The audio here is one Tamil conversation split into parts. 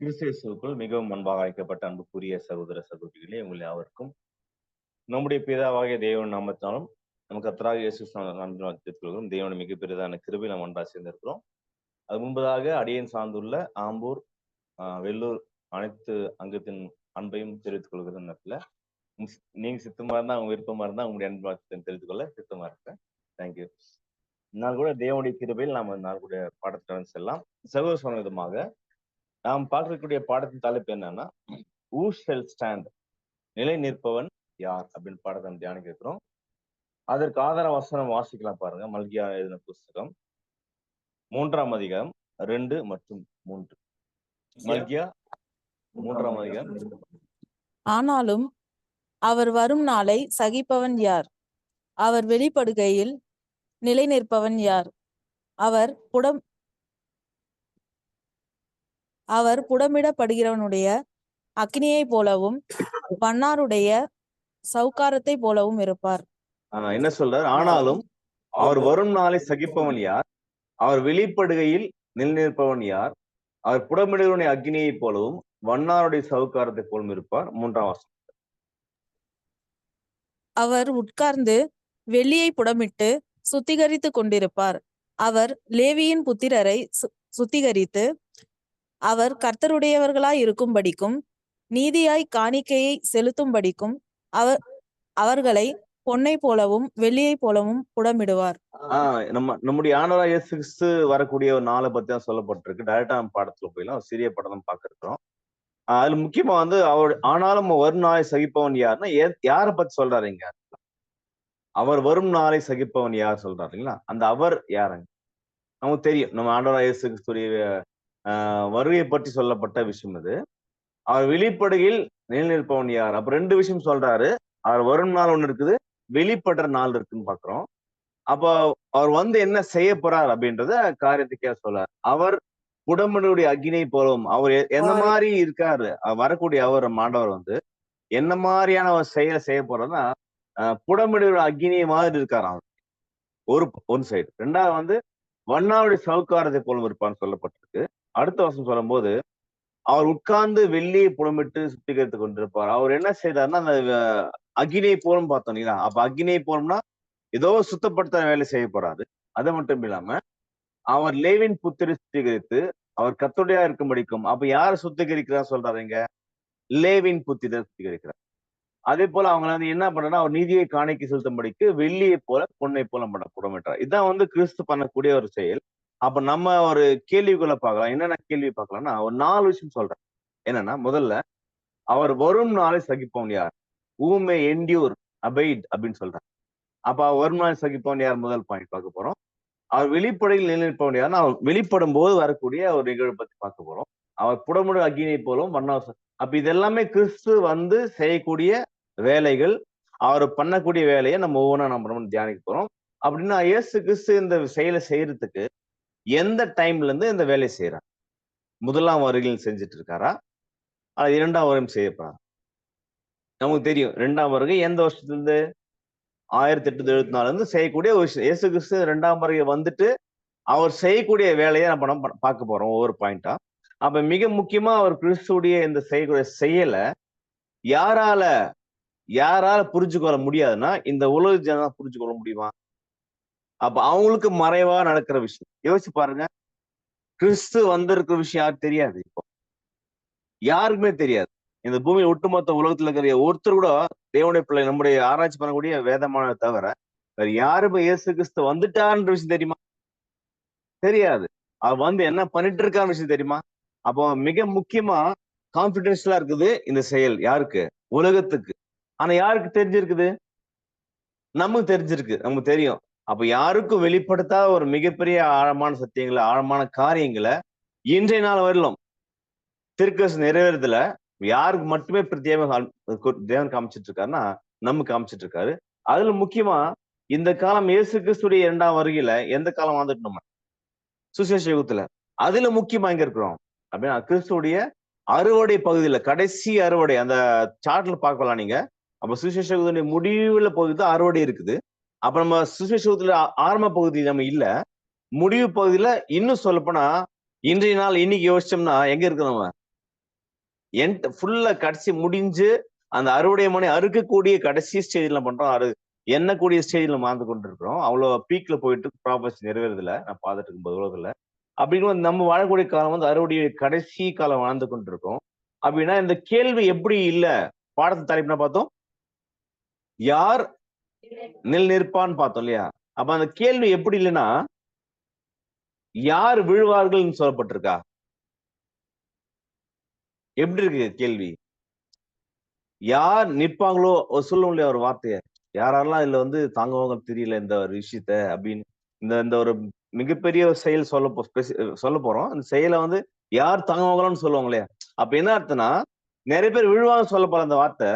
கிறிஸ்துவுக்குள் மிகவும் அன்பாக அழைக்கப்பட்ட அன்புக்குரிய சகோதர சகோதரிகளே, உங்கள் யாவருக்கும் நம்முடைய பிதாவாகிய தேவன் நாமத்தினாலும் நமக்கு கர்த்தராகிய இயேசு நாமத்தினாலும் தேவன் மிக பெரிதான கிருபை நாம் ஒன்றாக சேர்ந்திருக்கிறோம். அது முன்பதாக அடியேன் சார்ந்துள்ள ஆம்பூர், வெள்ளூர் அனைத்து அங்கத்தின் அன்பையும் தெரிவித்துக் கொள்கிற நேரத்தில் நீங்க சித்தமா இருந்தா, அவங்க விருப்பமா இருந்தா உங்களுடைய அன்பை தெரிவித்துக் கொள்ள சித்தமா இருக்கேன். தேங்க்யூ. நாள் கூட தேவனுடைய கிருபையில் நாம் நாள் கூட பாடத்துடன் செல்லலாம். சகோதர சொன்ன விதமாக நாம் பார்க்கக்கூடிய பாடத்தின் தலைப்பு என்னன்னா, who shall stand, நிலை நிற்பவன் யார் அப்படின்னு பாடத்தை நம்ம தியானிக்க இருக்கிறோம். அதற்கு ஆதார வசனம் வாசிக்கலாம் பாருங்க. மல்கியா எழுதின புஸ்தகம் 3ஆம் அதிகாரம் 2 மற்றும் 3. மல்கியா 3ஆம் அதிகாரம். ஆனாலும் அவர் வரும் நாளை சகிப்பவன் யார்? அவர் வெளிப்படுகையில் நிலை நிற்பவன் யார்? அவர் புடமிடப்படுகிறவனுடைய அக்னியை போலவும் பன்னாருடைய சவுக்காரத்தை போலவும் இருப்பார். என்ன சொல்றார்? ஆனாலும் அவர் வரும் நாளை சகிப்பவன் யார்? அவர் வெளிப்படுகையில் நிலை நிற்பவன் யார்? அவர் புடமிடுவனுடைய அக்னியை போலவும் வண்ணாருடைய சவுக்காரத்தை போலும் இருப்பார். 3ஆம் வசனம். அவர் உட்கார்ந்து வெள்ளியை புடமிட்டு சுத்திகரித்து கொண்டிருப்பார். அவர் லேவியின் புத்திரரை சுத்திகரித்து அவர் கர்த்தருடையவர்களாய் இருக்கும்படிக்கும் நீதியாய் காணிக்கையை செலுத்தும்படிக்கும் அவர்களை பொன்னை போலவும் வெள்ளியை போலவும் புடமிடுவார். நம்முடைய ஆண்டவராகிய இயேசு கிறிஸ்து வரக்கூடிய ஒரு நாளை பத்தி தான் சொல்லப்பட்டிருக்கு. டைரக்டா நம்ம பாடத்துல போயிடலாம். சிறிய படம் பார்க்க இருக்கிறோம். அதுல முக்கியமா ஆனாலும் வரும் நாளை சகிப்பவன் யாருன்னா யாரை பத்தி சொல்றாருங்க? அவர் வரும் நாளை சகிப்பவன் யார் சொல்றாருங்களா? அந்த அவர் யாருங்க? நமக்கு தெரியும். நம்ம ஆண்டவராகிய இயேசு கிறிஸ்துடைய வருகை பற்றி சொல்லப்பட்ட விஷயம் அது. அவர் வெளிப்படுகையில் நிலை நிற்பவன் யார்? அப்ப 2 விஷயம் சொல்றாரு. அவர் வரும் நாள் ஒண்ணு இருக்குது, வெளிப்படுற நாள் இருக்குன்னு பாக்குறோம். அப்ப அவர் என்ன செய்ய போறார் அப்படின்றத காரியத்துக்கே சொல்றார். அவர் புடமிடுடைய அக்னியை போலவும், அவர் என்ன மாதிரி இருக்காரு வரக்கூடிய அவர் ஆண்டவர் என்ன மாதிரியான ஒரு செயலை செய்ய போறதுன்னா, புடமிடுடைய அக்னியை மாதிரி இருக்காரு அவர். ஒரு சைடு. 2வது வண்ணாவுடைய சவுக்காரத்தை போலும் இருப்பான்னு சொல்லப்பட்டிருக்கு. அடுத்த வருஷம் சொல்லும் போது அவர் உட்கார்ந்து வெள்ளியை புடமிட்டு சுத்திகரித்து கொண்டிருப்பார். அவர் என்ன செய்தாருன்னா, அந்த அக்னியை போலும் பார்த்தோம் இல்லைங்களா? அப்ப அக்னியை போலும்னா ஏதோ சுத்தப்படுத்த வேலை செய்ய போறாரு. அது மட்டும் இல்லாம அவர் லேவின் புத்திரை சுத்திகரித்து அவர் கர்த்தருடையா இருக்கும்படிக்கும். அப்ப யாரை சுத்திகரிக்கிறார் சொல்றாருங்க? லேவின் புத்திரை சுத்திகரிக்கிறார். அதே போல அவங்க என்ன பண்றா, அவர் நீதியை காணிக்கை செலுத்தும்படிக்கு வெள்ளியை போல பொன்னை போல புடமிட்டார். இதான் கிறிஸ்து பண்ணக்கூடிய ஒரு செயல். அப்ப நம்ம ஒரு கேள்விக்குள்ள பார்க்கலாம். என்னென்ன கேள்வி பார்க்கலாம்னா, ஒரு 4 விஷயம் சொல்றேன். என்னன்னா, முதல்ல அவர் வரும் நாளை சகிப்பவன் யார்? who may endure, abide அப்படின்னு சொல்றாரு. அப்ப வரும் நாளை சகிப்பவன் யார்? முதல் பாயிண்ட் பார்க்க போறோம். அவர் வெளிப்படையில் நிலை நிற்பவன் யாருன்னா, அவர் வெளிப்படும் போது வரக்கூடிய ஒரு நிகழ்வு பத்தி பார்க்க போறோம். அவர் புடமுடு அக்னியை போலும் வண்ணாவசம். அப்ப இது எல்லாமே கிறிஸ்து செய்யக்கூடிய வேலைகள். அவர் பண்ணக்கூடிய வேலையை நம்ம ஒவ்வொன்றா நம்ம தியானிக்க போறோம். அப்படின்னா இயேசு கிறிஸ்து இந்த செயலை செய்யறதுக்கு எந்த டைம்ல இருந்து இந்த வேலையை செய்யறார்? 1ஆம் வருகையில் செஞ்சுட்டு இருக்காரா? அது 2ஆம் வருகையும் செய்யப்படுறாரு? நமக்கு தெரியும் 2ஆம் வருகை எந்த வருஷத்துல இருந்து? 1874 இருந்து செய்யக்கூடிய ஒரு விஷயம். இயேசு கிறிஸ்து 2ஆம் வருகை வந்துட்டு அவர் செய்யக்கூடிய வேலையை நம்ம பார்க்க போறோம் ஒவ்வொரு பாயிண்டா. அப்ப மிக முக்கியமா அவர் கிறிஸ்துடைய இந்த செய்யக்கூடிய செயலை யாரால புரிஞ்சுக்கொள்ள முடியாதுன்னா, இந்த உலக ஜனம் புரிஞ்சுக்கொள்ள முடியுமா? அப்ப அவங்களுக்கு மறைவா நடக்கிற விஷயம் யோசிச்சு பாருங்க. கிறிஸ்து வந்திருக்கிற விஷயம் யாருக்கு தெரியாது? இப்போ யாருக்குமே தெரியாது. இந்த பூமி ஒட்டுமொத்த உலகத்துல இருக்கிற ஒருத்தர் கூட தேவனுடைய பிள்ளை நம்முடைய ஆராய்ச்சி பண்ணக்கூடிய வேதமான தவிர வேற யாருமே இயேசு கிறிஸ்து வந்துட்டார்ன்ற விஷயம் தெரியுமா? தெரியாது. அவர் என்ன பண்ணிட்டு இருக்கான்னு விஷயம் தெரியுமா? அப்போ மிக முக்கியமா கான்பிடென்ஷியலா இருக்குது இந்த செயல். யாருக்கு? உலகத்துக்கு. ஆனா யாருக்கு தெரிஞ்சிருக்குது? நமக்கு தெரிஞ்சிருக்கு, நமக்கு தெரியும். அப்ப யாருக்கும் வெளிப்படுத்தாத ஒரு மிகப்பெரிய ஆழமான சத்தியங்களை, ஆழமான காரியங்களை இன்றைய நாள் வரலும் தீர்க்கதரிசனம் நிறைவேறதுல யாருக்கு மட்டுமே தேவன் காமிச்சிட்டு இருக்காருன்னா, நம்ம காமிச்சிட்டு இருக்காரு. அதுல முக்கியமா இந்த காலம் இயேசு கிறிஸ்துடைய 2ஆம் வருகையில எந்த காலம் வந்துட்டு நம்ம சுசேஷ யுகத்துல அதுல முக்கியமா எங்க இருக்கிறோம் அப்படின்னா, கிறிஸ்துடைய அறுவடை பகுதியில கடைசி அறுவடை. அந்த சார்ட்ல பார்க்கலாம் நீங்க. அப்ப சுசேஷ யுகத்துடைய முடிவுல பகுதி தான் அறுவடை இருக்குது. அப்ப நம்ம சுசேஷ யுகத்துல ஆரம்ப பகுதியில் நம்ம இல்ல, முடிவு பகுதியில. இன்னும் சொல்லப்போனா இன்றைய நாள் இன்னைக்கு யோசிச்சோம்னா எங்க இருக்கு? நம்ம ஃபுல்லா கடைசி முடிஞ்சு அந்த அறுவடை மணி அறுக்கக்கூடிய கடைசி ஸ்டேஜ்ல பண்றோம். எண்ணக்கூடிய ஸ்டேஜ்ல வாழ்ந்து கொண்டிருக்கிறோம். அவ்வளவு பீக்ல போயிட்டு ப்ராபர்ஸ் நிறைவேறதில்ல. நான் பார்த்துட்டு இருக்கும்போது உலகத்துல. அப்படிங்கும்போது நம்ம வாழக்கூடிய காலம் வந்து அறுவடைய கடைசி காலம் வாழ்ந்து கொண்டிருக்கோம். அப்படின்னா இந்த கேள்வி எப்படி இல்ல? பாடத்து தலைப்பு என்ன பார்த்தோம்? யார் நிற்பான்னு பார்த்தோம் இல்லையா? அப்ப அந்த கேள்வி எப்படி இல்லைன்னா, யார் விழுவார்கள்ன்னு சொல்லப்பட்டிருக்கா? எப்படி இருக்கு கேள்வி? யார் நிற்பாங்களோ சொல்லுவோம் இல்லையா ஒரு வார்த்தைய. யாரெல்லாம் இதுல வந்து தாங்குவாங்கன்னு தெரியல இந்த ஒரு விஷயத்த அப்படின்னு. இந்த இந்த ஒரு மிகப்பெரிய ஒரு செயல் சொல்லப் போறோம். அந்த செயல வந்து யார் தாங்குவாங்களோன்னு சொல்லுவாங்க இல்லையா? அப்ப என்ன அர்த்தம்னா, நெறைய பேர் விழுவாங்கன்னு சொல்லப் போற அந்த வார்த்தை,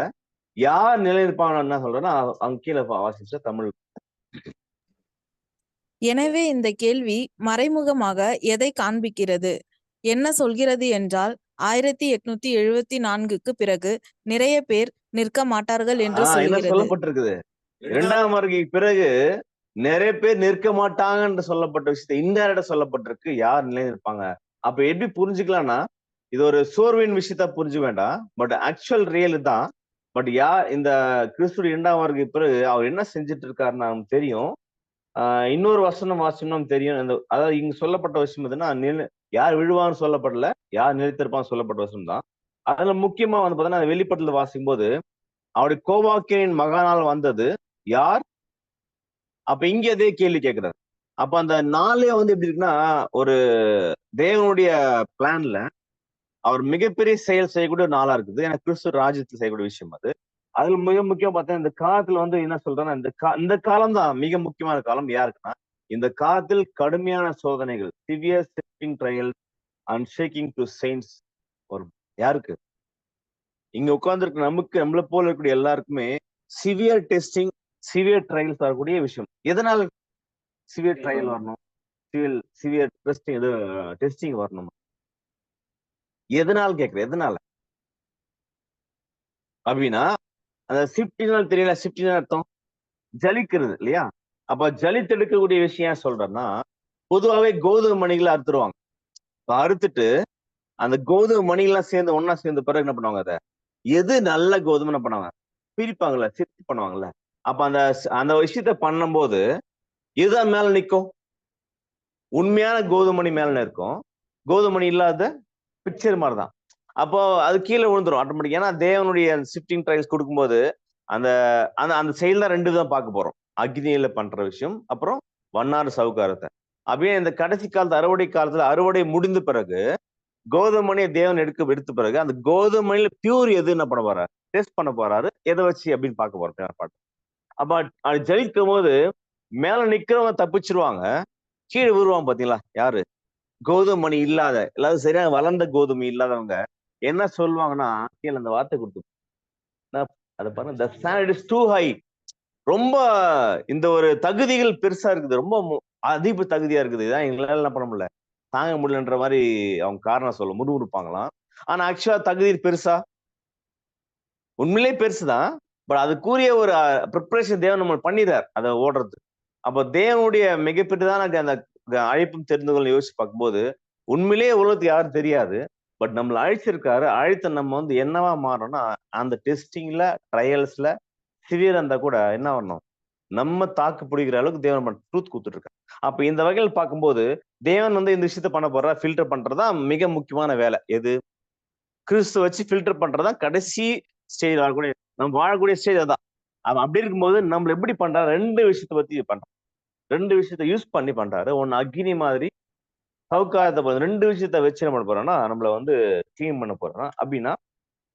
யார் நிலைநிற்பாங்கன்னு என்ன சொல்றேன்னா, அங்க கீழ வாசிச்ச தமிழ். எனவே இந்த கேள்வி மறைமுகமாக எதை காண்பிக்கிறது? என்ன சொல்கிறது என்றால் 1874க்கு பிறகு நிறைய பேர் நிற்க மாட்டார்கள் என்று என்ன சொல்கிறது. சொல்லப்பட்டிருக்குது? 2ஆம் வருகைக்கு பிறகு நெறைய பேர் நிற்க மாட்டாங்கன்னு சொல்லப்பட்ட விஷயத்த இன்டைரக்ட்டா சொல்லப்பட்டிருக்கு. யார் நிலைநிற்பாங்க? அப்ப எப்படி புரிஞ்சுக்கலாம்னா, இது ஒரு சோர்வின் விஷயத்த புரிஞ்சுக்க வேண்டாம். பட் ஆக்சுவல் ரியல் இதான். பட் இந்த கிறிஸ்துவின் 2ஆம் வருகைக்கு பிறகு அவர் என்ன செஞ்சுட்டு இருக்காருன்னு நமக்கு தெரியும். இன்னொரு வசனம் வாசிச்சோம்னா தெரியும். அதாவது இங்க சொல்லப்பட்ட விஷயம் எதுன்னா, யார் விழுவான்னு சொல்லப்படல. யார் நிலைத்திருப்பான்னு சொல்லப்பட்ட வசனம் தான். அதுல முக்கியமா வந்து பார்த்தீங்கன்னா, வெளிப்படுத்தல வாசிக்கும்போது, அவருடைய கோபாக்கினின் மகாநாள் வந்தது. யார்? அப்ப இங்க அதே கேள்வி கேட்கிறாரு. அப்ப அந்த நாளே வந்து எப்படி இருக்குன்னா, ஒரு தேவனுடைய பிளான்ல அவர் மிகப்பெரிய செயல் செய்யக்கூடிய நாளா இருக்குது. ஏன்னா கிறிஸ்து ராஜ்யத்துல செய்யக்கூடிய விஷயம் அது. அதுல மிக முக்கியம் பார்த்தா இந்த காலத்துல வந்து என்ன சொல்றேன்னா, இந்த காலம் தான் மிக முக்கியமான காலம் யாருக்குன்னா, இந்த காலத்தில் கடுமையான சோதனைகள், severe testing trials and shaking to saints வரும். யாருக்கு? இங்க உட்கார்ந்திருக்க நம்மள போல இருக்கக்கூடிய எல்லாருக்குமே சிவியர் டெஸ்டிங், சிவியர் ட்ரையல்ஸ் வரக்கூடிய விஷயம். எதனால சிவியர் ட்ரையல் வரணும்? சிவியர் டெஸ்டிங் வரணும். எதனால கேட்கிறேன்? எதனால? அப்படின்னா, அந்த ஷிஃப்டினா தெரியல. ஷிஃப்டினா அர்த்தம் ஜலிக்கிறது இல்லையா? அப்ப ஜலித்தெடுக்கக்கூடிய விஷயம் ஏன் சொல்றேன்னா, பொதுவாவே கோதுமை மணிகளை அறுத்துருவாங்க. அறுத்துட்டு அந்த கோதுமை மணிகள்லாம் ஒண்ணா சேர்ந்த பிறகு என்ன பண்ணுவாங்க அத? எது நல்ல கோதுமை என்ன பண்ணுவாங்க? பிரிப்பாங்கல்ல, சிப்ட் பண்ணுவாங்கல்ல. அப்ப அந்த அந்த விஷயத்த பண்ணும்போது எதுதான் மேல நிக்கும்? உண்மையான கோதுமணி மேல இருக்கும். கோதுமணி இல்லாத பிக்சர் மாரிதான். அப்போ அது கீழ விழுந்துரும் ஆட்டோமேட்டிக். ஏன்னா தேவனுடைய ஷிஃப்டிங் ட்ரையல்ஸ் குடுக்கும்போது, அந்த அந்த அந்த செயல் தான் 2 தான் பார்க்க போறோம். அக்னியில பண்ற விஷயம், அப்புறம் வண்ணார் சவுக்காரத்த. அப்படியே இந்த கடைசி காலத்து அறுவடை காலத்துல அறுவடை முடிந்த பிறகு, கோதுமணிய தேவன் எடுத்த பிறகு, அந்த கோதுமையில பியூர் எது என்ன பண்ண போறாரு? டெஸ்ட் பண்ண போறாரு. எத வச்சு அப்படின்னு பார்க்க போறோம். அப்ப அது ஜெயிக்கும்போது, மேல நிக்கிறவங்க தப்பிச்சுருவாங்க. கீழ விழுவான் பாத்தீங்களா? யாரு? கோதுமணி இல்லாத, அதாவது சரியா வளர்ந்த கோதுமை இல்லாதவங்க என்ன சொல்லுவாங்கன்னா, கீழ அந்த வார்த்தை அத பாருங்க. "The standard is too high." ரொம்ப இந்த ஒரு தகுதிகள் பெருசா இருக்குது. ரொம்ப அதிக தகுதியா இருக்குது. இதான் எங்களால என்ன பண்ண முடியல. தாங்க முடியலன்ற மாரி அவங்க காரணம் முறுமுறுப்பாங்களாம். ஆனா ஆக்சுவலா தகுதி பெருசா? உண்மையிலேயே பெருசுதான். பட் அதுக்குரிய ஒரு பிரிப்பரேஷன் தேவன் நம்மளுக்கு பண்ணிறார். அத ஓடுறது. அப்ப தேவனுடைய மிகப்பெரியதான அந்த அழைப்பும் தெரிந்துகொள்ள யோசிச்சு பார்க்கும்போது, உண்மையிலேயே உலகத்துக்கு யாரும் தெரியாது. பட் நம்மள அழைச்சிருக்காரு. அழைத்த நம்ம வந்து என்னவா மாறணும்னா, அந்த டெஸ்டிங்ல, ட்ரையல்ஸ்ல சிவியரா இருந்தா கூட என்ன வரணும்? நம்ம தாக்கு பிடிக்கிற அளவுக்கு தேவன் ட்ரூத் குடுத்துட்டு இருக்காரு. அப்ப இந்த வகையில பார்க்கும்போது, தேவன் வந்து இந்த விஷயத்த பண்ண போறார். ஃபில்டர் பண்றது தான் மிக முக்கியமான வேலை. எது? கிறிஸ்துவ வச்சு ஃபில்டர் பண்றது தான் கடைசி ஸ்டேஜ் வாழக்கூடிய நம்ம வாழக்கூடிய ஸ்டேஜ் அதான். அவன் அப்படி இருக்கும்போது நம்மள எப்படி பண்றாரு? 2 விஷயத்த பத்தி பண்றான். 2 விஷயத்த யூஸ் பண்ணி பண்றாரு. ஒண்ணு அக்கினி மாதிரி சவுக்காரத்த 2 விஷயத்த வச்சு என்ன பண்ண போறான்னா, நம்மள வந்து கிளீன் பண்ண போறான். அப்படின்னா,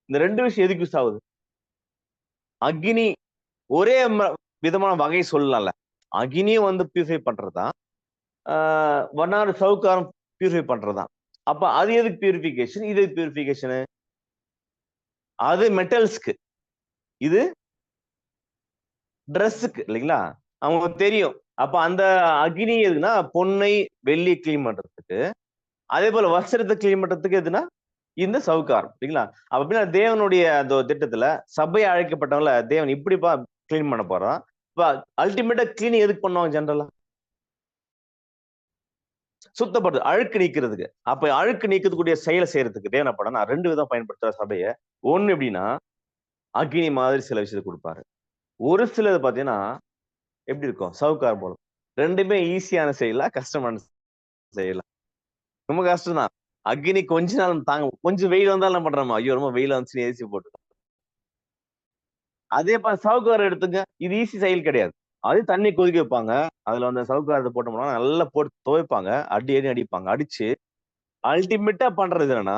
இந்த 2 விஷயம் எதுக்கு யூஸ் ஆகுது? அக்கினி ஒரே விதமான வகை சொல்லலாம்ல. அக்னியும் வந்து பியூரிஃபை பண்றதுதான். ஆ வண்ணார சவுக்காரம் பியூரிஃபை பண்றதுதான். அப்ப அது எதுக்கு பியூரிஃபிகேஷன்? இது எதுக்கு பியூரிஃபிகேஷனு? அது மெட்டல்ஸ்க்கு. இது டிரெஸ்ஸுக்கு இல்லைங்களா? அவங்களுக்கு தெரியும். அப்ப அந்த அக்னி எதுக்குன்னா, பொன்னை, வெள்ளிய கிளீன் பண்றதுக்கு. அதேபோல வஸ்திரத்த கிளீன் பண்றதுக்கு எதுன்னா, இந்த சவுக்காரம். இல்லைங்களா? அப்படின்னா தேவனுடைய அந்த ஒரு திட்டத்துல சபை அழைக்கப்பட்டவங்கள தேவன் இப்படிப்பா கிளீன் பண்ண போறான். இப்ப அல்டிமேட்டா கிளீனிங் எதுக்கு பண்ணுவாங்க ஜெனரலா? சுத்தப்படுது, அழுக்கு நீக்கிறதுக்கு. அப்ப அழுக்கு நீக்கக்கூடிய செயலை செய்யறதுக்கு தேவன் என்ன பண்ணா 2 விதம் பயன்படுத்துற சபைய. ஒண்ணு எப்படின்னா, அக்கினி மாதிரி சில விஷயத்த குடுப்பாரு. ஒரு சிலது பாத்தீங்கன்னா, எப்படி இருக்கும்? சவுக்கார் போல. 2மே ஈஸியான செயலா? கஷ்டமான செயலா? ரொம்ப கஷ்டம் தான். அக்கினி கொஞ்ச நாள் தாங்க கொஞ்சம் வெயில் வந்தாலும் என்ன பண்றோமா? ஐயோ! ரொம்ப வெயிலா வந்துச்சுன்னு ஏசி போட்டு. அதே சவுக்கார் எடுத்துங்க. இது ஈஸி செயல் கிடையாது. அது தண்ணி கொதிக்க வைப்பாங்க. அதுல வந்து சவுக்காரத்த போட்டோம்னா, நல்லா போட்டு துவைப்பாங்க. அடி அடின்னு அடிப்பாங்க. அடிச்சு அல்டிமேட்டா பண்றது என்னன்னா,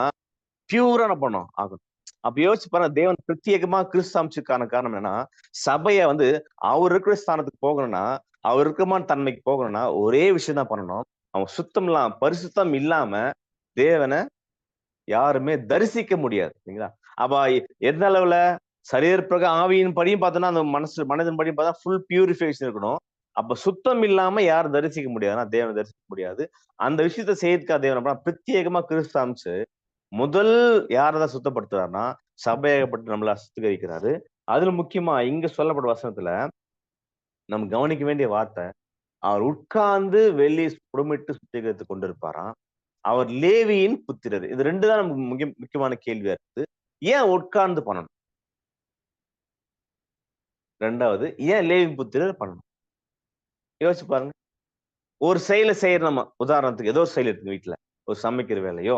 பியூரா என்ன பண்ணணும்? ஆகணும். அப்ப யோசிச்சு பாருங்க, தேவன் பிரத்யேகமா கிறிஸ்து அம்சத்துக்கான காரணம் என்னன்னா, சபைய வந்து அவர் இருக்கிற ஸ்தானத்துக்கு போகணும்னா, அவர் இருக்கமான தன்மைக்கு போகணும்னா, ஒரே விஷயம் தான் பண்ணணும். அவன் பரிசுத்தம் இல்லாம தேவன யாருமே தரிசிக்க முடியாது. சரிங்களா? அப்ப எந்த அளவுல சரீர பிரகாரம் ஆவியின் படியும் பார்த்தோம்னா, அந்த மனதின் படியும் பார்த்தா ஃபுல் பியூரிஃபிகேஷன் இருக்கணும். அப்ப சுத்தம் இல்லாம யாரும் தரிசிக்க முடியாதுன்னா, தேவனை தரிசிக்க முடியாது. அந்த விஷயத்த செய்யறதுக்காக தேவன் என்ன பண்ணா, பிரத்யேகமா கிறிஸ்து அம்சு முதல் யாரதான் சுத்தப்படுத்துறாருன்னா, சபையாகப்பட்டு நம்மள சுத்திகரிக்கிறாரு. அதுல முக்கியமா இங்க சொல்லப்பட்ட வசனத்துல நம்ம கவனிக்க வேண்டிய வார்த்தை, அவர் உட்கார்ந்து வெளியே புடமிட்டு சுத்திகரித்துக் கொண்டிருப்பாராம். அவர் லேவியின் புத்திரர். இது 2 தான் நமக்கு முக்கியமான கேள்வியா இருக்குது. ஏன் உட்கார்ந்து பண்ணணும்? 2வது ஏன் லேவி புத்திரர் பண்ணணும்? யோசிச்சு பாருங்க. ஒரு செயல செய்யற நம்ம உதாரணத்துக்கு ஏதோ ஒரு செயல் இருக்குங்க வீட்ல. ஒரு சமைக்கிற வேலையோ,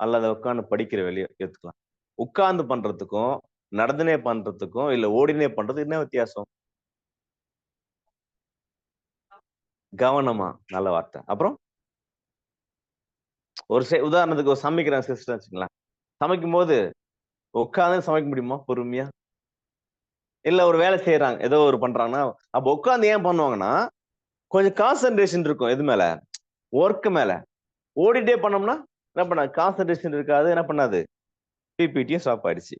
அல்லது உட்கார்ந்து படிக்கிற வேலையோ எடுத்துக்கலாம். உட்கார்ந்து பண்றதுக்கும், நடந்துனே பண்றதுக்கும், இல்ல ஓடினே பண்றதுக்கும் என்ன வித்தியாசம்? கவனமா, நல்ல வார்த்தை. அப்புறம் ஒரு உதாரணத்துக்கு ஒரு சமைக்கிற சிஸ்டர் வச்சுக்கங்களேன். சமைக்கும்போது உட்கார்ந்து சமைக்க முடியுமா பொறுமையா? இல்ல ஒரு வேலை செய்றாங்க. ஏதோ ஒரு பண்றாங்கன்னா, அப்ப உட்கார்ந்து ஏன் பண்ணுவாங்கன்னா, கொஞ்சம் கான்சன்ட்ரேஷன் இருக்கும். எது மேல? வொர்க் மேல. ஓடிட்டே பண்ணோம்னா, என்ன பண்ணாது? கான்சன்ட்ரேஷன் இருக்காது. என்ன பண்ணாது? பிபிடியும் ஸ்டாப் ஆயிடுச்சு.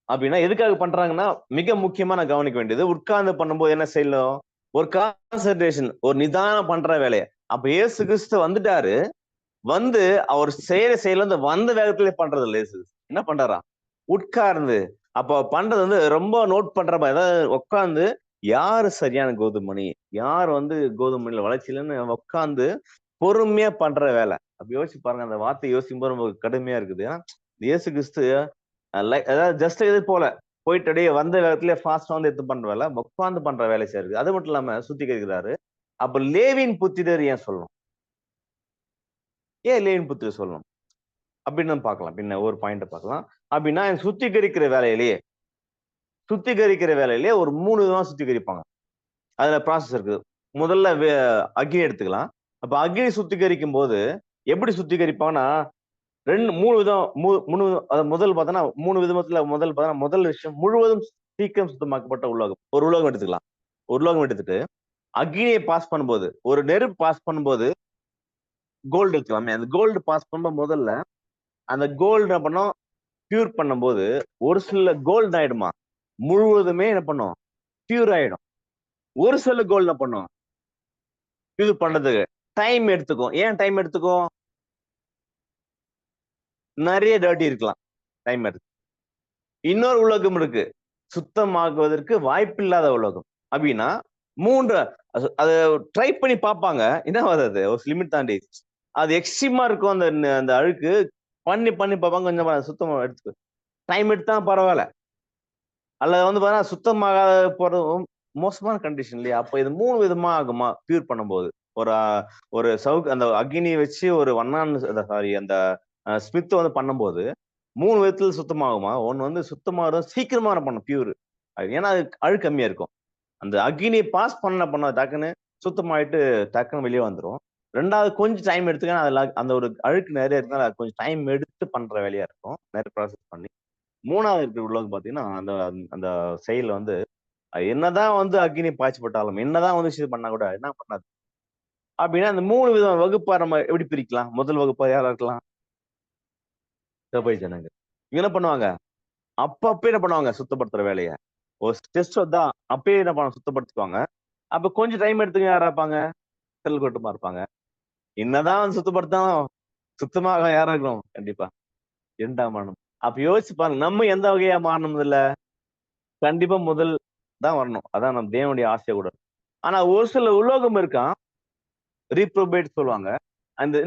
அப்படின்னா எதுக்காக பண்றாங்கன்னா, மிக முக்கியமா நான் கவனிக்க வேண்டியது, உட்கார்ந்து பண்ணும்போது என்ன செய்யணும்? ஒரு கான்சன்ட்ரேஷன், ஒரு நிதானம் பண்ற வேலைய. அப்ப இயேசு கிறிஸ்து வந்துட்டாரு. வந்து அவர் செய்யற செயல வந்து வந்த வேகத்திலே பண்றது இல்ல இயேசு. என்ன பண்றாராம்? உட்கார்ந்து. அப்ப பண்றது வந்து ரொம்ப நோட் பண்ற மாரி. அதாவது உட்கார்ந்து யாரு சரியான கோதுமணி? யார் வந்து கோதுமணில வளர்ச்சி இல்லன்னு உட்கார்ந்து பொறுமையா பண்ற வேலை. அப்ப யோசிச்சு பாருங்க. அந்த வார்த்தை யோசிக்கும்போது நமக்கு கடுமையா இருக்குது. ஏன்னா, இயேசு கிறிஸ்து அதாவது ஜஸ்ட் இது போல போயிட்டு அப்படியே வந்த வேகத்திலே ஃபாஸ்ட்டா வந்து எடுத்து பண்ற வேலை. உட்கார்ந்து பண்ற வேலை செய்றது. அது மட்டும் இல்லாம சுத்திகரிக்கிறாரு. அப்ப லேவியின் புத்திரர் ஏன் சொல்லணும்? ஏன் லேவியின் புத்திரர் சொல்லணும்? அப்படின்னு நம்ம பார்க்கலாம். பின்ன ஒரு பாயிண்ட்ட பார்க்கலாம். அப்படின்னா சுத்திகரிக்கிற வேலையிலேயே ஒரு 3 விதமா சுத்திகரிப்பாங்க. அதுல ப்ராசஸ் இருக்குது. முதல்ல அக்னி எடுத்துக்கலாம். அப்ப அக்னி சுத்திகரிக்கும்போது எப்படி சுத்திகரிப்பாங்கன்னா, 3 விதம் 3 முதல் பார்த்தோன்னா 3 விதத்துல முதல் விஷயம் முழுவதும் சீக்கிரம் சுத்தமாக்கப்பட்ட உலோகம். ஒரு உலோகம் எடுத்துக்கலாம். ஒரு உலோகம் எடுத்துட்டு, அக்னிய பாஸ் பண்ணும்போது, ஒரு நெருப்பு பாஸ் பண்ணும்போது கோல்டு எடுத்துக்கலாமே. அந்த கோல்டு பாஸ் பண்ணும்போது முதல்ல அந்த கோல்டு என்ன பண்ணும்? பியூர் பண்ணும்போது, ஒரு சில கோல்டு ஆயிடுமா? முழுவதுமே என்ன பண்ணும்? பியூர் ஆயிடும். ஒரு சில கோல்டு என்ன பண்ணும்? பியூர் பண்றதுக்கு டைம் எடுத்துக்கும். ஏன் டைம் எடுத்துக்கும்? நெறைய டர்ட்டி இருக்கலாம். டைம் எடுக்கும். இன்னொரு உலோகம் இருக்கு. சுத்தமாகுவதற்கு வாய்ப்பில்லாத உலோகம். அப்டின்னா 3 அத ட்ரை பண்ணி பார்ப்பாங்க. என்ன ஆவாது அது? ஒரு லிமிட் தாண்டி. அது எக்ஸ்ட்ரீமா இருக்கும் அந்த அந்த அழுக்கு. பண்ணி பார்ப்பாங்க. கொஞ்சம் சுத்தமா எடுத்துக்கும். டைம் எடுத்தா பரவால்ல. அல்லது வந்து பார்த்தீங்கன்னா, சுத்தமாகாத போறதும் மோசமான கண்டிஷன் இல்லையா? அப்ப இது 3 விதமா ஆகுமா? பியூர் பண்ணும்போது. ஒரு ஒரு அந்த அக்னிய வச்சு ஒரு வண்ணான் சாரி அந்த ஸ்மித் வந்து பண்ணும்போது, 3 விதத்துல சுத்தமாகுமா? ஒண்ணு வந்து சுத்தமாகறது சீக்கிரமா பண்ணும் பியூர். ஏன்னா, அது அழுக்கு கம்மியா இருக்கும். அந்த அக்னிய பாஸ் பண்ண டக்குன்னு சுத்தமாயிட்டு டக்குன்னு வெளிய வந்துரும். 2வது கொஞ்சம் டைம் எடுத்துக்கும். ஏன்னா, அதுல அந்த ஒரு அழுக்கு நெறைய இருக்கனால, அது கொஞ்சம் டைம் எடுத்து பண்ற வேலையா இருக்கும். நெறைய ப்ராசஸ் பண்ணி. 3வது இருக்கிற உள்ளவங்க பார்த்தீங்கன்னா, அந்த அந்த செயல் வந்து என்னதான் வந்து அக்னி பாய்ச்சப்பட்டாலும், என்னதான் வந்து இது பண்ணா கூட என்ன பண்ணாது. அப்டின்னா அந்த 3 விதம் வகுப்பா நம்ம எப்படி பிரிக்கலாம்? முதல் வகுப்பா யாரா இருக்கலாம்? சபை ஜனங்கள். இவங்க என்ன பண்ணுவாங்க? அப்பப்பயே என்ன பண்ணுவாங்க? சுத்தப்படுத்துற வேலைய. ஒரு டெஸ்ட் வந்தா அப்பயே என்ன சுத்தப்படுத்திக்குவாங்க. அப்ப கொஞ்சம் டைம் எடுத்துங்க யாரா இருப்பாங்க? செல் கூட்டமா இருப்பாங்க. என்னதான் சுத்தப்படுத்தாலும் சுத்தமாக யாரா இருக்கணும்? கண்டிப்பா 2ஆம் மானம். அப்ப யோசிச்சு பாருங்க. நம்ம எந்த வகையா மாறணும் இதுல? கண்டிப்பா முதல் தான் வரணும். அதான் நம்ம தேவனுடைய ஆசை கூட. ஆனா ஒரு சில உலோகம் இருக்கான். ரீப்ரோபேட் சொல்லுவாங்க.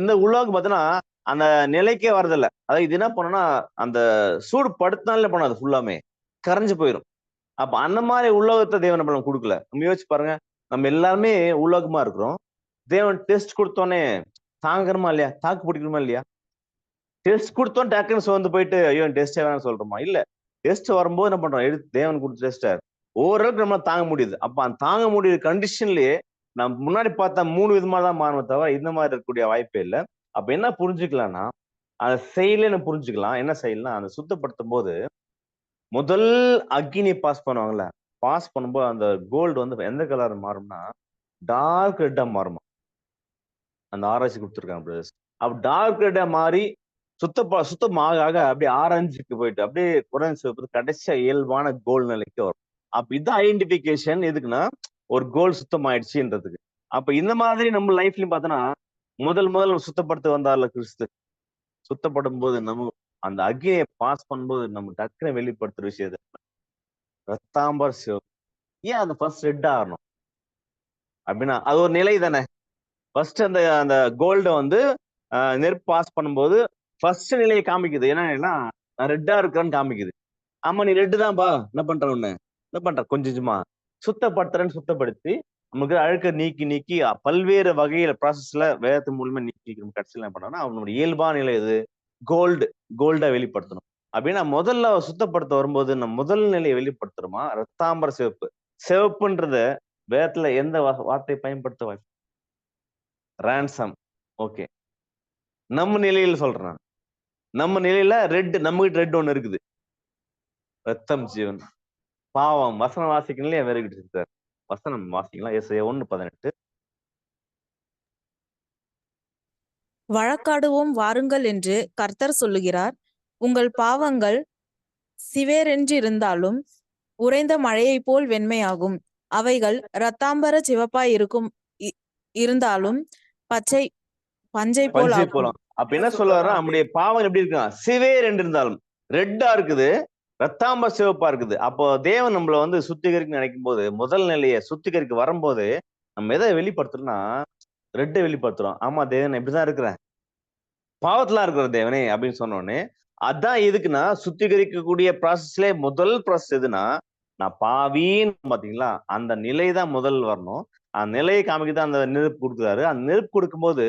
இந்த உலோகம் பார்த்தீங்கன்னா, அந்த நிலைக்கே வரதில்ல. அதாவது இது என்ன பண்ணும்னா, அந்த சூடு படுத்துனாலே பண்ணாது ஃபுல்லாமே. கரைஞ்சு போயிரும். அப்ப அந்த மாரி உலோகத்த தேவன் நம்மளுக்கு குடுக்கல. நம்ம யோசிச்சு பாருங்க. நம்ம எல்லாருமே உலோகமா இருக்கிறோம். தேவன் டெஸ்ட் குடுத்தோனே தாங்குறோமா இல்லையா? தாக்கு பிடிக்கணுமா இல்லையா? டெஸ்ட் குடுத்தோம் டக்குன்னு சோர்ந்து போயிட்டு, ஐயோ! டெஸ்ட்டே வேணாம்னு சொல்றோமா? இல்ல. டெஸ்ட் வரும்போது என்ன பண்றோம்? எடுத்து தேவன் குடுத்த டெஸ்ட்ட ஓரளவுக்கு நம்மளால தாங்க முடியுது. அப்ப அந்த தாங்க முடியுற கண்டிஷன்லயே நம்ம முன்னாடி பார்த்த 3 விதமா தான் மாறுமே தவிர, இந்த மாரி இருக்கக்கூடிய வாய்ப்பே இல்ல. அப்ப என்ன புரிஞ்சுக்கலாம்னா, அந்த செயலே நம்ம புரிஞ்சுக்கலாம். என்ன செயல்னா, அந்த சுத்தப்படுத்தும்போது, முதல் அக்கினி பாஸ் பண்ணுவாங்கல்ல, பாஸ் பண்ணும்போது அந்த கோல்டு வந்து எந்த கலர் மாறும்னா, டார்க் ரெட்டா மாறுமாம். அந்த ஆராய்ச்சி குடுத்துருக்காங்க பிரதர்ஸ். அப்ப டார்க் ரெட்டா மாறி சுத்தம் ஆக ஆக அப்படியே ஆரஞ்சுக்கு போயிட்டு, அப்படியே குறைஞ்ச சிவப்பு கடைசியா இயல்பான கோல்டு நிலைக்கு வரும். அப்ப இதான் ஐடென்டிஃபிகேஷன் எதுக்குன்னா, ஒரு கோல் சுத்தம் ஆயிடுச்சுன்றதுக்கு. அப்ப இந்த மாதிரி நம்ம லைஃப்லயும் பார்த்தோன்னா, முதல் சுத்தப்படுத்த வந்தார்ல கிறிஸ்து. சுத்தப்படும்போது நம்ம அந்த அக்கினிய பாஸ் பண்ணும்போது நம்ம டக்குனு வெளிப்படுத்துற விஷயம் இது. ரத்தாம்பர சிவப்பு. ஏன் அது ஃபர்ஸ்ட் ரெட் ஆகணும்? அப்படின்னா, அது ஒரு நிலை தானே. ஃபர்ஸ்ட் அந்த அந்த கோல்ட வந்து நெருப்பு பாஸ் பண்ணும்போது, ஃபர்ஸ்ட் நிலைய காமிக்குது. என்னன்னா, நான் ரெட்டா இருக்கிறேன்னு காமிக்குது. ஆமா நீ ரெட்டு தான்பா. என்ன பண்ற உன்ன? என்ன பண்ற? கொஞ்சம் கொஞ்சமா சுத்தப்படுத்துறேன்னு சுத்தப்படுத்தி, நமக்கு அழுக்க நீக்கி நீக்கி பல்வேறு வகையில ப்ராசஸ்ல வேதத்தின் மூலியமா நீக்கி கடைசில என்ன பண்ணான்னா, அவனுடைய இயல்பான நிலை எது? கோல்டு. கோல்டா வெளிப்படுத்தணும். அப்படின்னா முதல்ல சுத்தப்படுத்த வரும்போது, நம்ம முதல் நிலையை வெளிப்படுத்துறோமா? ரத்தாம்பர சிவப்பு. சிவப்புன்றத வேதத்துல எந்த வார்த்தை பயன்படுத்த வாய்ப்பு? ரான்சம். ஓகே. நம்ம நிலையில சொல்றேன் நான். நம்ம நிலையில ரெட் நம்மகிட்ட ரெட் ஒண்ணு இருக்குது. ரத்தம் ஜீவன். பாவம். வசனம் வாசிக்கலையா? Very good sister. வசனம் வாசிக்கலாம். ஏசாயா 1:18. வழக்காடுவோம் வாருங்கள் என்று கர்த்தர் சொல்லுகிறார். உங்கள் பாவங்கள் சிவேரென்றிருந்தாலும் உறைந்த மழையைப் போல் வெண்மையாகும். அவைகள் இரத்தாம்பர சிவப்பாய் இருந்தாலும் பஞ்சை போல் பஞ்சை ஆகும். போலாம். அப்ப என்ன சொல்ல வர்றேன்? நம்முடைய பாவம் எப்படி இருக்கான்? சிவேர் என்று இருந்தாலும். ரெட்டா இருக்குது. ரத்தாம்பர சிவப்பா இருக்குது. அப்போ தேவன் நம்மள வந்து சுத்திகரிக்க நினைக்கும்போது, முதல் நிலைய சுத்திகரிக்க வரும்போது, நம்ம எத வெளிப்படுத்துறோம்னா, ரெட்ட வெளிப்படுத்துறோம். ஆமா தேவன் இப்படிதான் இருக்கிறேன். பாவத்துல இருக்கிற தேவனே அப்படின்னு சொன்ன உடனே, அதான் எதுக்குன்னா, சுத்திகரிக்கக்கூடிய ப்ராசஸ்லயே முதல் ப்ராசஸ் எதுன்னா, நான் பாவின்னு பாத்தீங்களா? அந்த நிலை தான் முதல் வரணும். அந்த நிலையை காமிக்க தான் அந்த நெருப்பு குடுக்குறாரு. அந்த நெருப்பு குடுக்கும்போது,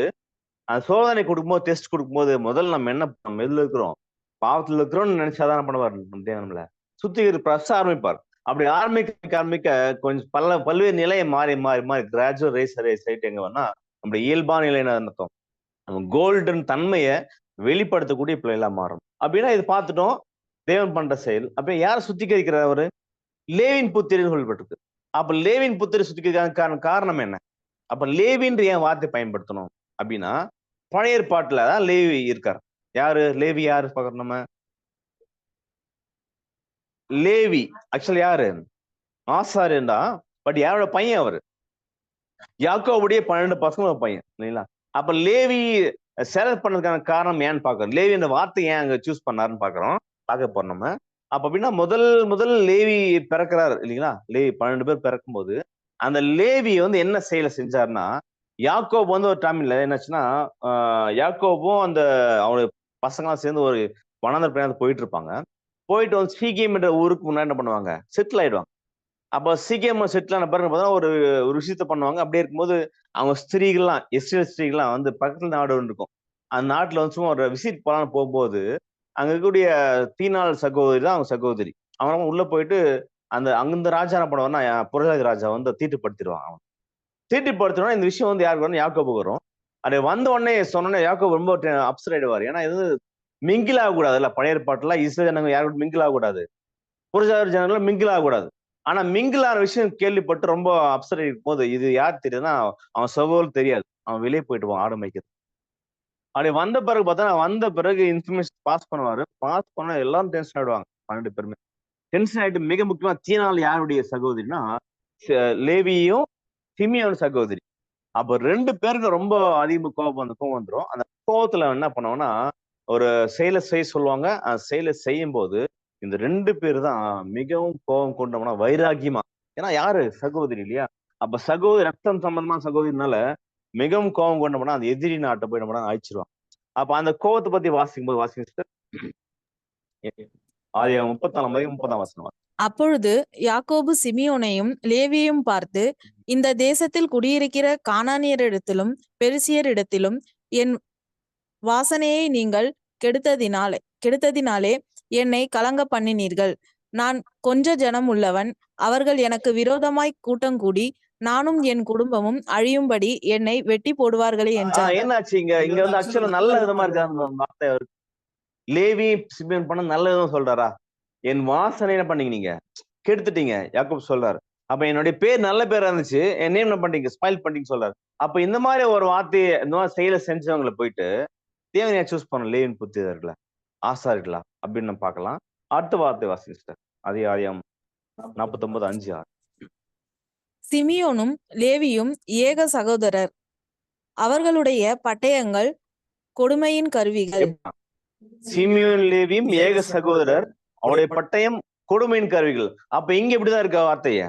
அந்த சோதனை குடுக்கும்போது, டெஸ்ட் குடுக்கும்போது, முதல்ல நம்ம எதுல இருக்கிறோம்? பாவத்துல இருக்கிறோம்னு நினைச்சா தான் என்ன பண்ணுவாரு தேவன் நம்மள? சுத்திகரிப்பு ப்ராசஸ் ஆரம்பிப்பார். அப்படி ஆரம்பிக்க கொஞ்சம் பல்வேறு நிலையை மாறி மாறி மாறி கிராஜுவல் ரைஸ் ஆயிட்டு எங்க வரனா, நம்முடைய இயல்பான நிலை என்ன அர்த்தம்? நம்ம கோல்டன் தன்மைய வெளிப்படுத்தக்கூடிய பிள்ளைகளா மாறணும். அப்படின்னா இது பார்த்துட்டோம். தேவன் பண்ற செயல். அப்ப யார சுத்திகரிக்கிறார் அவரு? லேவியின் புத்திரன்னு சொல்லப்பட்டிருக்கு. அப்ப லேவியின் புத்திர சுத்திகரிக்கான காரணம் என்ன? அப்ப லேவின்ற ஏன் வார்த்தை பயன்படுத்தணும்? அப்படின்னா, பழைய ஏற்பாட்டுல தான் லேவி இருக்கார். யாரு? லேவி யாரு பார்க்கிறோம் நம்ம? லேவி ஆக்சுவலா யாரு? ஆசாரியன் தான். பட் யாரோட பையன் அவரு? யாக்கோபுடைய 12 பசங்க பையன். இல்லைங்களா? அப்ப லேவி செலக்ட் பண்ணதுக்கான காரணம் ஏன்னு பார்க்கிறோம். லேவி என்ற வார்த்தை ஏன் அங்க சூஸ் பண்ணாருன்னு பார்க்கிறோம். பார்க்க போறோம் நம்ம. அப்ப அப்படின்னா முதல் லேவி பிறக்கிறாரு இல்லைங்களா? லேவி 12 பேர் பிறக்கும்போது, அந்த லேவி வந்து என்ன செயல செஞ்சாருன்னா, யாக்கோப் வந்து ஒரு டைம்ல என்னாச்சுன்னா, ஆ யாக்கோபும் அந்த அவனுடைய பசங்கலாம் சேர்ந்து ஒரு வனாந்தர பிரயாணம் போயிட்டு இருப்பாங்க. போயிட்டு வந்து சீகேம் என்ற ஊருக்கு முன்னாடி என்ன பண்ணுவாங்க? செட்டில் ஆயிடுவாங்க. அப்ப சீக்கிரம் செட்டில் ஆன பிறகு பார்த்தீங்கன்னா, ஒரு ஒரு விஷயத்த பண்ணுவாங்க. அப்படியே இருக்கும்போது, அவங்க ஸ்திரீகள்லாம், இஸ்ரேல் ஸ்திரீகள்லாம் வந்து பக்கத்துல நாடு ஒண்ணு இருக்கும். அந்த நாட்டுல வந்து சும்மா ஒரு விசிட் போலான்னு போகும்போது, அங்க இருக்கக்கூடிய தீனாள் சகோதரி தான் அவங்க சகோதரி. அவன் உள்ள போயிட்டு, அங்க ராஜா என்ன பண்ணுவான்னா, புறஜாதி ராஜா வந்து தீட்டுப்படுத்திருவான் அவன. தீட்டுப்படுத்தினோனே இந்த விஷயம் வந்து யாருக்கு வரும்? யாக்கோபுக்கு வரும். அது வந்த உடனே சொன்னோனே யாக்கோபு ரொம்ப அப்செட் ஆயிடுவாரு. ஏன்னா இது மிங்கில் ஆகக்கூடாதுல்ல. பழைய ஏற்பாட்டுல இஸ்ரேல் ஜனங்க யார் கூட மிங்கில் ஆகக்கூடாது. புறஜாதி ஜனங்களும் மிங்கில் ஆகக்கூடாது. ஆனா மிங்கில் ஆன விஷயம் கேள்விப்பட்டு ரொம்ப அப்செட் இருக்கும்போது, இது யார் தெரியுதுன்னா, அவன் சகோதரருக்கு தெரியாது. அவன் வெளிய போயிடுவான் ஆடு மேய்க்கிறதுக்கு. அப்படி வந்த பிறகு பார்த்தா, வந்த பிறகு இன்ஃபர்மேஷன் பாஸ் பண்ணுவாரு. பாஸ் பண்ணா எல்லாரும் டென்ஷன் ஆயிடுவாங்க. 12 பேருமே. டென்ஷன் ஆயிட்டு மிக முக்கியமா தீனாள் யாருடைய சகோதரின்னா, லேவியும் சிமியோன் சகோதரி. அப்ப 2 பேருக்கு ரொம்ப அதிக கோவம் வந்துரும். அந்த கோவத்துல என்ன பண்ணுவாங்கன்னா, ஒரு செயல செய்ய சொல்லுவாங்க. அந்த செயல செய்யும்போது, இந்த 2 பேர் தான் மிகவும் கோவம் கொண்டவனா வைராக்கியமா. ஏன்னா யாரு? சகோதரி இல்லையா? அப்ப சகோதரி ரத்தம் சம்பந்தமான சகோதரினால மிகவும் கோவம் கொண்டவனா அந்த எதிரி நாட்ட போய் என்ன பண்ணா அழிச்சிருவான். அப்ப அந்த கோவத்த பத்தி வாசிக்கும்போது வாசிங்க சிஸ்டர். ஆதியாகமம் 34:30 வசனம். அப்பொழுது யாக்கோபு சிமியோனையும் லேவியையும் பார்த்து, இந்த தேசத்தில் குடியிருக்கிற கானானியரிடத்திலும் பெரிசியரிடத்திலும் என் வாசனையை நீங்கள் கெடுத்ததினாலே என்னை கலங்க பண்ணினீர்கள். நான் கொஞ்ச ஜனம் உள்ளவன். அவர்கள் எனக்கு விரோதமாய் கூட்டங்கூடி நானும் என் குடும்பமும் அழியும்படி என்னை வெட்டி போடுவார்களே என்றார். என்னாச்சு இங்க இங்க வந்து ஆக்சுவலா நல்ல விதமா இருக்கு அந்த வார்த்தை. லேவி சிமியோன் பண்ண நல்ல விதமா சொல்றாரா? என் வாசனை என்ன பண்ணீங்க நீங்க? கெடுத்துட்டீங்க. யாக்கோபு சொல்றாரு. அப்ப என்னுடைய பேர் நல்ல பேரா இருந்துச்சு. என் நேம் என்ன பண்ணீங்க? ஸ்பாயில் பண்ணிட்டீங்க சொல்றாரு. அப்ப இந்த மாதிரி ஒரு வார்த்தையை இந்த மாதிரி செயலை செஞ்சவங்களை போயிட்டு தேவன் ஏன் சூஸ் பண்ண லேவின் புத்திரர்களா ஆசாரிகளா அப்படின்னு நம்ம பார்க்கலாம். அடுத்த வார்த்தை வாசிங்க சிஸ்டர். ஆதியாகமம் 49:5-6. சிமியோனும் லேவியும் ஏக சகோதரர். அவர்களுடைய பட்டயங்கள் கொடுமையின் கருவிகள். சிமியோன் லேவியும் ஏக சகோதரர். அவருடைய பட்டயம் கொடுமையின் கருவிகள். அப்ப இங்க இப்படிதான் இருக்க வார்த்தைய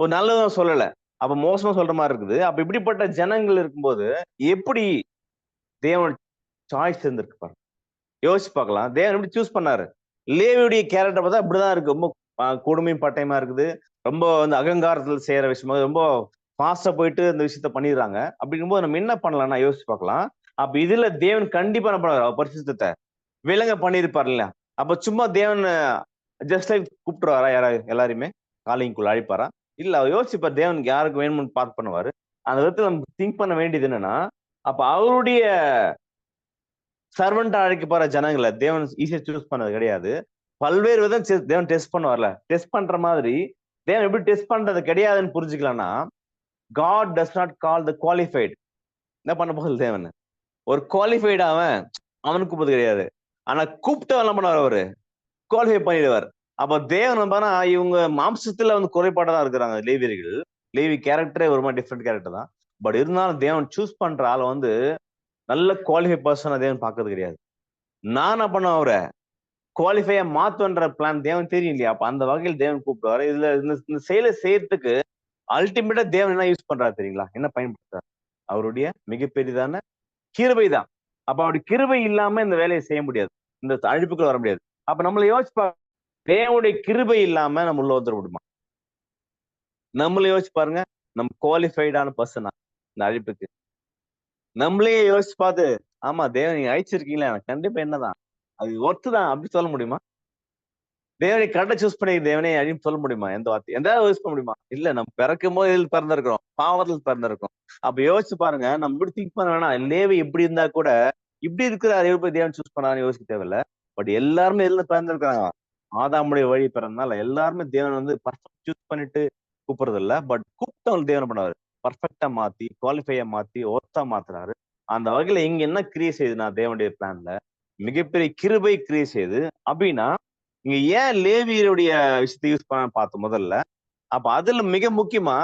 ஒரு நல்லதும் சொல்லல. அப்ப மோசமா சொல்ற மாதிரி இருக்குது. அப்ப இப்படிப்பட்ட ஜனங்கள் இருக்கும்போது எப்படி தேவன் சாய்ஸ் இருந்திருக்கு பாருங்க. யோசிச்சு பார்க்கலாம். தேவன் எப்படி சூஸ் பண்ணாரு? லேவியுடைய கேரக்டர் பார்த்தா இப்படிதான் இருக்கு. ரொம்ப கொடுமையும் பட்டயமா இருக்குது. ரொம்ப வந்து அகங்காரத்துல செய்யற விஷயமா ரொம்ப ஃபாஸ்டா போயிட்டு இந்த விஷயத்த பண்ணிடுறாங்க. அப்படிங்கும்போது நம்ம என்ன பண்ணலாம்னா யோசிச்சு பார்க்கலாம். அப்ப இதுல தேவன் கண்டிப்பா என்ன பண்ணுவாரு? பரிசுத்தத்தை விலங்க பண்ணிருப்பாருல்ல. அப்ப சும்மா தேவன் ஜஸ்ட் லைக் கூப்பிட்டுருவாரா யாராவது எல்லாரையுமே காலிங்குள்ள அழைப்பாரா? இல்ல அவர் யோசிப்பார் தேவனுக்கு யாருக்கு வேணும்னு பார்த்து பண்ணுவாரு. அந்த விதத்துல நம்ம திங்க் பண்ண வேண்டியது என்னன்னா, அப்ப அவருடைய சர்வெண்டா அழைக்கப்படுற ஜனங்களை தேவன் ஈஸியா சூஸ் பண்ணது கிடையாது. பல்வேறு விதம் தேவன் டெஸ்ட் பண்ணுவார்ல. டெஸ்ட் பண்ற மாதிரி தேவன் எப்படி டெஸ்ட் பண்றது கிடையாதுன்னு புரிஞ்சுக்கலாம்னா, God does not call the qualified. என்ன பண்ண போகுது தேவன்? ஒரு குவாலிஃபைடு அவனுக்கு கூப்பிடுறது கிடையாது. ஆனா கூப்பிட்டவன் என்ன பண்ணுவார்? அவரு குவாலிஃபை பண்ணிடுவார். அப்ப தேவன் பார்த்தா இவங்க மாம்சத்துல வந்து குறைபாடா தான் இருக்கிறாங்க லேவியர்கள். லேவி கேரக்டரே ஒரு மாதிரி டிஃப்ரெண்ட் கேரக்டர் தான். பட் இருந்தாலும் தேவன் சூஸ் பண்ற ஆள் வந்து நல்ல குவாலிஃபை பர்சனை தேவன் பார்க்கறது கிடையாது. நான் என்ன பண்ண அவரை குவாலிஃபையா மாத்துன்ற பிளான் தேவன் தெரியும் இல்லையா? அப்ப அந்த வகையில் தேவன் கூப்பிடுவாரு. இதுல இந்த செயலை செய்யறதுக்கு அல்டிமேட்டா தேவன் என்ன யூஸ் பண்றாரு தெரியுங்களா? என்ன பயன்படுத்துறாரு? அவருடைய மிகப்பெரிதான கிருபை தான். அப்ப அவருடைய கிருபை இல்லாம இந்த வேலையை செய்ய முடியாது. இந்த அழைப்புக்குள்ள வர முடியாது. அப்ப நம்மள யோசிச்சு தேவனுடைய கிருபை இல்லாம நம்ம உள்ள வந்துட முடியுமா? நம்மள யோசிச்சு பாருங்க. நம்ம குவாலிஃபைடான பர்சனா இந்த அழைப்புக்கு? நம்மளே யோசிச்சு பார்த்து ஆமா தேவன் நீங்க அழைச்சிருக்கீங்களா? எனக்கு கண்டிப்பா என்னதான் அது ஒர்த்து தான் அப்படி சொல்ல முடியுமா? தேவனை கரெக்டா சூஸ் பண்ணி தேவனே அப்படின்னு சொல்ல முடியுமா? எந்த வார்த்தை எதாவது யூஸ் பண்ண முடியுமா? இல்ல நம்ம பிறக்கும் போது இதில் பிறந்திருக்கிறோம். பாவத்தில் பிறந்திருக்கோம். அப்ப யோசிச்சு பாருங்க. நம்ம இப்படி திங்க் பண்ண வேணாம். லேவி இப்படி இருந்தா கூட இப்படி இருக்கிறாரு எப்படி தேவன் சூஸ் பண்ணான்னு யோசிக்க தேவையில்ல. பட் எல்லாருமே எதுல பிறந்திருக்கிறாங்க? ஆதாமுடைய வழி பிறந்தனால எல்லாருமே தேவன் வந்து பர்ஃபெக்ட் சூஸ் பண்ணிட்டு கூப்பிடுறது இல்ல. பட் கூப்பிட்டவங்க தேவன் பண்ணுவாரு. பர்ஃபெக்டா மாத்தி குவாலிஃபையா மாத்தி ஒர்த்தா மாத்துறாரு. அந்த வகையில இங்க என்ன கிரியேட் செய்யுதுன்னா தேவனுடைய பிளான்ல மிகப்பெரிய கிருபை கிரியேட் செய்யுது. அப்படின்னா இங்க ஏன் லேவியருடைய விஷயத்தை யூஸ் பண்ண பார்த்தோம் முதல்ல. அப்ப அதுல மிக முக்கியமா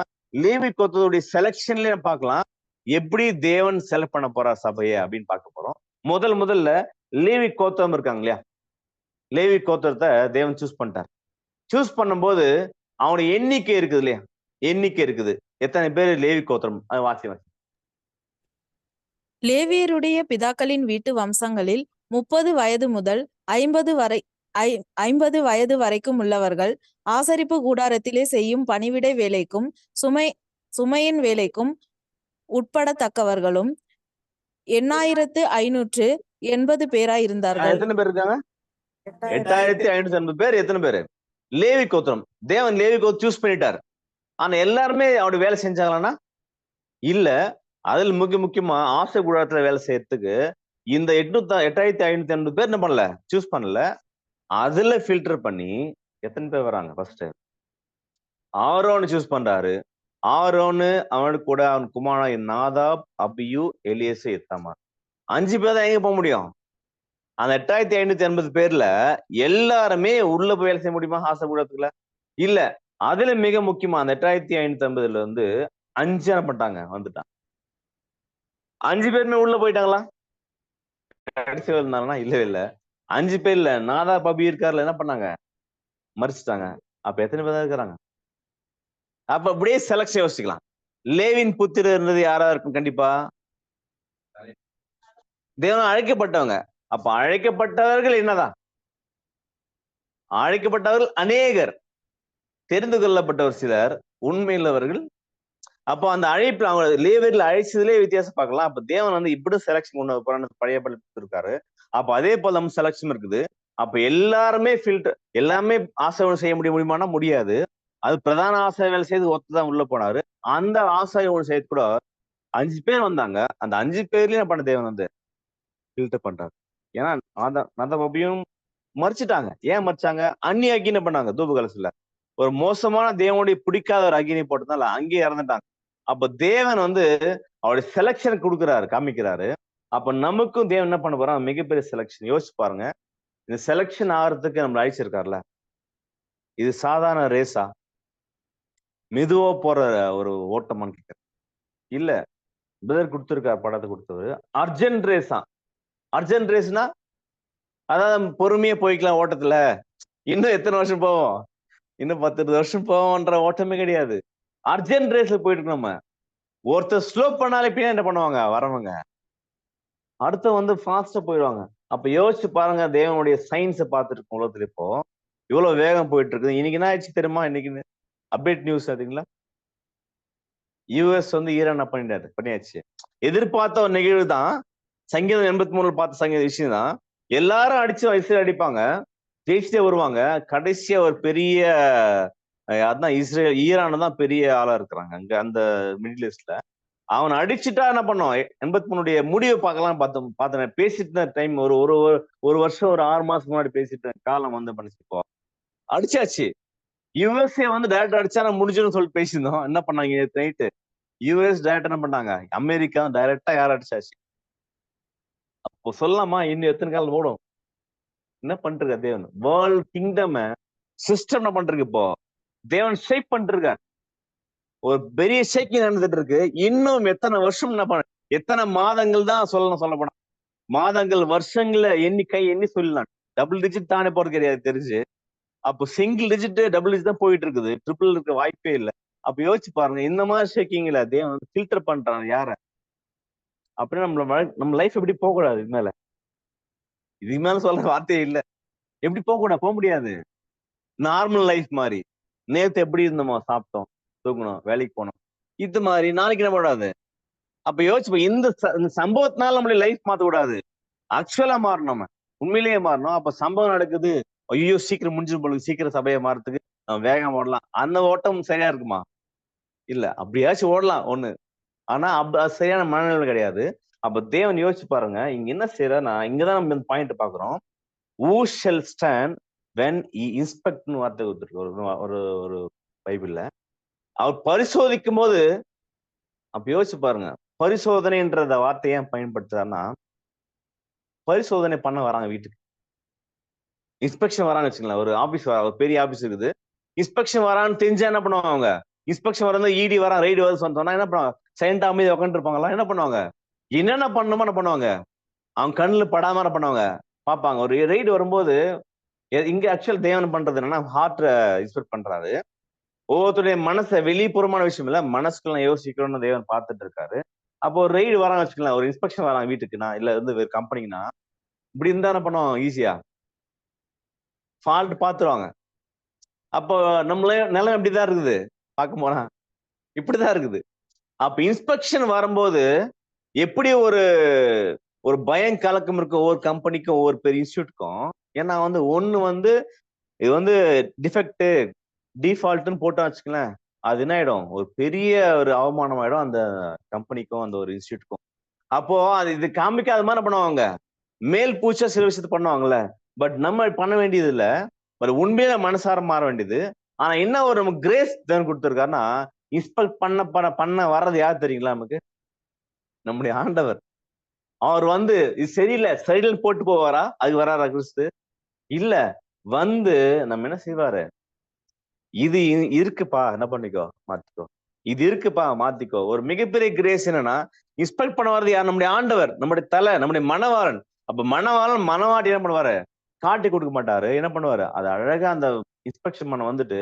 லேவி கோத்திரத்துடைய செலக்ஷன்லயே பார்க்கலாம். எப்படி தேவன் செலக்ட் பண்ண போறார் சபையை அப்படின்னு பார்க்க போறோம். முதல்ல லேவி கோத்திரம் இருக்காங்க இல்லையா? லேவி கோத்திரத்தை தேவன் சூஸ் பண்ணிட்டார். சூஸ் பண்ணும்போது அவனுடைய எண்ணிக்கை இருக்குது இல்லையா? எண்ணிக்கை இருக்குது. எத்தனை பேர் லேவி கோத்திரம்? அது வாசி. லேவியருடைய பிதாக்களின் வீட்டு வம்சங்களில் 30 வயது முதல் 50 வயது வரைக்கும் உள்ளவர்கள் ஆசரிப்பு கூடாரத்திலே செய்யும் பணிவிடை வேலைக்கும் சுமையின் வேலைக்கும் உட்படத்தக்கவர்களும் 8580 பேராய் இருந்தார்கள். எத்தனை பேர் இருக்காங்க? 8580 பேர். எத்தனை பேரு? லேவி கோத்திரம். தேவன் லேவி கோத்திரம் சூஸ் பண்ணிட்டார். ஆனா எல்லாருமே அவருடைய வேலை செஞ்சாங்களான்னா இல்ல. அதுல முக்கியமா ஆசை கூடாரத்துல வேலை செய்யறதுக்கு இந்த 8580 பேர் என்ன பண்ணல? சூஸ் பண்ணல. அதுல ஃபில்டர் பண்ணி எத்தனை பேர் வராங்க? ஃபர்ஸ்ட் ஆரோன் சூஸ் பண்றாரு. ஆரோனு அவனுக்கு கூட அவன் குமாரன் நாதாப், அபியூ, எலியேசு, இத்தாமார். 5 பேர் தான் எங்க போக முடியும்? அந்த 8580 பேர்ல எல்லாருமே உள்ள போய் வேலை செய்ய முடியுமா? ஆசை கூடாரத்துக்குள்ள இல்ல. அதுல மிக முக்கியமா அந்த 8580 வந்து 5 என்ன பண்ணிட்டாங்க, வந்துட்டாங்க. 5 பேருமே உள்ள போயிட்டாங்களா? கடைசி வரை இருந்தாங்கன்னா இல்லவே இல்ல. 5 பேர் இல்ல, நாதா பபி இருக்கார்ல, என்ன பண்ணாங்க? மறிச்சுட்டாங்க. அப்ப எத்தனை பேர் தான் இருக்கிறாங்க? அப்ப அப்படியே செலக்ஷன் யோசிக்கலாம். லேவியின் புத்திரர் இருந்தது யாரா இருக்கும் கண்டிப்பா? தேவன் அழைக்கப்பட்டவங்க. அப்ப அழைக்கப்பட்டவர்கள் என்னதான்? அழைக்கப்பட்டவர்கள் அநேகர், தெரிந்து கொள்ளப்பட்டவர் சிலர், உண்மையுள்ளவர்கள். அப்போ அந்த அழைப்புல அவங்க லேவியர்ல அழைச்சதுலே வித்தியாசம் பார்க்கலாம். அப்ப தேவன் வந்து இப்படி செலக்ஷன் கொண்டு போறான்னு பழைய ஏற்பாட்டுல இருக்காரு. அப்ப அதே போல நம்ம செலக்ஷன் இருக்குது. அப்ப எல்லாருமே ஃபில்டர், எல்லாமே ஆசீர்வாதம் செய்ய முடியுமானா முடியாது. அது பிரதான ஆசாரியர்கள் செய்து ஒருத்தர் உள்ள போனாரு. அந்த ஆசாரியர்கள் செய்து கூட 5 பேர் வந்தாங்க. அந்த 5 பேர்லயும் என்ன பண்ண தேவன் வந்து ஃபில்டர் பண்றாரு. ஏன்னா நதபபியும் மறிச்சிட்டாங்க. ஏன் மறிச்சாங்க? அந்நிய அக்கினி பண்ணாங்க தூப கலசத்துல. ஒரு மோசமான தேவனுடைய பிடிக்காத ஒரு அக்கினி போட்டதுனால அங்கேயே இறந்துட்டாங்க. அப்ப தேவன் வந்து அவருடைய செலக்ஷன் கொடுக்குறாரு, காமிக்கிறாரு. அப்ப நமக்கும் தேவன் என்ன பண்ண போறான்? மிகப்பெரிய செலக்ஷன். யோசிச்சு பாருங்க. இந்த செலக்ஷன் ஆகிறதுக்கு நம்மள அழைச்சிருக்காருல்ல. இது சாதாரண ரேஸா? மெதுவா போற ஒரு ஓட்டமான்னு கேட்கிறேன். இல்ல. பிரதர் கொடுத்திருக்காரு, படத்தை கொடுத்தவர். அர்ஜென்ட் ரேஸா? அர்ஜென்ட் ரேஸ்னா அதாவது பொறுமையா போய்க்கலாம் ஓட்டத்துல. இன்னும் எத்தனை வருஷம் போவோம்? இன்னும் 10 வருஷம் போவோம்ன்ற ஓட்டமே கிடையாது. அர்ஜென்ட் ரேஸ்ல போயிட்டு இருக்கோம் நம்ம. ஒருத்தர் ஸ்லோ பண்ணாலே பின்னாடி என்ன பண்ணுவாங்க வரவங்க? அடுத்து வந்து ஃபாஸ்டா போயிடுவாங்க. அப்ப யோசிச்சு பாருங்க, தேவனுடைய சயின்ஸை பார்த்துருக்கோம் உலகத்துல இப்போ. இவ்வளவு வேகம் போயிட்டு இருக்குது. இன்னைக்கு என்ன ஆயிடுச்சு தெரியுமா? இன்னைக்கு அப்டேட் நியூஸ் அதுங்களா? யுஎஸ் வந்து ஈரான் பண்ணியாச்சு. எதிர்பார்த்த ஒரு நிகழ்வு தான். சங்கீதம் 83 பார்த்த விஷயம் தான். எல்லாரும் அடிச்சு வயசுல அடிப்பாங்க, ஜெயிச்சுட்டே வருவாங்க. கடைசியா ஒரு பெரிய அதான் ஈரான் தான் பெரிய ஆளா இருக்கிறாங்க அங்க அந்த மிடில் ஈஸ்ட்ல. அவன் அடிச்சுட்டா என்ன பண்ணும்? 83 முடிவை பார்க்கலாம் பார்த்தேன். பேசிட்டு டைம் ஒரு ஒரு ஒரு வருஷம், ஒரு 6 மாசம் முன்னாடி பேசிட்டு காலம் வந்து பண்ணிச்சுப்போ அடிச்சாச்சு. யுஎஸ்ஏ வந்து டைரக்ட் அடிச்சா நான் முடிஞ்சிடும் சொல்லிட்டு பேசியிருந்தோம். என்ன பண்ணாங்க நைட்டு? யுஎஸ் டைரக்ட் என்ன பண்ணாங்க? அமெரிக்கா டைரக்டா யார் அடிச்சாச்சு. அப்போ சொல்லலாமா இன்னும் எத்தனை காலம் ஓடும்? என்ன பண்றது தேவன்? வேர்ல்ட் கிங்டம் சிஸ்டம் என்ன பண்றது இப்போ? தேவன் ஷேப் பண்ணிருக்க. ஒரு பெரிய ஷேக்கிங் நடந்துட்டு இருக்கு. இன்னும் எத்தனை வருஷம் என்ன பண்ண, எத்தனை மாதங்கள் தான் சொல்லப்போனா மாதங்கள், வருஷங்கள எண்ணி சொல்லலாம். டபுள் டிஜிட் தானே போறது கிடையாது தெரிஞ்சு. அப்போ சிங்கிள் டிஜிட், டபுள் டிஜிட் தான் போயிட்டு இருக்குது. ட்ரிபிள் இருக்க வாய்ப்பே இல்லை. அப்ப யோசிச்சு பாருங்க, இந்த மாதிரி ஷேக்கிங்ல தேவன் ஃபில்டர் பண்றான் யார? அப்படியே நம்ம லைஃப் எப்படி போக கூடாது? இதுக்கு மேல சொல்ற வார்த்தையே இல்ல. எப்படி போக முடியாது. நார்மல் லைஃப் மாதிரி. நேத்து எப்படி இருந்தோமோ, சாப்பிட்டோம், தூக்கணும், வேலைக்கு போனோம், இது மாதிரி நாளைக்கு என்ன கூடாது. அப்ப யோசிச்சு இந்த சம்பவத்தினால நம்மளுடைய லைஃப் மாத்த கூடாது. ஆக்சுவலா மாறணும், நம்ம உண்மையிலேயே மாறணும். அப்ப சம்பவம் நடக்குது, ஐயோ சீக்கிரம் முடிஞ்சு போல, சீக்கிரம் சபையை மாறதுக்கு வேகம் ஓடலாம். அந்த ஓட்டம் சரியா இருக்குமா? இல்ல. அப்படியாச்சும் ஓடலாம் ஒண்ணு. ஆனா சரியான மனநிலை கிடையாது. அப்ப தேவன் யோசிச்சு பாருங்க, இங்க என்ன செய்யறா? இங்கதான் நம்ம இந்த பாயிண்ட் பாக்குறோம். who shall stand when he inspect ன்னு வார்த்தை கொடுத்திருக்கு ஒரு ஒரு பைபிள்ல. அவர் பரிசோதிக்கும் போது, அப்ப யோசிச்சு பாருங்க, பரிசோதனைன்ற வார்த்தையை ஏன் பயன்படுத்துறாருன்னா, பரிசோதனை பண்ண வராங்க வீட்டுக்கு. இன்ஸ்பெக்ஷன் வரான்னு வச்சுக்கலாம். ஒரு ஆபீஸ் ஒரு பெரிய ஆபீஸ் இருக்குது. இன்ஸ்பெக்ஷன் வரான்னு தெரிஞ்சா என்ன பண்ணுவாங்க அவங்க? இன்ஸ்பெக்ஷன் வரது இடி வரா, ரைடு வருது சொன்னா என்ன பண்ணுவாங்க? சைலண்டா அமைதி உட்காந்து இருப்பாங்களா? என்ன பண்ணுவாங்க? என்னென்ன பண்ணணுமோ என்ன பண்ணுவாங்க? அவங்க கண்ணுல படாம என்ன பண்ணுவாங்க? பார்ப்பாங்க. ஒரு ரைடு வரும்போது இங்க ஆக்சுவல் தேவன் பண்றது என்னன்னா, ஹார்ட் இன்ஸ்பெக்ட் பண்றாரு. ஒவ்வொருத்தருடைய மனசை, வெளிப்புறமான விஷயம் இல்ல, மனசுக்குள்ள யோசிக்கணும்னு தேவன் பார்த்துட்டு இருக்காரு. அப்போ ஒரு ரைடு வரான்னு வச்சுக்கலாம், ஒரு இன்ஸ்பெக்ஷன் வராங்க வீட்டுக்குன்னா, இல்ல வந்து வேறு கம்பெனிக்குன்னா, இப்படி இருந்தா என்ன பண்ணுவோம்? ஈஸியா ஃபால்ட் பார்த்துருவாங்க. அப்போ நம்மளே நிலம் எப்படிதான் இருக்குது பார்க்க போனா? இப்படிதான் இருக்குது. அப்ப இன்ஸ்பெக்ஷன் வரும்போது எப்படி ஒரு ஒரு பயம் கலக்கம் இருக்கு ஒவ்வொரு கம்பெனிக்கும், ஒவ்வொரு பெரிய இன்ஸ்டியூட்டுக்கும். ஏன்னா வந்து ஒண்ணு வந்து இது வந்து டிஃபெக்ட், டிஃபால்ட்னு போட்டா வச்சுக்கலாம், அது என்ன ஆயிடும்? ஒரு பெரிய ஒரு அவமானம் ஆயிடும் அந்த கம்பெனிக்கும் அந்த ஒரு இன்ஸ்டியூட்டுக்கும். அப்போ அது இது காமிக்காத மாதிரி பண்ணுவாங்க. மேல் பூச்சா சில விஷயத்த பண்ணுவாங்கல்ல. பட் நம்ம பண்ண வேண்டியது இல்ல. ஒரு உண்மையில மனசார மாற வேண்டியது. ஆனா என்ன ஒரு நமக்கு கிரேஸ் தேவன் கொடுத்திருக்காருன்னா, இன்ஸ்பெக்ட் பண்ண வர்றது யார் தெரியுங்களா நமக்கு? நம்முடைய ஆண்டவர். அவர் வந்து இது சரியில்லை சரியில்லைன்னு போட்டு போவாரா? அதுக்கு வராரா கிறிஸ்து? இல்ல. வந்து நம்ம என்ன செய்வாரு? இது இருக்குப்பா, என்ன பண்ணிக்கோ, மாத்திக்கோ. இது இருக்குப்பா, மாத்திக்கோ. ஒரு மிகப்பெரிய கிரேஸ் என்னன்னா, இன்ஸ்பெக்ட் பண்ண வர்றது யார்? நம்முடைய ஆண்டவர், நம்முடைய தலை, நம்முடைய மணவாளன். அப்ப மணவாளன் மணவாட்டி என்ன பண்ணுவாரு? காட்டி கொடுக்க மாட்டாரு. என்ன பண்ணுவாரு? அது அழகா அந்த இன்ஸ்பெக்ஷன் பண்ண வந்துட்டு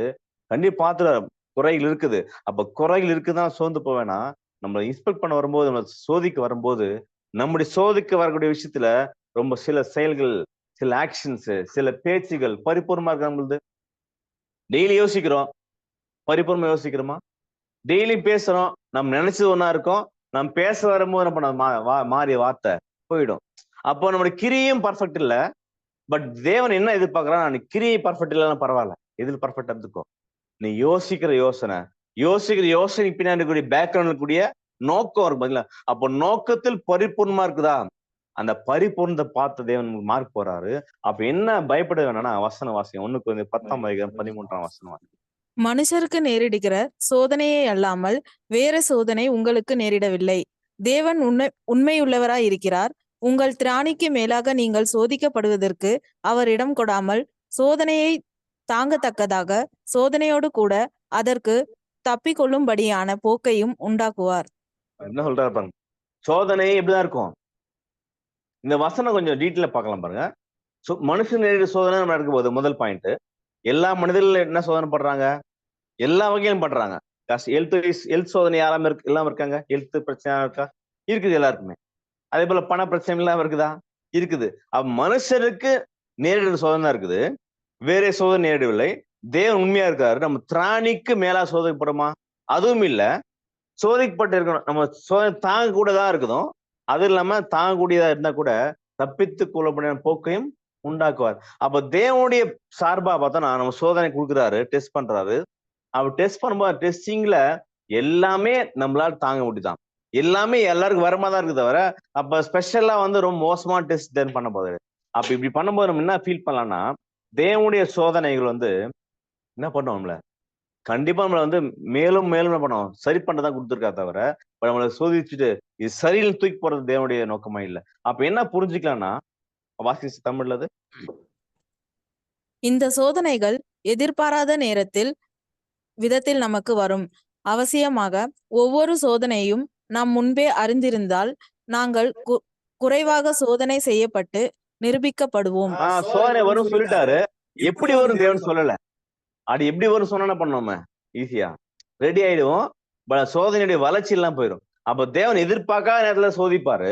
கண்டிப்பா பாத்துருவாரு. குறைகள் இருக்குது. அப்ப குறைகள் இருக்குதான் சோர்ந்து போக வேணாம். நம்மள இன்ஸ்பெக்ட் பண்ண வரும்போது, நம்மள சோதிக்க வரும்போது, நம்முடைய சோதிக்க வரக்கூடிய விஷயத்துல ரொம்ப சில செயல்கள், சில ஆக்ஷன்ஸ், சில பேச்சுகள் பரிபூர்ணமா இருக்கா நம்மளுது? டெய்லி யோசிக்கிறோம். பரிபூர்ணமா யோசிக்கிறோமா? டெய்லி பேசுறோம். நம்ம நினைச்சது ஒண்ணா இருக்கும். நம்ம பேச வரும்போது என்ன பண்ண மாறிய வார்த்தை போயிடும். அப்போ நம்முடைய கிரியும் பெர்ஃபெக்ட் இல்ல. பட் தேவன் என்ன எதிர்பார்க்கிறான்? நீ கிரியை பெர்ஃபெக்ட் இல்லன்னா பரவாயில்ல. எதில் பெர்ஃபெக்ட்டா இருந்துக்கோ. நீ யோசிக்கிற யோசனைக்கு பின்னாடி இருக்கக்கூடிய பேக்ரவுண்ட்ல இருக்கக்கூடிய நோக்கம் இருக்கு பாத்தீங்களா? அப்போ நோக்கத்தில் பரிபூர்ணமா இருக்குதா? அந்த பரிபூர்ணத்தை பார்த்த தேவன் மார்க் போறாரு. அப்ப என்ன பயப்பட வேணாம்னா வசனம் வாசிங்க. 1 கொரிந்தியர் 10ஆம் அதிகாரம் 13ஆம் வசனம் வாசிங்க. மனுஷருக்கு நேரிடுகிற சோதனையே அல்லாமல் வேற சோதனை உங்களுக்கு நேரிடவில்லை. தேவன் உண்மையுள்ளவராய் இருக்கிறார். உங்கள் திராணிக்கு மேலாக நீங்கள் சோதிக்கப்படுவதற்கு அவர் இடம் கொடாமல் சோதனையை தாங்கத்தக்கதாக சோதனையோடு கூட அதற்கு தப்பிக்கொள்ளும்படியான போக்கையும் உண்டாக்குவார். என்ன சொல்றாரு பாருங்க. சோதனை எப்படிதான் இருக்கும்? இந்த வசனம் கொஞ்சம் டீட்டெயிலா பார்க்கலாம் பாருங்க. மனுஷன் நேரிட சோதனை நம்ம நடக்கும்போது முதல் பாயிண்ட். எல்லா மனிதர்களும் என்ன சோதனை பண்றாங்க? எல்லா வகையிலும் பண்றாங்க. ஹெல்த் சோதனை இல்லாம இருக்காங்க? ஹெல்த் பிரச்சனை இருக்கா? இருக்குது எல்லாருக்குமே. அதே போல பண பிரச்சனை இல்லாம இருக்குதா? இருக்குது. மனுஷருக்கு நேரிடுற சோதனை இருக்குது. வேற சோதனை நேரிடவில்லை. தேவன் உண்மையா இருக்காரு. நம்ம திராணிக்கு மேலா சோதிக்கப்படுமா? அதுவும் இல்ல. சோதிக்கப்பட்டு இருக்கணும். நம்ம சோதனை தாங்க கூடதான் இருக்குதும். அது இல்லாம தாங்கக்கூடியதா இருந்தா கூட தப்பித்துக் கொள்ளக்கூடிய போக்கையும் உண்டாக்குவார். அப்ப தேவனுடைய சார்பா பார்த்தோம்னா நம்ம சோதனை கொடுக்குறாரு, டெஸ்ட் பண்றாரு. அவர் டெஸ்ட் பண்ணும்போது டெஸ்டிங்ல எல்லாமே நம்மளால தாங்க முடியுதான். எல்லாமே எல்லாருக்கும் வரமாதான் இருக்கு தவிர, அப்ப ஸ்பெஷலா ரொம்ப மோசமான டெஸ்ட் பண்ண போகுது. அப்ப இப்படி பண்ணும்போது நம்ம என்ன ஃபீல் பண்ணலாம்னா, தேவனுடைய சோதனைகள் என்ன பண்ணும் நம்மள? கண்டிப்பா நம்மள மேலும் மேலும் என்ன பண்ணும்? சரி பண்ணதான் கொடுத்துருக்கா தவிர, நம்மள சோதிச்சுட்டு இது சரின்னு தூக்கி போறது தேவனுடைய நோக்கமா இல்ல. அப்ப என்ன புரிஞ்சுக்கலாம்னா, வாசிச்சு தமிழ்ல அது. இந்த சோதனைகள் எதிர்பாராத விதத்தில் நமக்கு வரும். அவசியமாக ஒவ்வொரு சோதனையும் நாம் முன்பே அறிந்திருந்தால் நாங்கள் குறைவாக சோதனை செய்யப்பட்டு நிரூபிக்கப்படுவோம். சோதனை வரும் சொல்லிட்டாரு. எப்படி வரும் தேவன் சொல்லல. அது எப்படி வரும் சொன்னா என்ன பண்ணோம்? ஈஸியா ரெடி ஆயிடுவோம். சோதனையுடைய வளர்ச்சி எல்லாம் போயிடும். அப்ப தேவன் எதிர்பார்க்காத நேரத்துல சோதிப்பாரு.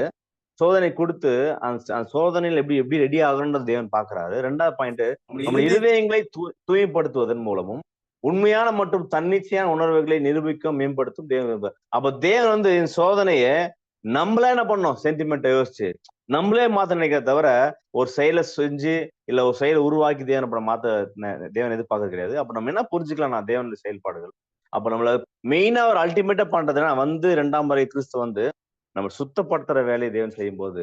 சோதனை கொடுத்து அந்த சோதனையில் எப்படி ரெடி ஆகணும்ன்றது தேவன் பாக்குறாரு. 2வது பாயிண்ட், நம்ம இருதயங்களை தூய்மைப்படுத்துவதன் மூலமும் உண்மையான மற்றும் தன்னிச்சையான உணர்வுகளை நிரூபிக்கும் மேம்படுத்தும் தேவன். அப்ப தேவன் சோதனைய நம்மளே என்ன பண்ணோம்? சென்டிமெண்ட் யோசிச்சு நம்மளே மாத்த நினைக்கிறத தவிர ஒரு செயலை செஞ்சு இல்ல ஒரு செயலை உருவாக்கி தேவன் மாத்த தேவன் எதிர்பார்க்க கிடையாது. அப்ப நம்ம என்ன புரிஞ்சுக்கலாம் தேவனுடைய செயல்பாடுகள். அப்ப நம்மள மெயினா ஒரு அல்டிமேட்டா பண்றதுன்னா 2ஆம் முறை கிறிஸ்து நம்ம சுத்தப்படுத்துற வேலையை தேவன் செய்யும் போது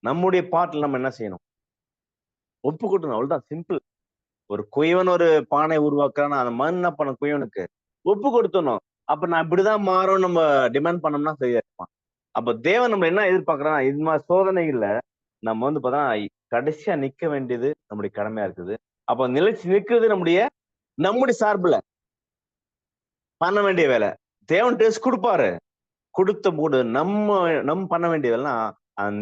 நம்முடைய பாட்டுல நம்ம என்ன செய்யணும்? ஒப்பு கொடுக்கணும். அவ்வளவுதான், சிம்பிள். ஒரு குயவன் ஒரு பானை உருவாக்குறான்னா அந்த மண் என்ன பண்ண குயவனுக்கு ஒப்பு கொடுத்தணும். அப்ப நான் இப்படிதான் மாறும் நம்ம டிமாண்ட் பண்ணோம்னா சரியா இருப்பான். அப்ப தேவன் நம்ம என்ன எதிர்பார்க்கறான்? இது மாதிரி சோதனைகள்ல நம்ம பார்த்தா கடைசியா நிக்க வேண்டியது நம்முடைய கடமையா இருக்குது. அப்ப நிலைச்சு நிக்கிறது நம்முடைய சார்புல பண்ண வேண்டிய வேலை. தேவன் டெஸ்ட் கொடுப்பாரு. கொடுத்த போது நம்ம பண்ண வேண்டிய வேலைன்னா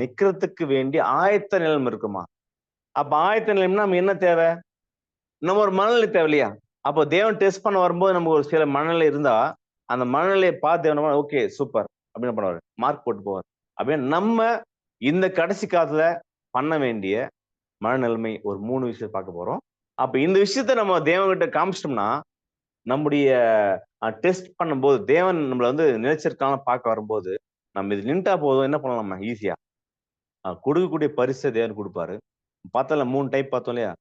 நிக்கிறதுக்கு வேண்டிய ஆயத்த நிலம் இருக்குமா? அப்ப ஆயத்த நிலையம்னா நம்ம என்ன தேவை? நம்ம ஒரு மனநிலை தேவை இல்லையா? அப்போ தேவன் டெஸ்ட் பண்ண வரும்போது நமக்கு ஒரு சில மனநிலை இருந்தா அந்த மனநிலையை பார்த்து ஓகே சூப்பர் அப்படின்னு பண்ணுவாரு, மார்க் போட்டு போவார். அப்படின்னு நம்ம இந்த கடைசி காலத்துல பண்ண வேண்டிய மனநிலைமை ஒரு 3 விஷயம் பார்க்க போறோம். அப்ப இந்த விஷயத்த நம்ம தேவன்கிட்ட காமிச்சிட்டோம்னா நம்முடைய டெஸ்ட் பண்ணும்போது தேவன் நம்மள நினைச்சிருக்கான பார்க்க வரும்போது நம்ம இது நின்ட்டா போதும், என்ன பண்ணலாம்? நம்ம ஈஸியா கொடுக்கக்கூடிய பரிசை தேவன் கொடுப்பாரு. பார்த்தல 3 டைப் பார்த்தோம் இல்லையா?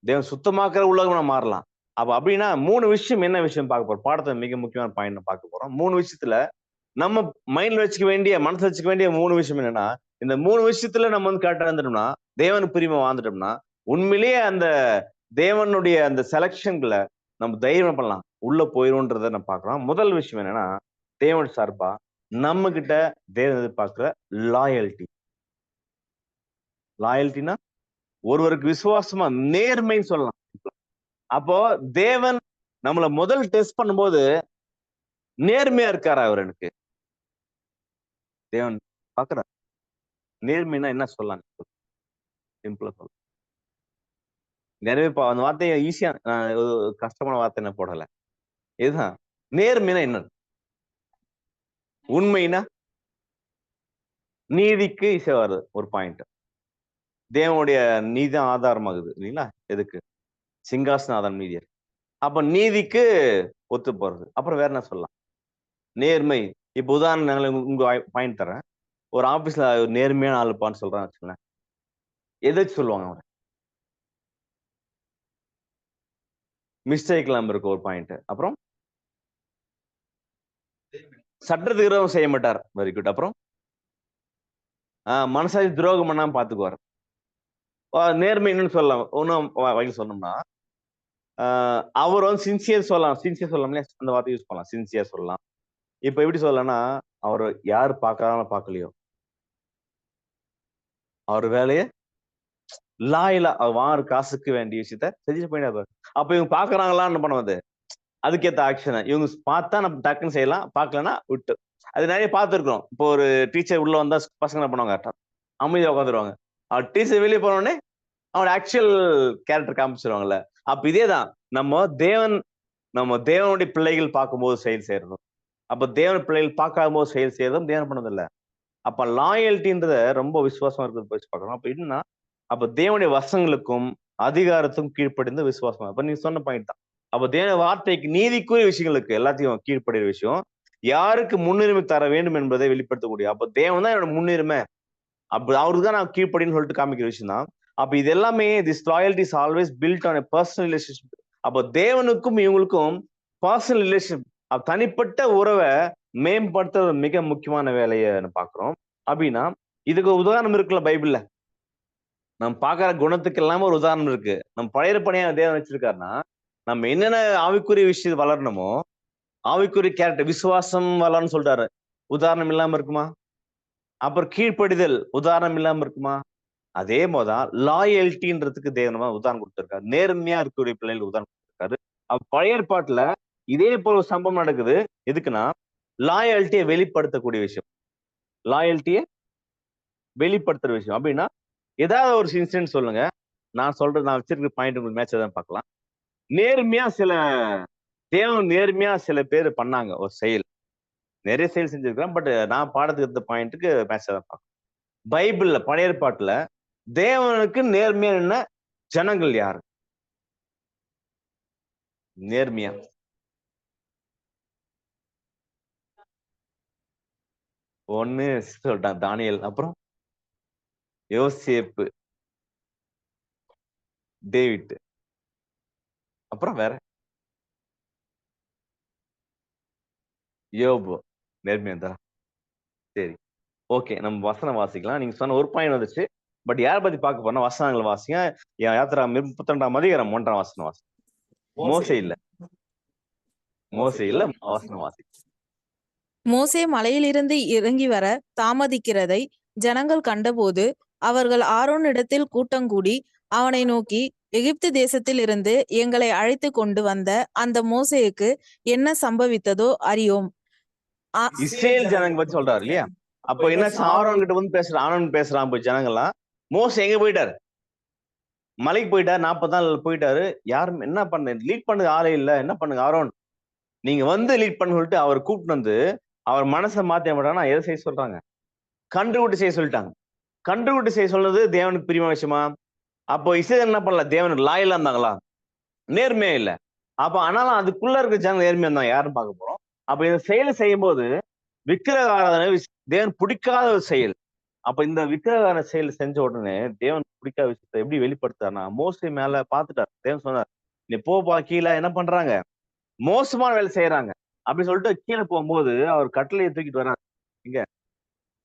தேவன் சுத்தமாக்குற உலகம் மாறலாம். அப்ப அப்படின்னா 3 விஷயம் என்ன விஷயம் பார்க்க போறோம்? பாடத்துல மிக முக்கியமான பாயிண்ட் பார்க்க போறோம். 3 விஷயத்துல நம்ம மைண்ட்ல வச்சுக்க வேண்டிய, மனசுல வச்சுக்க வேண்டிய 3 விஷயம் என்னன்னா, இந்த 3 விஷயத்துல நம்ம கரெக்டா இருந்துட்டோம்னா, தேவனுக்கு பிரியமா வாழ்ந்துட்டோம்னா, உண்மையிலேயே அந்த தேவனுடைய அந்த செலக்ஷன்ல நம்ம தைரியம் பண்ணலாம், உள்ள போயிரும்ன்றத நம்ம பார்க்கிறோம். முதல் விஷயம் என்னன்னா, தேவன் சார்பா நம்ம கிட்ட தேவன் எதிர்பார்க்கிற லாயல்டி. லாயல்டினா ஒருவருக்கு விசுவாசமா நேர்மைன்னு சொல்லலாம். அப்போ தேவன் நம்மள முதல் டெஸ்ட் பண்ணும்போது நேர்மையா இருக்காரா அவர் எனக்கு? தேவன் பாக்குறார். நேர்மைன்னா என்ன சொல்லலாம்? சிம்பிளா சொல்லலாம். நிறைய அந்த வார்த்தையை ஈஸியா கஷ்டமான வார்த்தை என்ன போடல. இதுதான் நேர்மைனா என்ன? உண்மைனா நீதிக்கு இசை வருது ஒரு பாயிண்ட். தேவனுடைய நீதி ஆதாரமாகுது இல்லைங்களா? எதுக்கு? சிங்காசன ஆதாரம் நீதி. அப்ப நீதிக்கு ஒத்து போறது. அப்புறம் வேற என்ன சொல்லலாம்? நேர்மை. இப்ப உதாரணம் உங்க பாயிண்ட் தரேன். ஒரு ஆபீஸ்ல நேர்மையான ஆளுப்பான்னு சொல்றான்னு வச்சுக்கோங்களேன். எதை சொல்லுவாங்க அவரை? மிஸ்டேக் இல்லாம இருக்கு ஒரு பாயிண்ட். அப்புறம் சட்டத்துக்கு விரோதம் செய்ய மாட்டார். Very good. அப்புறம் மனசாட்சி துரோகம் பண்ணாம பாத்துக்குவார். நேர்மை என்னன்னு சொல்லலாம். ஒன்னும் வகையில் சொன்னோம்னா அவர் வந்து சின்சியர் சொல்லலாம். சின்சியர் சொல்லலாம்ல, அந்த வார்த்தை யூஸ் பண்ணலாம். சின்சியர் சொல்லலாம். இப்ப எப்படி சொல்லலாம்னா, அவர் யாரு பாக்காம பாக்கலையோ அவர் வேலையை லாயிலா வாங்குற காசுக்கு வேண்டிய விஷயத்த செஞ்சுட்டு போயிடாரு. அப்ப இவங்க பாக்குறாங்களான்னு பண்ணுவது அதுக்கேத்த ஆக்ஷன். இவங்க பார்த்தா நம்ம டக்குன்னு செய்யலாம், பார்க்கலன்னா விட்டு. அது நிறைய பார்த்துருக்கோம். இப்போ ஒரு டீச்சர் உள்ள வந்தா பசங்க என்ன பண்ணுவாங்க? அமைதியா உட்காந்துருவாங்க. டீச்சர் வெளியே போன உடனே அவனோட ஆக்சுவல் கேரக்டர் காமிச்சிருவாங்கல்ல. அப்ப இதேதான் நம்ம தேவனுடைய பிள்ளைகள் பார்க்கும்போது செயல் செய்யறதும், அப்ப தேவன் பிள்ளைகள் பார்க்காத போது செயல் செய்யறதும் தேவன் பண்ணது இல்ல. அப்ப லாயல்ட்டின்றத ரொம்ப விசுவாசமா இருக்கிறது போய் பார்க்கணும். அப்ப என்னன்னா, அப்ப தேவனுடைய வசங்களுக்கும் அதிகாரத்துக்கும் கீழ்ப்படிந்து விசுவாசமா. அப்ப நீங்க சொன்ன பாயிண்ட் தான். அப்ப தேவ வார்த்தைக்கு நீதிக்குரிய விஷயங்களுக்கு எல்லாத்தையும் கீழ்ப்படுகிற விஷயம், யாருக்கு முன்னுரிமை தர வேண்டும் என்பதை வெளிப்படுத்தக்கூடிய. அப்ப தேவன் தான் என்னோட முன்னுரிமை. அப்ப அவருக்கு தான் நான் கீழ்ப்படின்னு சொல்லிட்டு காமிக்கிற விஷயம் தான். அப்ப இது எல்லாமே this loyalty is always built on a personal relationship. அப்ப தேவனுக்கும் இவங்களுக்கும் பர்சனல் ரிலேஷன்ஷிப், தனிப்பட்ட உறவை மேம்படுத்துறது மிக முக்கியமான வேலையை பாக்குறோம். அப்படின்னா இதுக்கு உதாரணம் இருக்குல்ல பைபிள்ல. நம்ம பாக்குற குணத்துக்கு எல்லாமே ஒரு உதாரணம் இருக்கு. நம்ம பழைய பணியா தேவன் வச்சிருக்காருன்னா, நம்ம என்னென்ன ஆவிக்குரிய விஷயம் வளரணுமோ, ஆவிக்குரிய கேரக்டர் விசுவாசம் வளரணும்னு சொல்றாரு. உதாரணம் இல்லாம இருக்குமா? அப்புறம் கீழ்ப்படிதல் உதாரணம் இல்லாம இருக்குமா? அதே போதான் லாயல்ட்டின்றதுக்கு தேவனமா உதாரணம் கொடுத்திருக்காரு. நேர்மையா இருக்கக்கூடிய பிள்ளைகளுக்கு உதாரணம் கொடுத்திருக்காரு. பழைய ஏற்பாட்டுல இதே போல ஒரு சம்பவம் நடக்குது. எதுக்குன்னா லாயல்ட்டியை வெளிப்படுத்தக்கூடிய விஷயம். லாயல்ட்டியை வெளிப்படுத்துற விஷயம் அப்படின்னா ஏதாவது ஒரு இன்சிடென்ட் சொல்லுங்க. நான் வச்சிருக்கிற பாயிண்ட் உங்களுக்கு மேட்ச் தான் பார்க்கலாம். நேர்மையா சில பேர் பண்ணாங்க ஒரு செயல். நிறைய செயல் செஞ்சிருக்கிறேன். பட் நான் பாடத்துக்கு எடுத்த பாயிண்ட்டுக்கு மேட்ச் தான் பார்க்கலாம். பைபிள்ல பழைய ஏற்பாட்டுல தேவனுக்கு நேர்மையா என்ன ஜனங்கள் யாரு? நேர்மையா ஒண்ணு சொல்லிட்டான் தானியேல், அப்புறம் யோசேப்பு, டேவிட், அப்புறம் வேற யோபு. நேர்மையா இருந்தா சரி, ஓகே. நம்ம வசனம் வாசிக்கலாம். நீங்க சொன்ன ஒரு பாயிண்ட் வந்துச்சு. பட் யார பத்தி பார்க்க போறோம்னா வசனங்களை வாசிங்க. யாத்திரா 32ஆம் அதிகாரம் 1ஆம் வசனம் வாசி. மோசே இல்ல வசனம் வாசி. மோசே மலையிலிருந்து இறங்கி வர தாமதிக்கிறதை ஜனங்கள் கண்டபோது அவர்கள் ஆரோனிடத்தில் கூட்டங்கூடி அவனை நோக்கி, எகிப்து தேசத்தில் இருந்து எங்களை அழைத்து கொண்டு வந்த அந்த மோசேக்கு என்ன சம்பவித்ததோ அறியோம். இஸ்ரேல் ஜனங்க பத்தி சொல்றாரு இல்லையா? அப்ப என்ன ஆரோன் கிட்ட வந்து பேசுறான் போய் ஜனங்கள்லாம். மோசே எங்க போயிட்டாரு? மலைக்கு போயிட்டாரு. 40 நாள் போயிட்டாரு. யாரும் என்ன பண்ண லீட் பண்ணுங்க ஆளே இல்ல. என்ன பண்ணுங்க ஆரோன், நீங்க வந்து லீட் பண்ண சொல்லிட்டு அவர் கூப்பிட்டு வந்து அவர் மனசை மாத்த மாட்டாங்கன்னா எதை செய்ய சொல்றாங்க? கன்றுகுட்டி செய்ய சொல்லிட்டாங்க. கன்றுகுட்டி செய்ய சொன்னது தேவனுக்கு பிரியமான விஷயமா? அப்போ இஸ்ரேல் என்ன பண்ணல? தேவனுக்கு லாயலா இருந்தாங்களா? நேர்மையா இல்ல. அப்ப ஆனாலும் அதுக்குள்ள இருக்க ஜனங்க நேர்மையா இருந்தாங்க. யாரும் பார்க்க போறோம். அப்ப இந்த செயலை செய்யும் போது விக்கிரக ஆராதனை தேவன் பிடிக்காத ஒரு செயல். அப்ப இந்த விக்கிரக செயல் செஞ்ச உடனே தேவன் பிடிக்காத விஷயத்தை எப்படி வெளிப்படுத்தாருன்னா, மோசே மேல பாத்துட்டார். தேவன் சொன்னார், நீ போப்பா கீழே. என்ன பண்றாங்க? மோசமான வேலை செய்யறாங்க. அப்படி சொல்லிட்டு கீழே போகும்போது அவர் கட்டளையை தூக்கிட்டு வர்றாரு. இங்க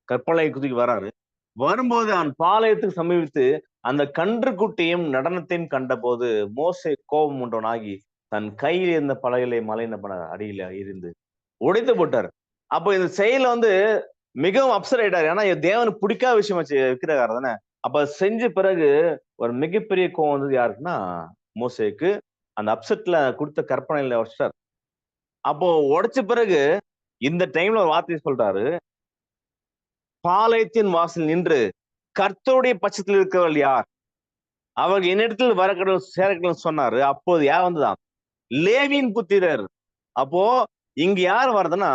கற்பலையை தூக்கி வராரு. வரும்போது அவன் பாளையத்துக்கு சமீபித்து அந்த கன்றுக்குட்டியும் நடனத்தையும் கண்டபோது மோசே கோபம் உண்டவனாகி தன் கையில் இருந்த பலகைகளை மலையின அடியில இருந்து உடைத்து போட்டார். அப்போ இந்த செயல வந்து மிகவும் அப்செட் ஆயிட்டாரு. ஏன்னா தேவனுக்கு பிடிக்காத விஷயம் வச்சு விக்கிரகாரம் தானே. அப்ப செஞ்ச பிறகு ஒரு மிகப்பெரிய கோவம் வந்தது யாருக்குன்னா மோசேக்கு. அந்த அப்செட்ல கொடுத்த கற்பனையில வச்சிட்டார். அப்போ உடைச்ச பிறகு இந்த டைம்ல ஒரு வார்த்தையை சொல்றாரு, பாளையத்தின் வாசல் நின்று கர்த்தருடைய பட்சத்தில் இருக்கிறவள் யார்? அவர் என்னிடத்தில் வரக்கடவுள் சேரக்கடவுள் சொன்னாரு. அப்போது யார் வந்ததாம்? லேவியின் புத்திரர். அப்போ இங்க யார் வருதுன்னா,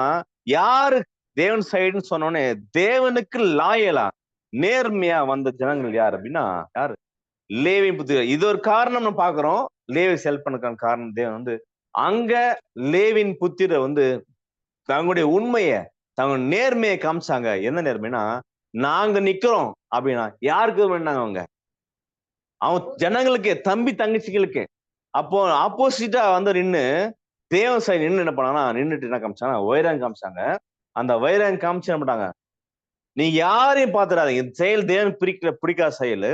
யாரு தேவன் சைடுன்னு சொன்னோடனே தேவனுக்கு லாயலா நேர்மையா வந்த ஜனங்கள் யார் அப்படின்னா யாரு? லேவியின் புத்திரர். இது ஒரு காரணம் நம்ம பாக்குறோம். லேவி செல் பண்ணக்கான காரணம் தேவன் வந்து அங்க லேவின் புத்திரர் வந்து தங்களுடைய உண்மைய தங்களுடைய நேர்மையை காமிச்சாங்க. என்ன நேர்மைனா, நாங்க நிக்கிறோம் அப்படின்னா யாருக்கு வேண்டாங்க அவங்க? அவன் ஜனங்களுக்கு, தம்பி தங்கச்சிகளுக்கு. அப்போ ஆப்போசிட்டா வந்து நின்னு தேவன் சைடு நின்னு என்ன பண்ணாங்கன்னா, நின்னுட்டு என்ன காமிச்சாங்க? வைராகம் காமிச்சாங்க. அந்த வைராகம் காமிச்சு என்ன பண்ணாங்க? நீ யாரையும் பாத்துறாதீங்க. இந்த செயல் தேவன் பிடிக்காத செயல்.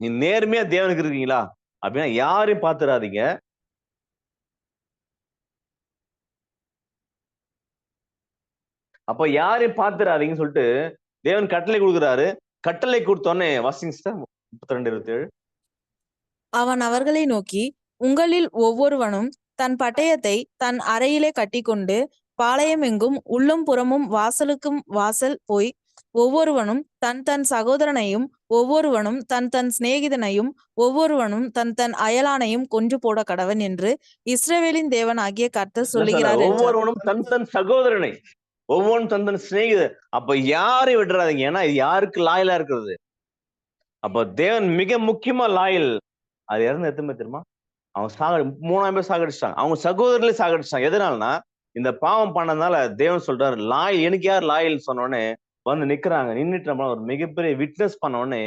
நீ நேர்மையா தேவனுக்கு இருக்கீங்களா அப்படின்னா யாரையும் பாத்துறாதீங்க. அப்ப யாரையும் பாத்துறாதீங்கன்னு சொல்லிட்டு தேவன் கட்டளை கொடுக்குறாரு. கட்டளை கொடுத்தோடனே வாசிங்க சிஸ்டர் 32:27. அவன் அவர்களை நோக்கி, உங்களில் ஒவ்வொருவனும் தன் பட்டயத்தை தன் அறையிலே கட்டிக்கொண்டு பாளையமெங்கும் உள்ளும் புறமும் வாசலுக்கும் வாசல் போய் ஒவ்வொருவனும் தன் தன் சகோதரனையும் ஒவ்வொருவனும் தன் தன் சிநேகிதனையும் ஒவ்வொருவனும் தன் தன் அயலானையும் கொன்று போட கடவன் என்று இஸ்ரவேலின் தேவனாகிய கர்த்தர் என்ன சொல்றாரு? சொல்லுகிறார் என்றார். ஒவ்வொருவனும் தன் தன் சகோதரனை, ஒவ்வொன்றும் தன் தன் சிநேகிதர். அப்ப யாரையும் விட்டுறாதீங்க. ஏன்னா இது யாருக்கு லாயலா இருக்கிறது? அப்ப தேவன் மிக முக்கியமா லாயல். அது இறந்து எத்தனை தெரியுமா? அவன் 3000 பேர் சாகடிச்சிட்டாங்க. அவங்க சகோதரர்களே சாகடிச்சிட்டாங்க. எதனாலனா இந்த பாவம் பண்ணதுனால தேவன் சொல்றாரு லாயல். எனக்கு யார் லாயல் சொன்ன உடனே வந்து நிக்கிறாங்க. நின்னுட்டு நம்ம ஒரு மிகப்பெரிய விட்னஸ் பண்ண உடனே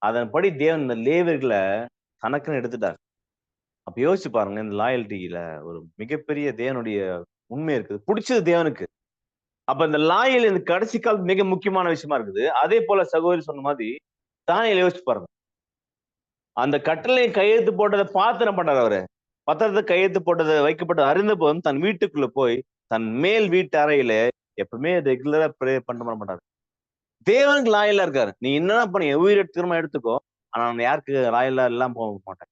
அதன்படி தேவன் இந்த லேவியர்களை கணக்குன்னு எடுத்துட்டார். அப்ப யோசிச்சு பாருங்க, இந்த லாயல்ட்டியில ஒரு மிகப்பெரிய தேவனுடைய உண்மை இருக்குது. பிடிச்சது தேவனுக்கு. அப்ப இந்த லாயல் இந்த கடைசி காலம் மிக முக்கியமான விஷயமா இருக்குது. அதே போல சகோதரி சொன்ன மாதிரி தானியேல் யோசிச்சு பாருங்க. அந்த கட்டளை கையெழுத்து போட்டதை பார்த்து என்ன பண்றாரு அவரு? பத்திரத்தை கையெழுத்து போட்டதை வைக்கப்பட்டது அறிந்த போதும் தன் வீட்டுக்குள்ள போய் தன் மேல் வீட்டு அறையில எப்பவுமே ரெகுலரா ப்ரே பண்ண மாட்டாரு. தேவனுக்கு லாயலா இருக்காரு. நீ என்னன்னா பண்ணி உயிரை திரும்ப எடுத்துக்கோ. ஆனா நான் யாருக்கு லாயலா எல்லாம் போக மாட்டேன்.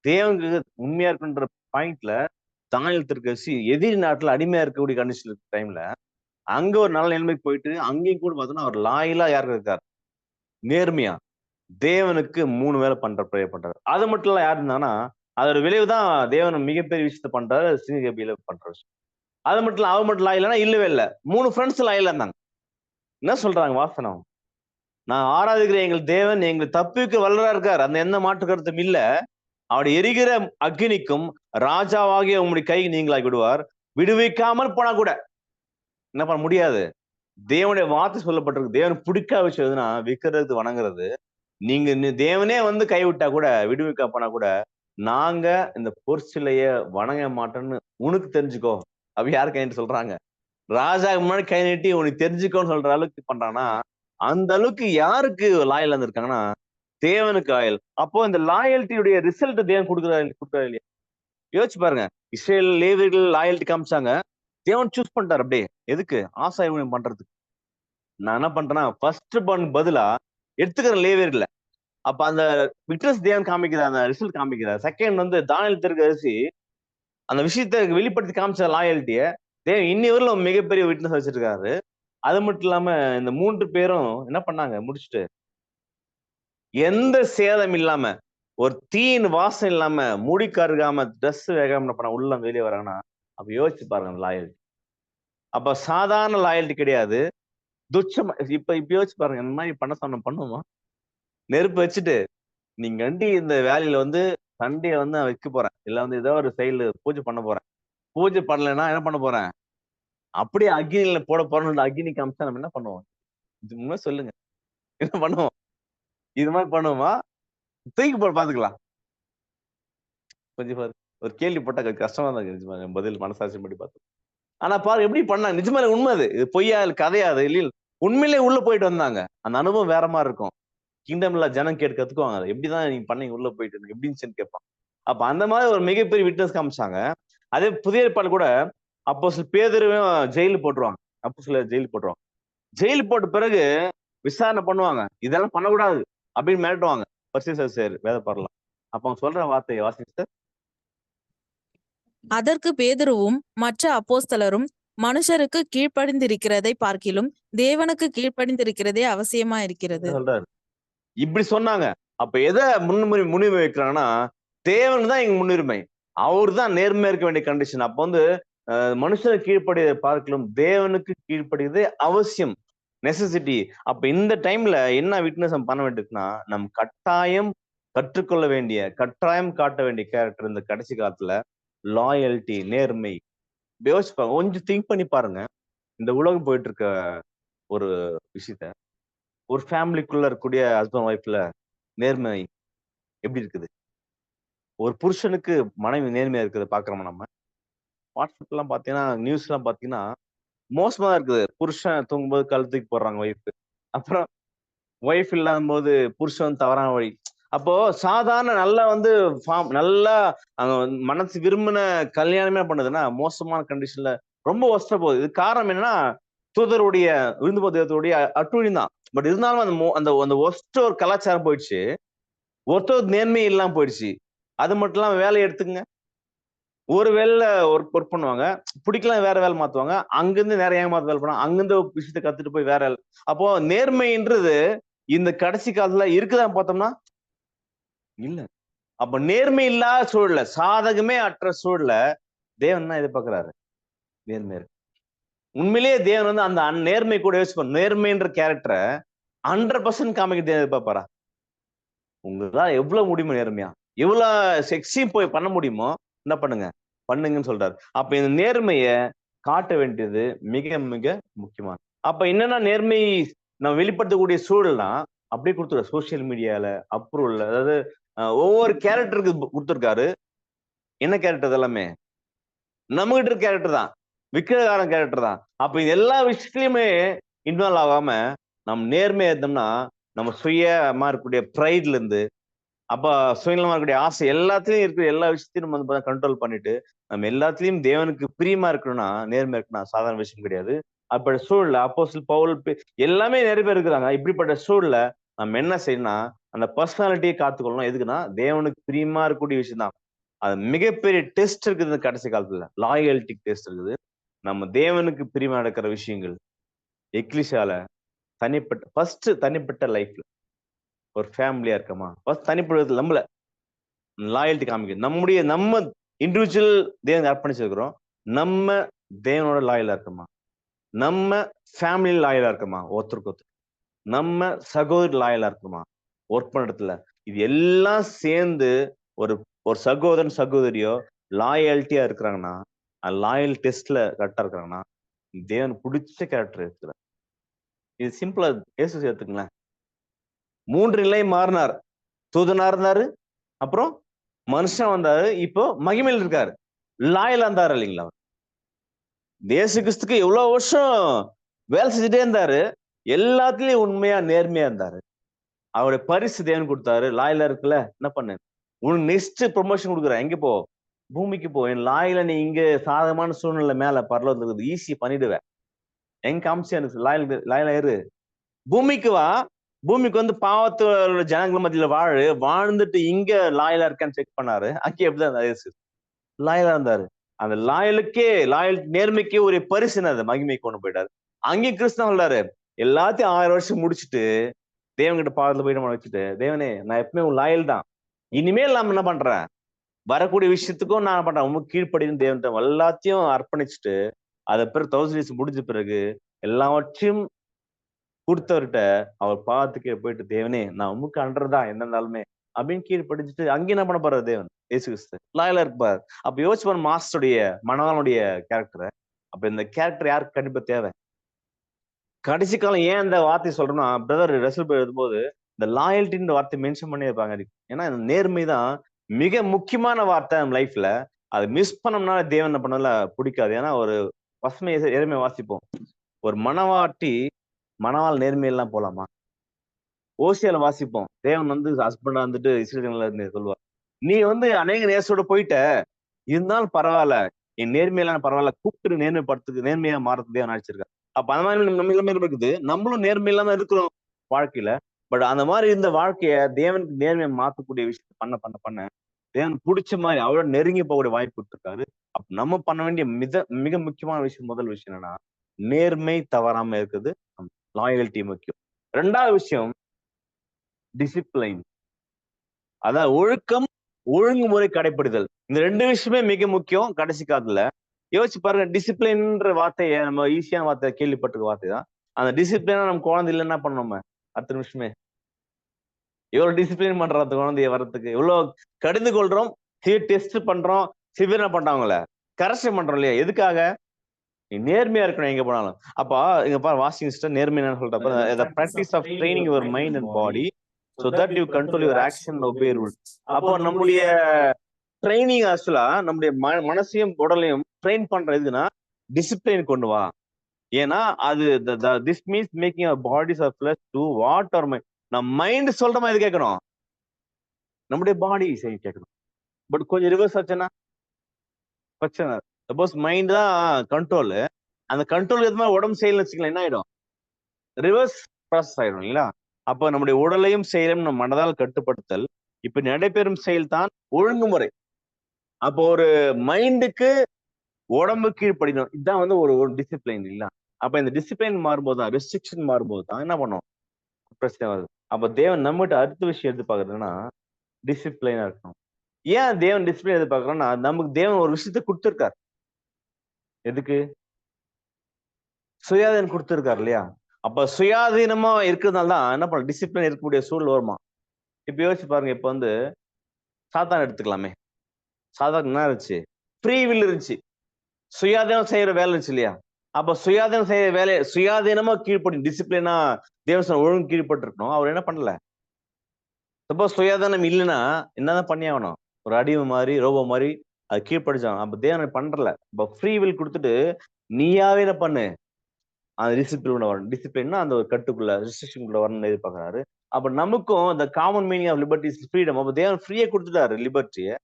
தேவனுக்கு உண்மையா இருக்குன்ற பாயிண்ட்ல தானியேல் தீர்க்கதரிசி எதிரி நாட்டுல அடிமையா இருக்கக்கூடிய கண்டிஷன் இருக்க டைம்ல அங்க ஒரு நல்ல நிலைமைக்கு போயிட்டு அங்கேயும் கூட பார்த்தோன்னா அவர் லாயலா யாருக்கு இருக்காரு? நேர்மையா தேவனுக்கு 3 வேலை ப்ரே பண்றாரு. அது மட்டும் இல்ல யாரு இருந்தாங்கன்னா அதோட விளைவுதான் தேவன் மிகப்பெரிய விஷயத்த பண்றாரு. சிங்கபியில பண்ற விஷயம். அது மட்டும் இல்ல, அவ மட்டும் லாயலா இல்லவே இல்ல. 3 ஃப்ரெண்ட்ஸ் லாயலா இருந்தாங்க. என்ன சொல்றாங்க வாசனம்? நான் ஆராதிக்கிற எங்கள் தேவன் எங்களை தப்பிக்க வல்லரா இருக்கார். அந்த எந்த மாற்று கருத்தும் இல்ல. அவருடைய எரிகிற அக்கினிக்கும் ராஜாவாகிய உம்முடைய கை நீங்களாகி விடுவார். விடுவிக்காமல் போனா கூட என்ன பண்ண முடியாது. தேவனுடைய வார்த்தை சொல்லப்பட்டிருக்கு. தேவன் பிடிக்காத விஷயம் எதுனா விக்கிறது வணங்குறது. நீங்க தேவனே வந்து கைவிட்டா கூட விடுவிக்க போனா கூட நாங்க இந்த பொற்சிலைய வணங்க மாட்டோம்னு உனக்கு தெரிஞ்சுக்கோ. அப்படி யாரு கை நீட்டி சொல்றாங்க? ராஜா முன்னாடி கை நீட்டி உனக்கு தெரிஞ்சுக்கோன்னு சொல்ற அளவுக்கு பண்றானா, அந்த அளவுக்கு யாருக்கு லாயல் இருந்திருக்காங்கன்னா தேவனுக்கு லாயல். அப்போ இந்த லாயல்ட்டியுடைய ரிசல்ட் தேவன் கொடுக்குறாரு இல்லையா? யோசிச்சு பாருங்க. இஸ்ரேல் லேவியர்கள் லாயல்ட்டி காமிச்சாங்க. தேவன் சூஸ் பண்ணிட்டாரு அப்படியே. எதுக்கு? ஆசாரியம் பண்றதுக்கு. நான் என்ன பண்றேன்னா ஃபர்ஸ்ட் பன் பதிலா எடுத்துக்கிற லேவியர்களை. அப்ப அந்த விட்னஸ் தேவன் காமிக்கிறார், அந்த ரிசல்ட் காமிக்கிறார். செகண்ட் வந்து தானியேல் தீர்க்கதரிசி அந்த விஷயத்தை வெளிப்படுத்தி காமிச்ச லாயல்ட்டிய தேவன் இன்னி வரையிலும் மிகப்பெரிய விட்னஸ் வச்சிருக்காரு. அது மட்டும் இல்லாம இந்த 3 பேரும் என்ன பண்ணாங்க முடிச்சுட்டு எந்த சேதம் இல்லாம ஒரு தீயின் வாசம் இல்லாம முடி கருகாம ட்ரெஸ் வேகாம என்ன பண்ண உள்ள வெளியே வராங்கன்னா அப்ப யோசிச்சு பாருங்க அந்த லாயல்ட்டி. அப்ப சாதாரண லாயல்ட்டி கிடையாது. துச்சமா இப்ப யோசிச்சு பாருங்க. இந்த மாதிரி பண்ண சொன்ன பண்ணுவோமா? நெருப்பு வச்சுட்டு நீங்க இந்த வேலையில வந்து சண்டைய வந்து நான் வைக்க போறேன். இல்ல வந்து ஏதோ ஒரு செயல் பூஜை பண்ண போறேன். பூஜை பண்ணலைன்னா என்ன பண்ண போறேன்? அப்படியே அக்னியில போட போறோம்னு அக்னி காமிச்சா நம்ம என்ன பண்ணுவோம்? இது உண்மை சொல்லுங்க. என்ன பண்ணுவோம்? இது மாதிரி பண்ணுவோமா? தூக்கி போட பாத்துக்கலாம். கொஞ்சம் பாரு. ஒரு கேள்வி போட்டா கொஞ்சம் கஷ்டமா தான் இருக்கு. நிஜமா பதில் மனசாட்சி படி பார்த்தோம். ஆனா பாரு எப்படி பண்ணாங்க. நிஜமாலே உண்மை அது. இது பொய்யா இல்ல கதையா அது இல்ல. உண்மையிலேயே உள்ள போயிட்டு வந்தாங்க. அந்த அனுபவம் வேற மாதிரி இருக்கும். கிங்டம்ல ஜனம் கேட்டு கத்துக்குவாங்க. அதை எப்படிதான் நீங்க பண்ணீங்க உள்ள போயிட்டு எப்படி இருந்துச்சுன்னு கேட்பான். அப்ப அந்த மாதிரி ஒரு மிகப்பெரிய விட்னஸ் காமிச்சாங்க. அதே புதிய ஏற்பாடு கூட அப்போஸ்தலர் பேதுருவையும் ஜெயில போட்டுருவாங்க. அப்போஸ்தலர் ஜெயில போட்டுருவாங்க. ஜெயில போட்ட பிறகு விசாரணை பண்ணுவாங்க. இதெல்லாம் பண்ணக்கூடாது அப்படின்னு மிரட்டுவாங்க. பரிசேயர் வேத பாரலாம். அப்ப அவங்க சொல்ற வார்த்தையை வாசிங்க சார். அதற்கு பேதுருவும் மற்ற அப்போஸ்தலரும், மனுஷருக்கு கீழ்ப்படிந்திருக்கிறதை பார்க்கிலும் தேவனுக்கு கீழ்ப்படிந்திருக்கிறதே அவசியமா இருக்கிறது. சொல்றாரு. இப்படி சொன்னாங்க. அப்ப எதை முன்னுரிமை வைக்கிறாங்கன்னா, தேவன் தான் எங்க முன்னுரிமை. அவர் தான் நேர்மையா இருக்க வேண்டிய கண்டிஷன். அப்ப வந்து மனுஷனுக்கு கீழ்ப்படியதை பார்க்கலும் தேவனுக்கு கீழ்ப்படியதே அவசியம், நெசசிட்டி. அப்ப இந்த டைம்ல என்ன விட்னஸ் நம்ம பண்ண வேண்டியதுன்னா, நம் கட்டாயம் கற்றுக்கொள்ள வேண்டிய, கட்டாயம் காட்ட வேண்டிய கேரக்டர் இந்த கடைசி காலத்துல லாயல்டி, நேர்மை. யோசிச்சு பாருங்க, கொஞ்சம் திங்க் பண்ணி பாருங்க. இந்த உலகம் போயிட்டு இருக்க ஒரு விஷயத்த, ஒரு ஃபேமிலிக்குள்ள இருக்கக்கூடிய ஹஸ்பண்ட் ஒய்ஃப்ல நேர்மை எப்படி இருக்குது? ஒரு புருஷனுக்கு மனைவி நேர்மையா இருக்கிறத பாக்குறோமா நம்ம? வாட்ஸ்அப் எல்லாம் பாத்தீங்கன்னா, நியூஸ் எல்லாம் பாத்தீங்கன்னா மோசமா தான் இருக்குது. புருஷன் தூங்கும்போது கழுத்து தூக்கி போடுறாங்க ஒய்ஃப். அப்புறம் ஒய்ஃப் இல்லாதம்போது புருஷன் வந்து தவறான வழி. அப்போ சாதாரண நல்லா வந்து நல்லா மனசு விரும்பின கல்யாணமே பண்ணுதுன்னா, மோசமான கண்டிஷன்ல ரொம்ப ஒஸ்ட்டா போகுது. இதுக்கு காரணம் என்னன்னா, தூதருடைய விருந்து பத்திரத்துடைய அட்டூழியம் தான். பட் இருந்தாலும் அந்த அந்த ஒஸ்ட் ஒரு கலாச்சாரம் போயிடுச்சு. ஒருத்தர் நேர்மை இல்லாம போயிடுச்சு. அது மட்டும் இல்லாம வேலைய எடுத்துக்கங்க. ஒரு வேலைல ஒர்க் பண்ணுவாங்க. பிடிக்கலாம் வேற வேலை மாத்துவாங்க. அங்கிருந்து வேற ஏமாத்து வேலை பண்ணுவாங்க. அங்கிருந்து ஒரு விஷயத்த கத்துட்டு போய் வேற அப்போ நேர்மைன்றது இந்த கடைசி காலத்துல இருக்குதான்னு பார்த்தோம்னா, இல்ல. அப்ப நேர்மை இல்லாத சூழல்ல, சாதகமே அற்ற சூழல்ல தேவன் என்ன எதிர்பார்க்கிறாரு? நேர்மை இருக்கு. உண்மையிலேயே தேவன் வந்து அந்த நேர்மை கூட யோசிச்சு நேர்மைன்ற கேரக்டர 100% காமிக்க தேவன் எதிர்பார்ப்பாரா? உங்களால எவ்வளவு முடியுமோ நேர்மையா, எவ்வளவு செக்ஸியும் போய் பண்ண முடியுமோ, என்ன பண்ணுங்க? பண்ணுங்கன்னு சொல்றாரு. அப்ப இந்த நேர்மைய காட்ட வேண்டியது மிக, மிக முக்கியமானது. அப்ப என்னன்னா நேர்மை நம்ம வெளிப்படுத்தக்கூடிய சூழல்னா, அப்படியே குடுத்துருவாரு. சோசியல் மீடியால, அப்ரூவல்ல, அதாவது ஒவ்வொரு கேரக்டருக்கு குடுத்திருக்காரு. என்ன கேரக்டர் இது எல்லாமே? நம்மகிட்ட இருக்க கேரக்டர் தான். விக்கிரகாரன் கேரக்டர் தான். அப்ப இது எல்லா விஷயத்திலயுமே இன்வால்வ் ஆகாம, நம்ம நேர்மையா இருந்தோம்னா, நம்ம சுயமா இருக்கக்கூடிய பிரைட்ல இருந்து, அப்ப சுயநலமா இருக்கக்கூடிய ஆசை எல்லாத்துலயும் இருக்கிற எல்லா விஷயத்தையும் நம்ம வந்து கண்ட்ரோல் பண்ணிட்டு, நம்ம எல்லாத்துலயும் தேவனுக்கு பிரியமா இருக்கணும்னா, நேர்மையா இருக்கணும் சாதாரண விஷயம் கிடையாது. அப்படிப்பட்ட சூழல்ல அப்போஸ்தலர் பவுல் எல்லாமே நிறைய பேர் இருக்கிறாங்க. இப்படிப்பட்ட சூழல்ல நம்ம என்ன செய்யணும்னா, அந்த பர்சனாலிட்டியை காத்துக்கொள்ளணும். எதுக்குன்னா, தேவனுக்கு பிரியமா இருக்கக்கூடிய விஷயம் தான். அது மிகப்பெரிய டெஸ்ட் இருக்குது இந்த கடைசி காலத்துல. லாயல்டி டெஸ்ட் இருக்குது. நம்ம தேவனுக்கு பிரியமா நடக்கிற விஷயங்கள், எக்லிஷியால தனிப்பட்ட லைஃப்ல ஒரு ஃபேமிலியா இருக்கமா? ஃபர்ஸ்ட் தனிப்பட்ட விதத்துல நம்மள லாயல்டி காமிக்கணும். நம்ம இண்டிவிஜுவல் தேவனுக்கு அர்ப்பணிச்சிருக்கிறோம். நம்ம தேவனோட லாயலா இருக்கோமா? நம்ம ஃபேமிலி லாயலா இருக்கோமா? ஒருத்தருக்கு ஒருத்தர். நம்ம சகோதரி லாயலா இருக்கோமா? ஒர்க் பண்ண இடத்துல. இது எல்லாம் சேர்ந்து ஒரு ஒரு சகோதரன், சகோதரியோ லாயல்ட்டியா இருக்கிறாங்கன்னா, லாயல் டெஸ்ட்ல கரெக்ட்டா இருக்கிறாங்கன்னா, தேவனுக்கு புடிச்ச கேரக்டர் இருக்கிறார். இது சிம்பிளா இயேசு எடுத்துக்கங்களேன். 3 நிலை மாறினார். தூதனா இருந்தாரு. அப்புறம் மனுஷன் வந்தாரு. இப்போ மகிமையில இருக்காரு. லாயலா இருந்தாரு இல்லைங்களா? இயேசு கிறிஸ்துக்கு எவ்வளவு வருஷம் வேலை செஞ்சுட்டே இருந்தாரு. எல்லாத்துலயும் உண்மையா, நேர்மையா இருந்தாரு. அவருடைய பரிசு தேவன் கொடுத்தாரு. லாயலா இருக்குல்ல, என்ன பண்ணு? உனக்கு நெக்ஸ்ட் ப்ரமோஷன் குடுக்குறேன். எங்க போ? பூமிக்கு போ. என் லாயலா நீ இங்க சாதகமான சூழ்நிலை மேல பரலோகத்துக்கு ஈஸி பண்ணிடுவ. எங்க காமிச்சு எனக்கு லாயலா இரு. பூமிக்கு வா. பூமிக்கு வந்து பாவத்தோட ஜனங்கள் மத்தியில வாழு. வாழ்ந்துட்டு இங்க லாயலா இருக்கான்னு செக் பண்ணாரு. அங்கே எப்படிதான் இருந்தாரு இயேசு? லாயலா இருந்தாரு. அந்த லாயல் நேர்மைக்கே ஒரு பரிசு என்னது? மகிமை கொண்டு போயிட்டாரு. அங்கேயும் கிறிஸ்து சொல்றாரு. எல்லாத்தையும் 1000 வருஷம் முடிச்சுட்டு, தேவன்கிட்ட பாதத்துல போய் நம்ம வச்சுட்டு, தேவனே நான் எப்பவுமே உன் லாயல் தான். இனிமேல் நாம என்ன பண்றேன்? வரக்கூடிய விஷயத்துக்கும் நான் என்ன பண்றேன்? உமக்கு கீழ்ப்படின்னு தேவன்ட்ட எல்லாத்தையும் அர்ப்பணிச்சுட்டு, அத பிறகு 1000 இயர்ஸ் முடிஞ்ச பிறகு எல்லாவற்றையும் குடுத்தவர்ட்ட அவர் பாதத்துக்கே போயிட்டு, தேவனே நான் உமக்கு அண்டர் தான் என்ன இருந்தாலுமே அப்படின்னு கீழ்ப்படிஞ்சுட்டு அங்க என்ன பண்ண போறாரு தேவன்? இயேசு கிறிஸ்து. லாயலா இருப்பார். அப்ப யோசிச்சு பாருங்க மாஸ்டருடைய மணவாளனுடைய கேரக்டர. அப்ப இந்த கேரக்டர் யாருக்கு கண்டிப்பா தேவை? கடைசி காலம் ஏன் இந்த வார்த்தைய சொல்றேன்னா, பிரதர் ரசூல் பிரதர் எழுதும்போது, இந்த லாயல்டின்ற வார்த்தைய மென்ஷன் பண்ணி இருப்பாங்க. ஏன்னா, இந்த நேர்மை தான் மிக முக்கியமான வார்த்தை நம்ம லைஃப்ல. அத மிஸ் பண்ணோம்னா தேவன் என்ன பண்ணல புடிக்காது. ஏன்னா, ஒரு பசுமை எருமைய வாசிப்போம். ஒரு மணவாட்டி மணவாள் நேர்மை இல்லாம போலாமா? ஓசியால வாசிப்போம். தேவன் வந்து ஹஸ்பண்டா வந்துட்டு இஸ்ரவேல்ல சொல்லுவார். நீ வந்து அநேக நேசத்தோட போயிட்ட. இருந்தாலும் பரவால்ல. நீ நேர்மையிலான பரவால்ல. கூப்பிட்டு நேர்மையா மாறதுக்கு தேவன் அழைச்சிருக்கார். அப்ப அந்த மாதிரி நம்ம நிலைமை இருக்குது. நம்மளும் நேர்மை இல்லாம இருக்கிறோம் வாழ்க்கையில. பட் அந்த மாரி இருந்த வாழ்க்கைய தேவனுக்கு நேர்மையா மாத்தக்கூடிய விஷயத்த பண்ண தேவன் பிடிச்ச மாதிரி அவரோட நெருங்கி போகக்கூடிய வாய்ப்பு கொடுத்துருக்காரு. அப்ப நம்ம பண்ண வேண்டிய மிக முக்கியமான விஷயம், முதல் விஷயம் என்னன்னா, நேர்மை தவறாம இருக்குது. லாயல்ட்டி முக்கியம். 2வது விஷயம் டிசிப்ளைன். அதாவது ஒழுக்கம், ஒழுங்குமுறை கடைபிடித்தல். இந்த 2 விஷயமே மிக முக்கியம் கடைசி காலத்துல. யோசிச்சு பாருங்க, டிசிப்ளின்ன்ற வார்த்தையை நம்ம ஈஸியான வார்த்தை, கேள்விப்பட்டிருக்க வார்த்தை தான். அந்த டிசிப்ளினா நம்ம குழந்தை இல்ல என்ன பண்ணணும்? நம்ம அடுத்த நிமிஷமே எவ்வளவு டிசிப்ளின் பண்றோம் அந்த குழந்தைய வர்றதுக்கு, எவ்வளவு கடிந்து கொள்றோம், டெஸ்ட் பண்றோம், சிவியரா பண்றாங்கள கரெக்ஷன் பண்றோம் இல்லையா? எதுக்காக? நீ நேர்மையா இருக்கணும் எங்க போனாலும். அப்ப இங்க பாரு, வாஷிங் சிஸ்டம் நேர்மை என்ன சொல்றப்ப, the practice of training your mind and body so that you control your action and obey rules. அப்போ நம்முடைய ட்ரைனிங் ஆக்சுவலா நம்முடைய மனசையும் உடலையும் ட்ரெயின் பண்ற எதுனா டிசிப்ளின் கொண்டு வா. ஏன்னா அது this means making our bodies are bless to what our mind. நம்ம மைண்ட் சொல்ற மாதிரி கேட்கணும், நம்முடைய பாடி கேட்கணும். பட் கொஞ்சம் ரிவர்ஸ் ஆச்சுன்னா பிரச்சனை. சப்போஸ் மைண்ட் தான் கண்ட்ரோல், அந்த கண்ட்ரோல் எது மாதிரி உடம்பு செயல்னு வச்சுக்கலாம், என்ன ஆயிடும்? ரிவர்ஸ் ப்ராசஸ் ஆயிடும் இல்லைங்களா? அப்ப நம்முடைய உடலையும் செயலும் நம்ம மனதால் கட்டுப்படுத்தல். இப்ப நடைபெறும் செயல் தான் ஒழுங்குமுறை. அப்போ ஒரு மைண்டுக்கு உடம்பு கீழ்ப்படிணும். இதுதான் வந்து ஒரு டிசிப்ளின் இல்ல. அப்ப இந்த டிசிப்ளின் மாறும்போது தான், ரெஸ்ட்ரிக்ஷன் மாறும்போது தான் என்ன பண்ணும்? பிரச்சனை வருது. அப்ப தேவன் நம்மகிட்ட அடுத்த விஷயம் எதிர்பார்க்கறதுன்னா டிசிப்ளினா இருக்கணும். ஏன் தேவன் டிசிப்ளின் எதிர்பார்க்கறோம்னா, நமக்கு தேவன் ஒரு விஷயத்தை கொடுத்திருக்காரு. எதுக்கு? சுயாதீனம் கொடுத்திருக்காரு இல்லையா? அப்ப சுயாதீனமா இருக்கிறதுனால தான் என்ன பண்ண டிசிப்ளின் இருக்கக்கூடிய சூழல் வருமா? இப்ப யோசிச்சு பாருங்க. இப்ப வந்து சாத்தான் எடுத்துக்கலாமே. சாத்தான் என்ன இருந்துச்சு? ஃப்ரீ வில் இருந்துச்சு. சுயாதீனம் செய்யற வேலை இருந்துச்சு இல்லையா? அப்ப சுயாதீனம் செய்யற வேலை, சுயாதீனமா கீழ்ப்படி டிசிப்ளினா தேவன் ஒழுங்கு கீழ்பட்டு இருக்கணும். அவர் என்ன பண்ணல? சப்போஸ் சுயாதீனம் இல்லைன்னா என்னதான் பண்ணி ஆகணும்? ஒரு அடிமை மாதிரி, ரோபோ மாதிரி அது கீழ்படிச்சான். அப்ப தேவன் பண்றல. இப்ப ஃப்ரீ வில் கொடுத்துட்டு நீயாவே என்ன பண்ணு? அந்த டிசிப்ளின் வரணும். டிசிப்ளின்னா அந்த ஒரு கட்டுக்குள்ள, ரெஸ்ட்ரிக்ஷனுக்குள்ள வரணும்னு எதிர்பார்க்கறாரு. அப்ப நமக்கும் அந்த common meaning of liberty is freedom. அப்ப தேவன் ஃப்ரீயா கொடுத்துட்டாரு லிபர்ட்டியை.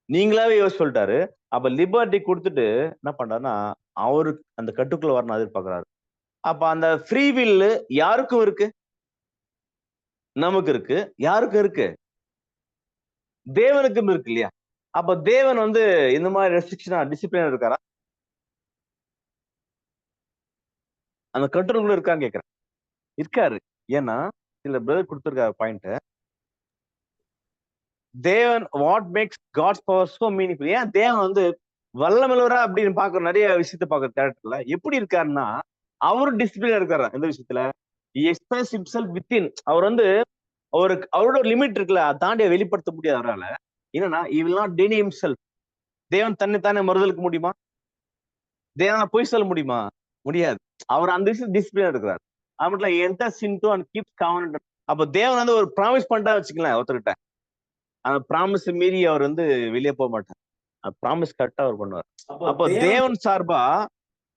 நீங்களாவே யோசிச்சு சொல்லிட்டாரு. அப்ப லிபர்ட்டி கொடுத்துட்டு என்ன பண்றாருன்னா, அவருக்கு அந்த கட்டுக்குள்ள வரணும் எதிர்பார்க்கறாரு. அப்ப அந்த ஃப்ரீ வில் யாருக்கும் இருக்கு? நமக்கு இருக்கு. யாருக்கும் இருக்கு? தேவனுக்கும் இருக்கு இல்லையா? அப்ப தேவன் வந்து இந்த மாதிரி ரெஸ்ட்ரிக்ஷனா டிசிப்ளினா இருக்காரா? அந்த கண்ட்ரோலுக்குள்ள இருக்கான்னு கேக்குறேன். இருக்காரு. ஏன்னா சில பிரதர் கொடுத்திருக்காரு பாயிண்ட். தேவன் what makes God's power so meaningful. ஏன் தேவன் வந்து வல்லமையுள்ளவரா அப்படின்னு பாக்குற நிறைய விஷயத்த பாக்குற கேரக்டர்ல எப்படி இருக்காருன்னா, அவரும் டிசிப்ளினா இருக்காரு. எந்த விஷயத்துல? Express himself within. அவர் வந்து அவரோட ஒரு லிமிட் இருக்குல்ல, அதை தாண்டி வெளிப்படுத்த முடியாது அவரால. என்னன்னா he will not deny himself. தேவன் தன்னைத்தானே மறுதலுக்கு முடியுமா? தேவனை பொய் சொல்ல முடியுமா? முடியாது. அவர் அந்த விஷயம் டிசிப்ளினா இருக்கிறார். அவர்ல enters into and keeps covenant. அப்ப தேவன் வந்து ஒரு ப்ராமிஸ் பண்ணிட்டா வச்சுக்கலாம் ஒருத்தர்கிட்ட, அந்த ப்ராமிஸ் மீறி அவர் வந்து வெளியே போக மாட்டார். ப்ராமிஸ் கரெக்டா அவர் பண்ணுவார். அப்ப தேவன் சார்பா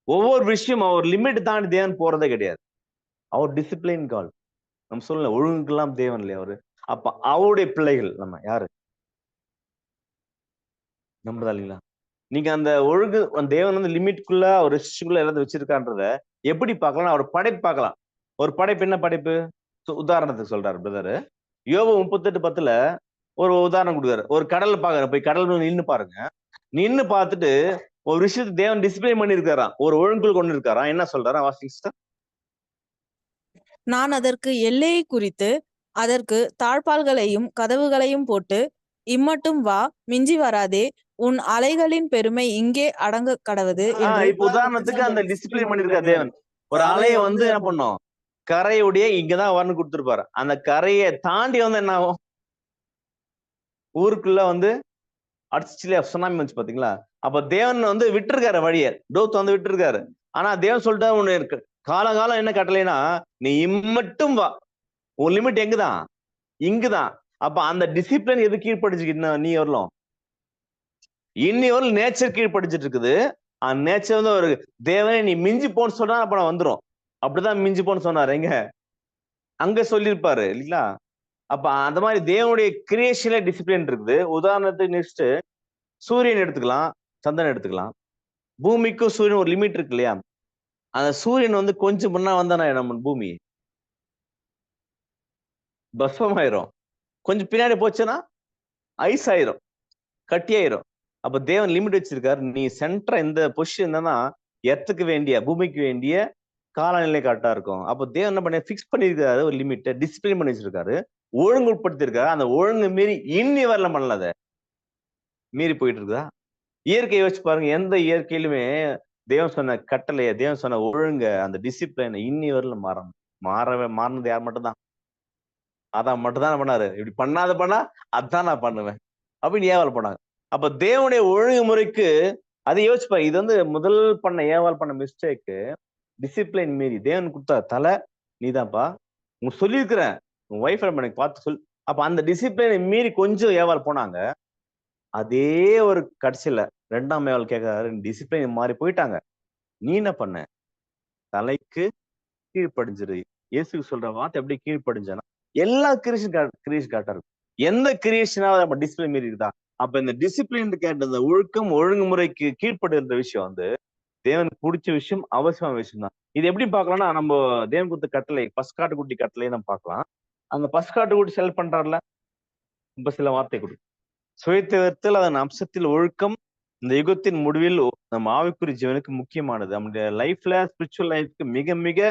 ஒவ்வொரு விஷயம் அவர் லிமிட் தாண்டி தேவன் போறதே கிடையாது. அவர் டிசிப்ளின் கால். நம்ம சொல்லல ஒழுங்குக்கெல்லாம் தேவன் இல்லையா அவரு? அப்ப அவருடைய பிள்ளைகள் நம்ம யாரு? நம்மதான் இல்லைங்களா? நீங்க அந்த ஒழுங்கு தேவன் வந்து லிமிட்குள்ள ஒரு ரெஸ்ட்ரிக்ஷனுக்குள்ள எல்லாத்தையும் வச்சிருக்கான்றத எப்படி பார்க்கலாம்? அவர் படைப்பு பார்க்கலாம். ஒரு படைப்பு என்ன படைப்பு? உதாரணத்துக்கு சொல்றாரு பிரதர். யோபு 38:10 ஒரு உதாரணம் கொடுக்குறாரு. ஒரு கடல்ல பாக்குற, போய் கடல் நின்னு பாருங்க. நின்னு பார்த்துட்டு ஒரு விஷயத்தை தேவன் டிசிப்ளின் பண்ணி இருக்காராம், ஒரு ஒழுங்குக்குள் கொண்டு இருக்காராம். என்ன சொல்றாரா? வாசிங்க சிஸ்டர். நான் அதற்கு எல்லையை குறித்து அதற்கு தாழ்பால்களையும் கதவுகளையும் போட்டு, இம்மட்டும் வா, மிஞ்சி வராதே, உன் அலைகளின் பெருமை இங்கே அடங்க கடவது என்று. இப்ப உதாரணத்துக்கு அந்த டிசிப்ளின் பண்ணிருக்காரு தேவன். ஒரு அலையை வந்து என்ன பண்ணும்? கரையுடைய இங்கதான் வரணும் கொடுத்துருப்பாரு. அந்த கரையை தாண்டி வந்து என்ன ஆகும்? ஊருக்குள்ள வந்து அடிச்சுல சுனாமி வந்துச்சு பாத்தீங்களா? அப்ப தேவன் வந்து விட்டுருக்காரு வழியை, டோத் வந்து விட்டுருக்காரு. ஆனா தேவன் சொல்லிட்டா ஒண்ணு இருக்கு, காலங்காலம் என்ன கட்டளைனா, நீ இம்மட்டும் வா. உன் லிமிட் எங்குதான்? இங்குதான். அப்ப அந்த டிசிப்ளின் எது கீழ்படிச்சு நீ வரலாம்? இன்னி ஒரு நேச்சர் கீழ்படிச்சிட்டு இருக்குது. அந்த நேச்சர் வந்து ஒரு தேவனே நீ மிஞ்சி போன்னு சொன்னா அப்ப நான் வந்துரும். அப்படிதான் மிஞ்சி போன்னு சொன்னாரு. எங்க அங்க சொல்லியிருப்பாரு இல்லைங்களா? அப்ப அந்த மாதிரி தேவனுடைய கிரியேஷன்ல டிசிப்ளின் இருக்குது. உதாரணத்துக்கு நெக்ஸ்ட் சூரியன் எடுத்துக்கலாம், சந்திரன் எடுத்துக்கலாம். பூமிக்கும் சூரியன் ஒரு லிமிட் இருக்கு இல்லையா? அந்த சூரியன் வந்து கொஞ்சம் முன்னா வந்தானே நம்ம பூமி பஸ்வமாயிரும். கொஞ்சம் பின்னாடி போச்சுன்னா ஐஸ் ஆயிரும். கட்டியாயிரும். அப்ப தேவன் லிமிட் வச்சிருக்காரு. நீ சென்டரா இந்த பொசிஷன் தான் எர்த்துக்கு வேண்டிய, பூமிக்கு வேண்டிய காலநிலை கரெக்டா இருக்கும். அப்ப தேவன் என்ன பண்ண பிக்ஸ் பண்ணிருக்காரு, ஒரு லிமிட் டிசிப்ளின் பண்ணி வச்சிருக்காரு, ஒழுங்கு உட்படுத்திருக்காரு. அந்த ஒழுங்கு மீறி இன்னி வரல பண்ணல, அதை மீறி போயிட்டு இருக்குதா? இயற்கையை யோசிச்சு பாருங்க. எந்த இயற்கையிலுமே தேவன் சொன்ன கட்டளைய, தேவன் சொன்ன ஒழுங்க, அந்த டிசிப்ளின் இன்னி வரல மாறினது யார் மட்டும்தான்? அதான் மட்டும் தான் பண்ணாரு. இப்படி பண்ணா அதான் நான் பண்ணுவேன் அப்படின்னு ஏவாள் பண்ணாங்க. அப்ப தேவனுடைய ஒழுங்குமுறைக்கு அதை யோசிப்பாரு. இது வந்து முதல் ஏவாள் பண்ண மிஸ்டேக்கு. டிசிப்ளின் மீறி தேவன் கொடுத்தா தலை நீதான்ப்பா, உங்க சொல்லியிருக்கிறேன், உங்க ஒய்ஃப் எனக்கு பார்த்து சொல். அப்ப அந்த டிசிப்ளினை மீறி கொஞ்சம் ஏவாள் போனாங்க. அதே ஒரு கடைசியில 2ஆம் ஏவாள் கேட்கிறாரு, டிசிப்ளின் மாறி போயிட்டாங்க, நீ என்ன பண்ண? தலைக்கு கீழ்ப்படிஞ்சிரு. இயேசு சொல்ற வார்த்தை எப்படி கீழ்ப்படிஞ்சானா, எல்லா கிரியேஷன் கரெக்டா இருக்கும். எந்த கிரியேஷனாவது நம்ம டிசிப்ளின் மீறி இருக்குதா? அப்ப இந்த டிசிப்ளின் கேட்ட இந்த ஒழுக்கம், ஒழுங்குமுறைக்கு கீழ்ப்படுகிற விஷயம் வந்து தேவனுக்கு பிடிச்ச விஷயம், அவசியமான விஷயம் தான். இது எப்படி பார்க்கலாம்னா, நம்ம தேவன் கொடுத்த கட்டளை, பஸ்காட்டுக்குட்டி கட்டளையை நம்ம பார்க்கலாம். அந்த பஸ்காட்டுக்குட்டி செலக்ட் பண்றாருல, இப்ப சில வார்த்தை கொடு. சுயத்தெழுத்தல் அதன் அம்சத்தில் ஒழுக்கம் இந்த யுகத்தின் முடிவில் நம்ம ஆவிக்குரிய ஜீவனுக்கு முக்கியமானது. நம்முடைய லைஃப்ல, ஸ்பிரிச்சுவல் லைஃப்க்கு மிக மிக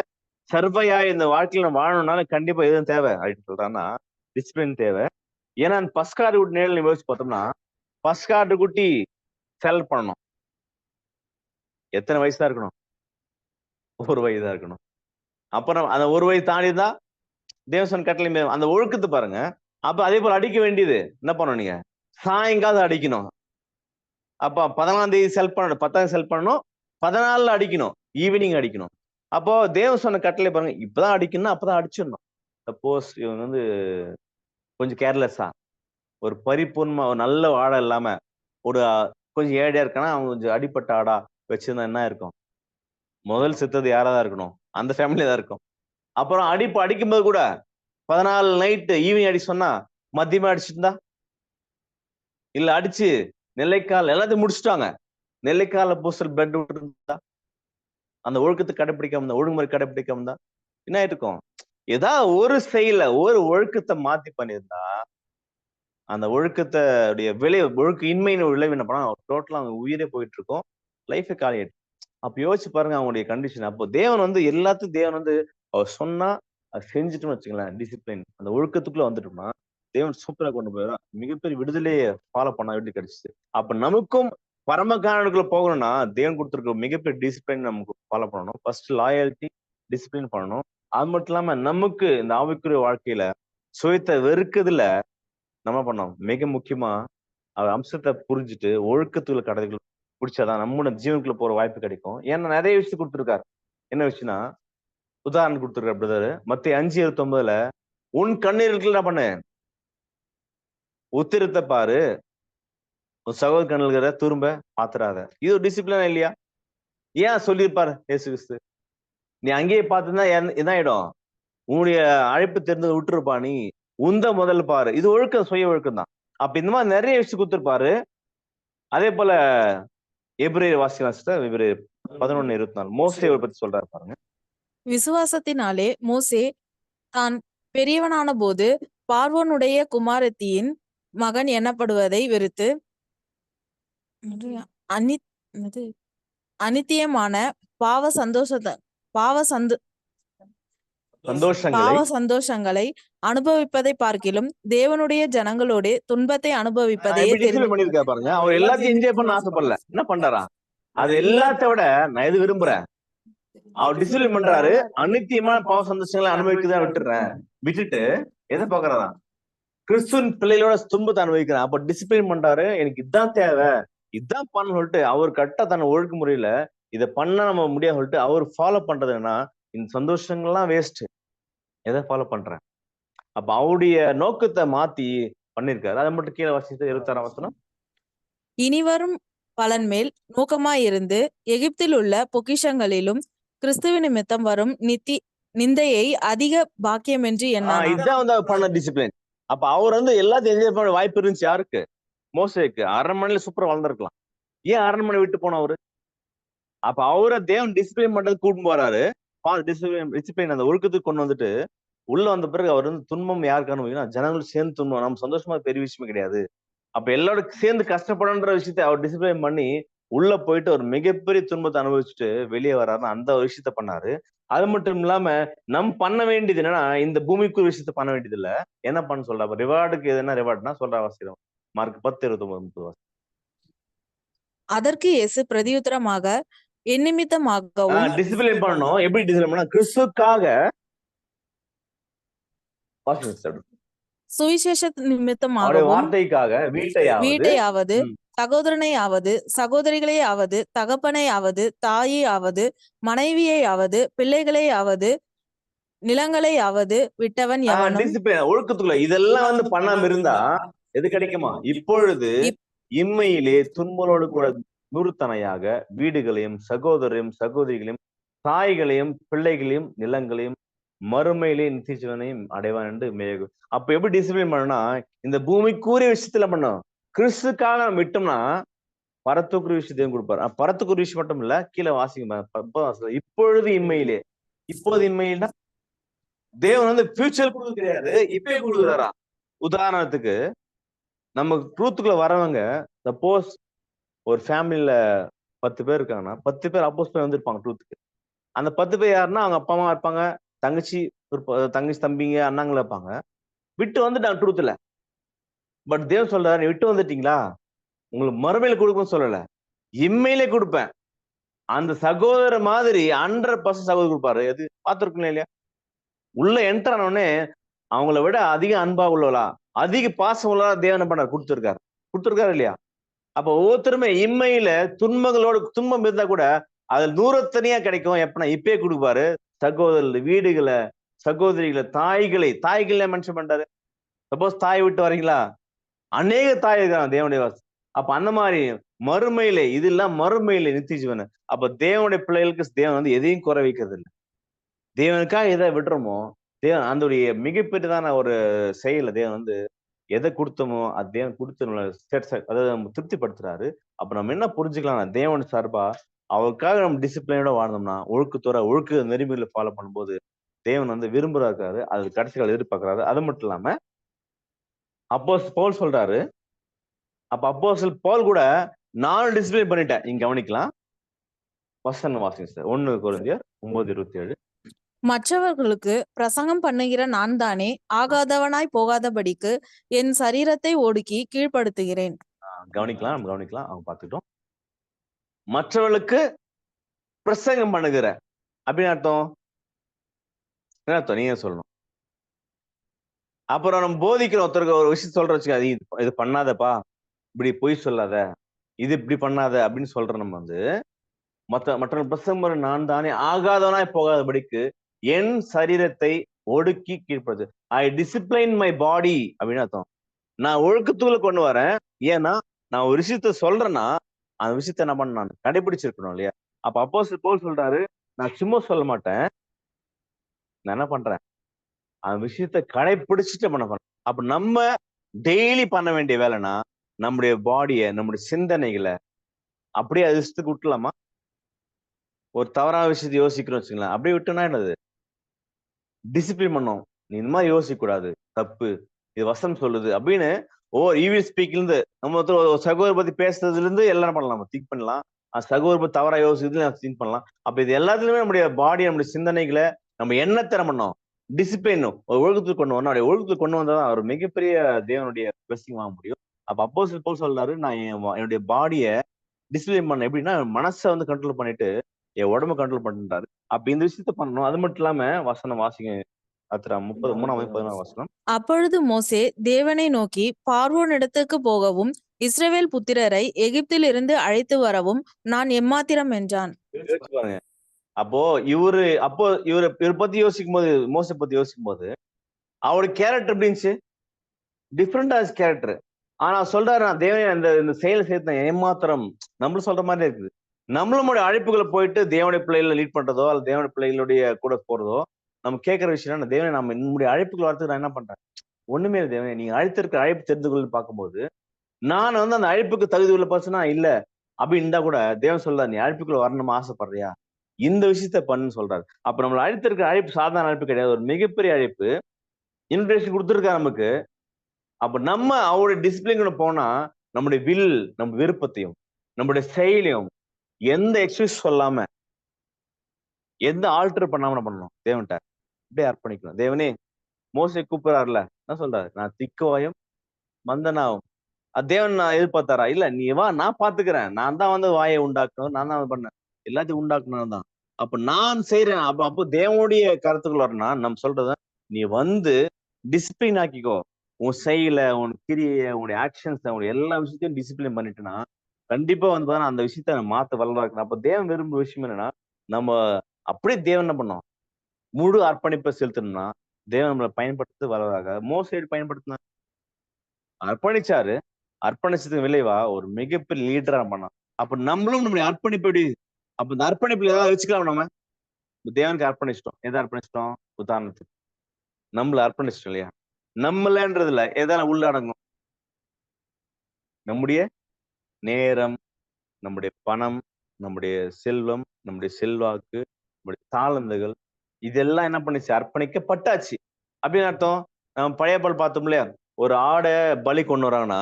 சர்வையா இந்த வாழ்க்கையில நம்ம வாழணும்னாலும் கண்டிப்பா எதுவும் தேவை அப்படின்னு சொல்றான்னா, டிசிப்ளின் தேவை. ஏன்னா அந்த பஸ்காட்டு குட்டி நேரில் யோசிச்சு பார்த்தோம்னா, பஸ்காட்டு குட்டி செலக்ட் பண்ணணும். எத்தனை வயசு தான் இருக்கணும்? 1 வயதா இருக்கணும். அப்புறம் அந்த 1 வயது தாண்டிதான் தேவசன் கட்டளை அந்த ஒழுக்கத்தை பாருங்க. அப்ப அதே போல அடிக்க வேண்டியது என்ன பண்ணணும்? நீங்க சாயங்காலம் அடிக்கணும். அப்ப 14ஆம் தேதி செலக்ட் பண்ணணும், 10ஆம் செலக்ட் பண்ணணும், 14ல அடிக்கணும், ஈவினிங் அடிக்கணும். அப்போ தேவ சொன்ன கட்டளை பாருங்க, இப்பதான் அடிக்கணும், அப்பதான் அடிச்சிடணும். சப்போஸ் இவங்க வந்து கொஞ்சம் கேர்லெஸ்ஸா, ஒரு பரிபூர்ணமா ஒரு நல்ல ஆடை இல்லாம ஒரு கொஞ்சம் ஏழையா இருக்கானா, அவங்க கொஞ்சம் அடிப்பட்ட ஆடா வச்சிருந்தா என்ன இருக்கும்? முதல் செத்தது யாராதான் இருக்கணும்? அந்த ஃபேமிலியா தான் இருக்கும். அப்புறம் அடிக்கும்போது கூட 14 நைட்டு ஈவினிங் அடி சொன்னா மதியமா அடிச்சிருந்தா, இல்ல அடிச்சு நெல்லைக்கால் எல்லாத்தையும் முடிச்சுட்டாங்க, நெல்லைக்கால பூசல் பெட் விட்டு இருந்தா, அந்த ஒழுக்கத்தை கடைபிடிக்காம இருந்தா, ஒழுங்குமுறை கடைபிடிக்காம இருந்தா என்ன ஆயிருக்கும்? ஏதாவது ஒரு செயல, ஒரு ஒழுக்கத்தை மாத்தி பண்ணியிருந்தா, அந்த ஒழுக்கத்துடைய ஒழுக்க இன்மையின் விளைவு என்ன பண்ணா, டோட்டலா அவங்க உயிரே போயிட்டு இருக்கும், லைஃபே காலி ஆயிடும். அப்ப யோசிச்சு பாருங்க அவங்களுடைய கண்டிஷன். அப்போ தேவன் வந்து எல்லாத்தையும் தேவன் வந்து அவர் சொன்னா அதை செஞ்சுட்டோம்னு வச்சுங்களேன், டிசிப்ளின் அந்த ஒழுக்கத்துக்குள்ள வந்துட்டோம்னா தேவன் சூப்பரா கொண்டு போயிடும். மிகப்பெரிய விடுதலையை ஃபாலோ பண்ண வேண்டி கிடைச்சிச்சு. அப்ப நமக்கும் பரமகாரனுக்குள்ள போகணும்னா தேவன் கொடுத்திருக்க மிகப்பெரிய டிசிப்ளின் நமக்கு ஃபாலோ பண்ணணும். ஃபர்ஸ்ட் லாயல்ட்டி, டிசிப்ளின் பண்ணணும். அது மட்டும் இல்லாம நமக்கு இந்த ஆவிக்குரிய வாழ்க்கையில சுயத்தை வெறுக்கிறதுல நம்ம பண்ணோம். மிக முக்கியமா அவர் அம்சத்தை புரிஞ்சுட்டு ஒழுக்கத்துக்குள்ள கடைகள் பிடிச்சாதான் நம்மளோட ஜீவனுக்குள்ள போற வாய்ப்பு கிடைக்கும். ஏன்னா நிறைய விஷயம் கொடுத்திருக்காரு. என்ன விஷயம்னா, உதாரணம் கொடுத்திருக்காரு பிரதர். மத்திய 5:29 உன் கண்ணீருக்கு என்ன பண்ணு, உத்திரத்தை பாரு, உன் சகோதர கண்ணுகிற துரும்ப பாத்துறாத. இது ஒரு டிசிப்ளினா இல்லையா? ஏன் சொல்லியிருப்பாரு இயேசு கிறிஸ்து? நீ அங்கேயே பார்த்துதான் என்ன ஆயிடும்? உன்னுடைய அழைப்பு தெரிந்து விட்டுருப்பா, நீ உந்த முதல்ல பாரு. இது ஒழுக்கம், சுய ஒழுக்கம் தான். அப்ப இந்த மாதிரி நிறைய விஷயம் கொடுத்திருப்பாரு. அதே போல எபிரேயர் வாசிக்கலாம், எபிரேயர் 11:24 மோசேவை பத்தி சொல்றாரு பாருங்க. விசுவாசத்தினாலே மோசே தான் பெரியவனான போது பார்வோனுடைய குமாரத்தியின் மகன் எண்ணப்படுவதை வெறுத்து அனி என்னது? அநித்தியமான பாவ சந்தோஷத்தை பாவ சந்தோ சந்தோஷங்களை பாவ சந்தோஷங்களை அனுபவிப்பதை பார்க்கிலும் தேவனுடைய ஜனங்களோடு துன்பத்தை அனுபவிப்பதையே எப்படி டிசிப்ளின் பண்ணிருக்காரு பாருங்க. அவர் எல்லாத்தையும் என்ஜாய் பண்ண ஆசைப்படல. என்ன பண்றாரா? அது எல்லாத்த விட நான் எது விரும்புறேன், அவர் டிசிப்ளின் பண்றாரு. அநித்தியமான பாவ சந்தோஷங்களை அனுபவிக்கதான் விட்டுட்டு எதை பாக்குறாரா? கிறிஸ்துவின் பிள்ளைகளோட துன்பத்தை அனுபவிக்கிறேன். அப்ப டிசிப்ளின் பண்றாரு. எனக்கு இதுதான் தேவை, இதுதான் பண்ண சொல்லிட்டு அவர் கரெக்டா தன்னை ஒழுக்க முறையில இதை பண்ண நம்ம முடியாது சொல்லிட்டு அவர் ஃபாலோ பண்றதுன்னா, இந்த சந்தோஷங்கள்லாம் வேஸ்ட், எதை ஃபாலோ பண்றேன்? அப்ப அவருடைய நோக்கத்தை மாத்தி பண்ணிருக்காரு. அதை மட்டும் கீழே வாசித்து 26ஆம் வசனம். இனிவரும் பலன் மேல் நோக்கமாயிருந்து எகிப்தில் உள்ள பொக்கிஷங்களிலும் கிறிஸ்துவ நிமித்தம் வரும் நிந்தையை அதிக பாக்கியம் என்று எண்ணானார். இதுதான் வந்து அவர் பண்ண டிசிப்ளின். அப்ப அவர் வந்து எல்லாத்தையும் என்ஜாய் பண்ண வாய்ப்பு இருந்துச்சு. யாருக்கு? மோசேக்கு. அரண்மனையில சூப்பரா வளர்ந்துருக்கலாம். ஏன் அரண்மனை விட்டு போன அவரு? அப்ப அவரை தேவன் டிசிப்ளின் பண்றது கூட்டிட்டு போறாரு. டிசிப்ளின் அந்த ஒழுக்கத்துக்கு கொண்டு வந்துட்டு உள்ள வந்த பிறகு அவர் வந்து துன்பம் யாருக்கு அனுபவிக்கணும்? ஜனங்களும் சேர்ந்து துன்பம். நம்ம சந்தோஷமா பெரிய விஷயமே கிடையாது. அப்ப எல்லாரும் சேர்ந்து கஷ்டப்படுன்ற விஷயத்த அவர் டிசிப்ளின் பண்ணி உள்ள போயிட்டு ஒரு மிகப்பெரிய துன்பத்தை அனுபவிச்சுட்டு வெளியே வர்றாருன்னா அந்த ஒரு விஷயத்த பண்ணாரு. அது மட்டும் இல்லாம பண்ண வேண்டியது என்னன்னா இந்த பூமிக்கு விஷயத்த பண்ண வேண்டியது இல்ல. என்ன பண்ண சொல்றா ரிவார்டுக்கு எதுனா ரிவார்ட்னா சொல்ற அவசியம். மார்க் 10:29 அதற்கு இயேசு பிரதியுத்தரமாக, என் நிமித்தமாகவும் டிசிப்ளின் பண்ணணும். எப்படி டிசிப்ளின் பண்ணா கிறிஸ்துக்காக வாசிங்க sister. சுவிசேஷ அவருடைய நிமித்தமாகவும் வார்த்தைக்காக வீட்டையாவது வீட்டையாவது, ம், சகோதரனையாவது, சகோதரிகளையாவது, தகப்பனையாவது, தாயையாவது, மனைவியையாவது, பிள்ளைகளையாவது, நிலங்களையாவது விட்டவன் எவனும் டிசிப்ளின் ஒழுக்கத்துக்குள்ள இதெல்லாம் பண்ணாம இருந்தா எது கிடைக்குமா? இப்பொழுது இப்- இம்மையிலே துன்பங்களோடு கூட நூறுத்தனையாக வீடுகளையும் சகோதரையும் சகோதரிகளையும் தாய்களையும் பிள்ளைகளையும் நிலங்களையும் மறுமையிலே நித்திய ஜீவனையும் அடைவான் என்று மேகு. அப்ப எப்படி டிசிப்ளின் பண்ணணும்னா இந்த பூமிக்குரிய விஷயத்துல பண்ணும். கிறிஸ்துக்காக நம்ம விட்டோம்னா பரத்துக்குரிய விஷயத்தையும் கொடுப்பாரு. பரத்துக்குரிய விஷயம் மட்டும் இல்ல, கீழே வாசிங்க இப்பொழுது இம்மையிலே. இப்போது இம்மையில தேவன் ஃபியூச்சர் கொடுக்க கிடையாது, இப்பயே கொடுக்குறாரா. உதாரணத்துக்கு நம்ம ட்ரூத்துக்குள்ள வரவங்க சப்போஸ் ஒரு ஃபேமிலில 10 பேர் இருக்காங்கன்னா 10 பேர் அப்போஸ் வந்திருப்பாங்க ட்ரூத்துக்கு. அந்த 10 பேர் யாருன்னா அவங்க அப்பா அம்மா இருப்பாங்க, தங்கச்சி தங்கச்சி தம்பிங்க அண்ணாங்கள இருப்பாங்க. விட்டு வந்துட்டாங்க ட்ரூத்ல. பட் தேவன் சொல்றாரு நீ விட்டு வந்துட்டீங்களா உங்களுக்கு மறுமையில கொடுக்கணும்னு சொல்லல, இம்மையிலே கொடுப்பேன். அந்த சகோதரர் மாதிரி 100% சகோதரர் கொடுப்பாரு. எது பார்த்திருக்கீங்களா இல்லையா? உள்ள என்டர் ஆன உடனே அவங்கள விட அதிக அன்பா உள்ளவளா அதிக பாசம் உள்ளவளா தேவன் பண்ண கொடுத்திருக்காரு இல்லையா? அப்ப ஒவ்வொருத்தருமே இம்மையில துன்பம் இருந்தா கூட அதுல தூரத்தனியா கிடைக்கும். எப்பனா இப்பயே கொடுப்பாரு. சகோதரர் வீடுகளை சகோதரிகளை தாய்களை மென்ஷன் பண்றாரு. சப்போஸ் தாய் விட்டு வரீங்களா அநேக தாய் இருக்காங்க தேவனுடைய வாசம். அப்ப அந்த மாதிரி மறுமையிலே இதெல்லாம் மறுமையிலே நித்திய ஜீவன். அப்ப தேவனுடைய பிள்ளைகளுக்கு தேவன் எதையும் குறை வைக்கிறது இல்லை. தேவனுக்காக எதை விடுறோமோ தேவன் அந்த மிகப்பெரியதான ஒரு செயல தேவன் எதை கொடுத்தோமோ அது தேவன் கொடுத்து அதாவது நம்ம திருப்திப்படுத்துறாரு. அப்ப நம்ம என்ன புரிஞ்சுக்கலாம் தேவன் சார்பா அவருக்காக நம்ம டிசிப்ளினோட வாழ்ந்தோம்னா ஒழுக்க நெறிமுறைகளை ஃபாலோ பண்ணும்போது தேவன் விரும்புறாரு. அது கடைசிகள் எதிர்பார்க்கிறாரு. அது மட்டும் இல்லாம பவுல் சொல்றாரு. அப்ப அப்போஸ்தலன் பவுல் கூட நானும் டிசிப்ளின் பண்ணிட்டேன். இங்க கவனிக்கலாம். வசனம் வாசிங்க சார். 1 கொரிந்தியர் 9:27. மற்றவர்களுக்கு பிரசங்கம் பண்ணுகிற நான் தானே ஆகாதவனாய் போகாதபடிக்கு என் சரீரத்தை ஒடுக்கி கீழ்ப்படுத்துகிறேன். நம்ம கவனிக்கலாம். அவங்க பார்த்துட்டோம். மற்றவர்களுக்கு பிரசங்கம் பண்ணுகிற அப்படின்னு அர்த்தம் என்ன அர்த்தம் நீங்க சொல்லணும். அப்புறம் நம்ம போதிக்கிற ஒருத்தருக்கு ஒரு விஷயம் சொல்ற வச்சுக்க இது பண்ணாதப்பா, இப்படி பொய் சொல்லாத, இது இப்படி பண்ணாத அப்படின்னு சொல்ற நம்ம மற்றவர்கள் பிரசங்கம் பண்ண நான் தானே ஆகாதவனாய் போகாதபடிக்கு என் சரீரத்தை ஒடுக்கி கீழ்ப்படுது. ஐ டிசிப்ளைன் மை பாடி அப்படின்னு அர்த்தம். நான் ஒழுக்கத்துக்குள்ள கொண்டு வரேன். ஏன்னா நான் ஒரு விஷயத்த சொல்றேன்னா அந்த விஷயத்த என்ன பண்ண நான் கடைபிடிச்சிருக்கணும் இல்லையா? அப்ப அப்போஸ்தலன் பவுல் சொல்றாரு நான் சும்மா சொல்ல மாட்டேன், நான் என்ன பண்றேன் அந்த விஷயத்த கடைபிடிச்சிட்டு பண்ண போறேன். அப்ப நம்ம டெய்லி பண்ண வேண்டிய வேலைன்னா நம்முடைய பாடிய நம்முடைய சிந்தனைகளை அப்படியே அதிர்ஷ்டத்துக்கு விட்டுலாமா? ஒரு தவறான விஷயத்தை யோசிக்கிறோம் வச்சுங்களேன், அப்படியே விட்டோம்னா என்னது டிசிப்ளின் பண்ணோம். நீ இந்த மாதிரி யோசிக்க கூடாது, தப்பு, இது வசனம் சொல்லுது அப்படின்னு ஈவில் ஸ்பீக்ல இருந்து நம்ம ஒரு சகோதரர் பத்தி பேசுறதுல இருந்து எல்லாம் பண்ணலாம், நம்ம திங்க் பண்ணலாம். சகோதரர் பத்தி தவறா யோசிக்கிறதுல திங்க் பண்ணலாம். அப்ப இது எல்லாத்துலயுமே நம்முடைய பாடி நம்முடைய சிந்தனைகளை நம்ம எண்ணத்தை பண்ணோம் டிசிப்ளின் ஒழுக்கத்துக்கு கொண்டு வரணும். அப்படி ஒழுக்கத்துக்கு கொண்டு வந்தாதான் அவர் மிகப்பெரிய தேவனுடைய பிளஸிங் வாங்க முடியும். அப்ப அப்போஸ்தலன் பவுல் சொல்றாரு நான் என்னுடைய பாடிய டிசிப்ளின் பண்ண எப்படின்னா மனசை கண்ட்ரோல் பண்ணிட்டு என் உடம்பு கண்ட்ரோல் பண்றாரு. அப்ப இந்த விஷயத்த பண்ணணும். அது மட்டும் இல்லாம வசனம் வாசிங்க. 33 வசனம். அப்பொழுது மோசே தேவனை நோக்கி பார்வோனிடத்துக்கு போகவும் இஸ்ரவேல் புத்திரரை எகிப்திலிருந்து அழைத்து வரவும் நான் எம்மாத்திரம் என்றான். யோசிச்சு பாருங்க. இவரை பத்தி யோசிக்கும் போது மோசே பத்தி யோசிக்கும் போது அவருடைய கேரக்டர் எப்படி இருந்துச்சு? டிஃப்ரெண்டா கேரக்டர். ஆனா சொல்றாரு நான் தேவனை இந்த செயலை சேர்த்தேன் ஏமாத்திரம். நம்மளும் சொல்ற மாதிரி இருக்குது. நம்மளுடைய அழைப்புகளை போயிட்டு தேவனுடைய பிள்ளைகளை லீட் பண்றதோ அல்லது தேவனுடைய பிள்ளைகளுடைய கூட போறதோ நம்ம கேட்கிற விஷயம் தேவனை நம்ம நம்முடைய அழைப்புகள் வரதுக்கு நான் என்ன பண்றேன்? ஒண்ணுமே இல்லை தேவனை நீங்க அழைத்திருக்க அழைப்பு தெரிந்து கொள்ள பார்க்கும்போது நான் அந்த அழைப்புக்கு தகுதி உள்ள பர்சனா இல்ல அப்படின்னு இருந்தா கூட தேவன் சொல்றாரு நீ அழைப்புக்குள்ள வரணுமா ஆசைப்படுறியா இந்த விஷயத்த பண்ணுன்னு சொல்றாரு. அப்ப நம்மள அழைத்திருக்க அழைப்பு சாதாரண அழைப்பு கிடையாது, ஒரு மிகப்பெரிய அழைப்பு. இன்விடேஷன் கொடுத்துருக்கா நமக்கு. அப்ப நம்ம அவருடைய டிசிப்ளின் போனா நம்முடைய நம்ம விருப்பத்தையும் நம்முடைய செயலையும் எந்த எக்ஸ்கியூஸ் சொல்லாம எந்த ஆல்டர் பண்ணாம என்ன பண்ணணும், தேவன்ட்ட அப்படியே அர்ப்பணிக்கணும். தேவனே, மோசே கூப்பிடுறாருல, என்ன சொல்றாரு? நான் திக்குவாயும் மந்தனாவும். தேவன் நான் எதிர்பார்த்தாரா? இல்ல, நீ வா, நான் பாத்துக்கிறேன். நான் தான் வந்து வாயை உண்டாக்கணும், நான் தான் பண்ணேன், எல்லாத்தையும் உண்டாக்கணும் தான். அப்ப நான் செய்யறேன். அப்போ தேவனுடைய கருத்துக்குள்ள வரணும். நம்ம சொல்றது, நீ வந்து டிசிப்ளின் ஆக்கிக்கோ. உன் செயல, உன் கிரிய, உன்னுடைய ஆக்ஷன்ஸ், உன்னுடைய எல்லா விஷயத்தையும் டிசிப்ளின் பண்ணிட்டுனா கண்டிப்பா வந்து பாத்தீங்கன்னா அந்த விஷயத்த மாத்த வல்லதா இருக்கணும். அப்ப தேவன் விரும்புற விஷயம் என்னன்னா, நம்ம அப்படியே தேவன் என்ன பண்ணோம், முழு அர்ப்பணிப்பை செலுத்தணும்னா தேவன் நம்மளை பயன்படுத்த வல்லதாக. மோசே பயன்படுத்தினா அர்ப்பணிச்சாரு. அர்ப்பணிச்சதுக்கு விளைவா ஒரு மிகப்பெரிய லீடரா பண்ணான். அப்ப நம்மளும் நம்முடைய அர்ப்பணிப்பு எப்படி, அப்ப இந்த அர்ப்பணிப்புல ஏதாவது வச்சுக்கலாம் நம்ம. தேவனுக்கு அர்ப்பணிச்சிட்டோம். எதை அர்ப்பணிச்சிட்டோம்? உதாரணத்துக்கு நம்மள அர்ப்பணிச்சிட்டோம் இல்லையா? நம்மளன்றதுல எதால உள்ள அடங்கும்? நம்முடைய நேரம், நம்முடைய பணம், நம்முடைய செல்வம், நம்முடைய செல்வாக்கு, நம்முடைய தாளந்துகள், இதெல்லாம் என்ன பண்ணுச்சு? அர்ப்பணிக்கப்பட்டாச்சு. அப்படின்னு அர்த்தம். நம்ம பழைய பால் பார்த்தோம் இல்லையா? ஒரு ஆடை பலி கொண்டு வராங்கன்னா,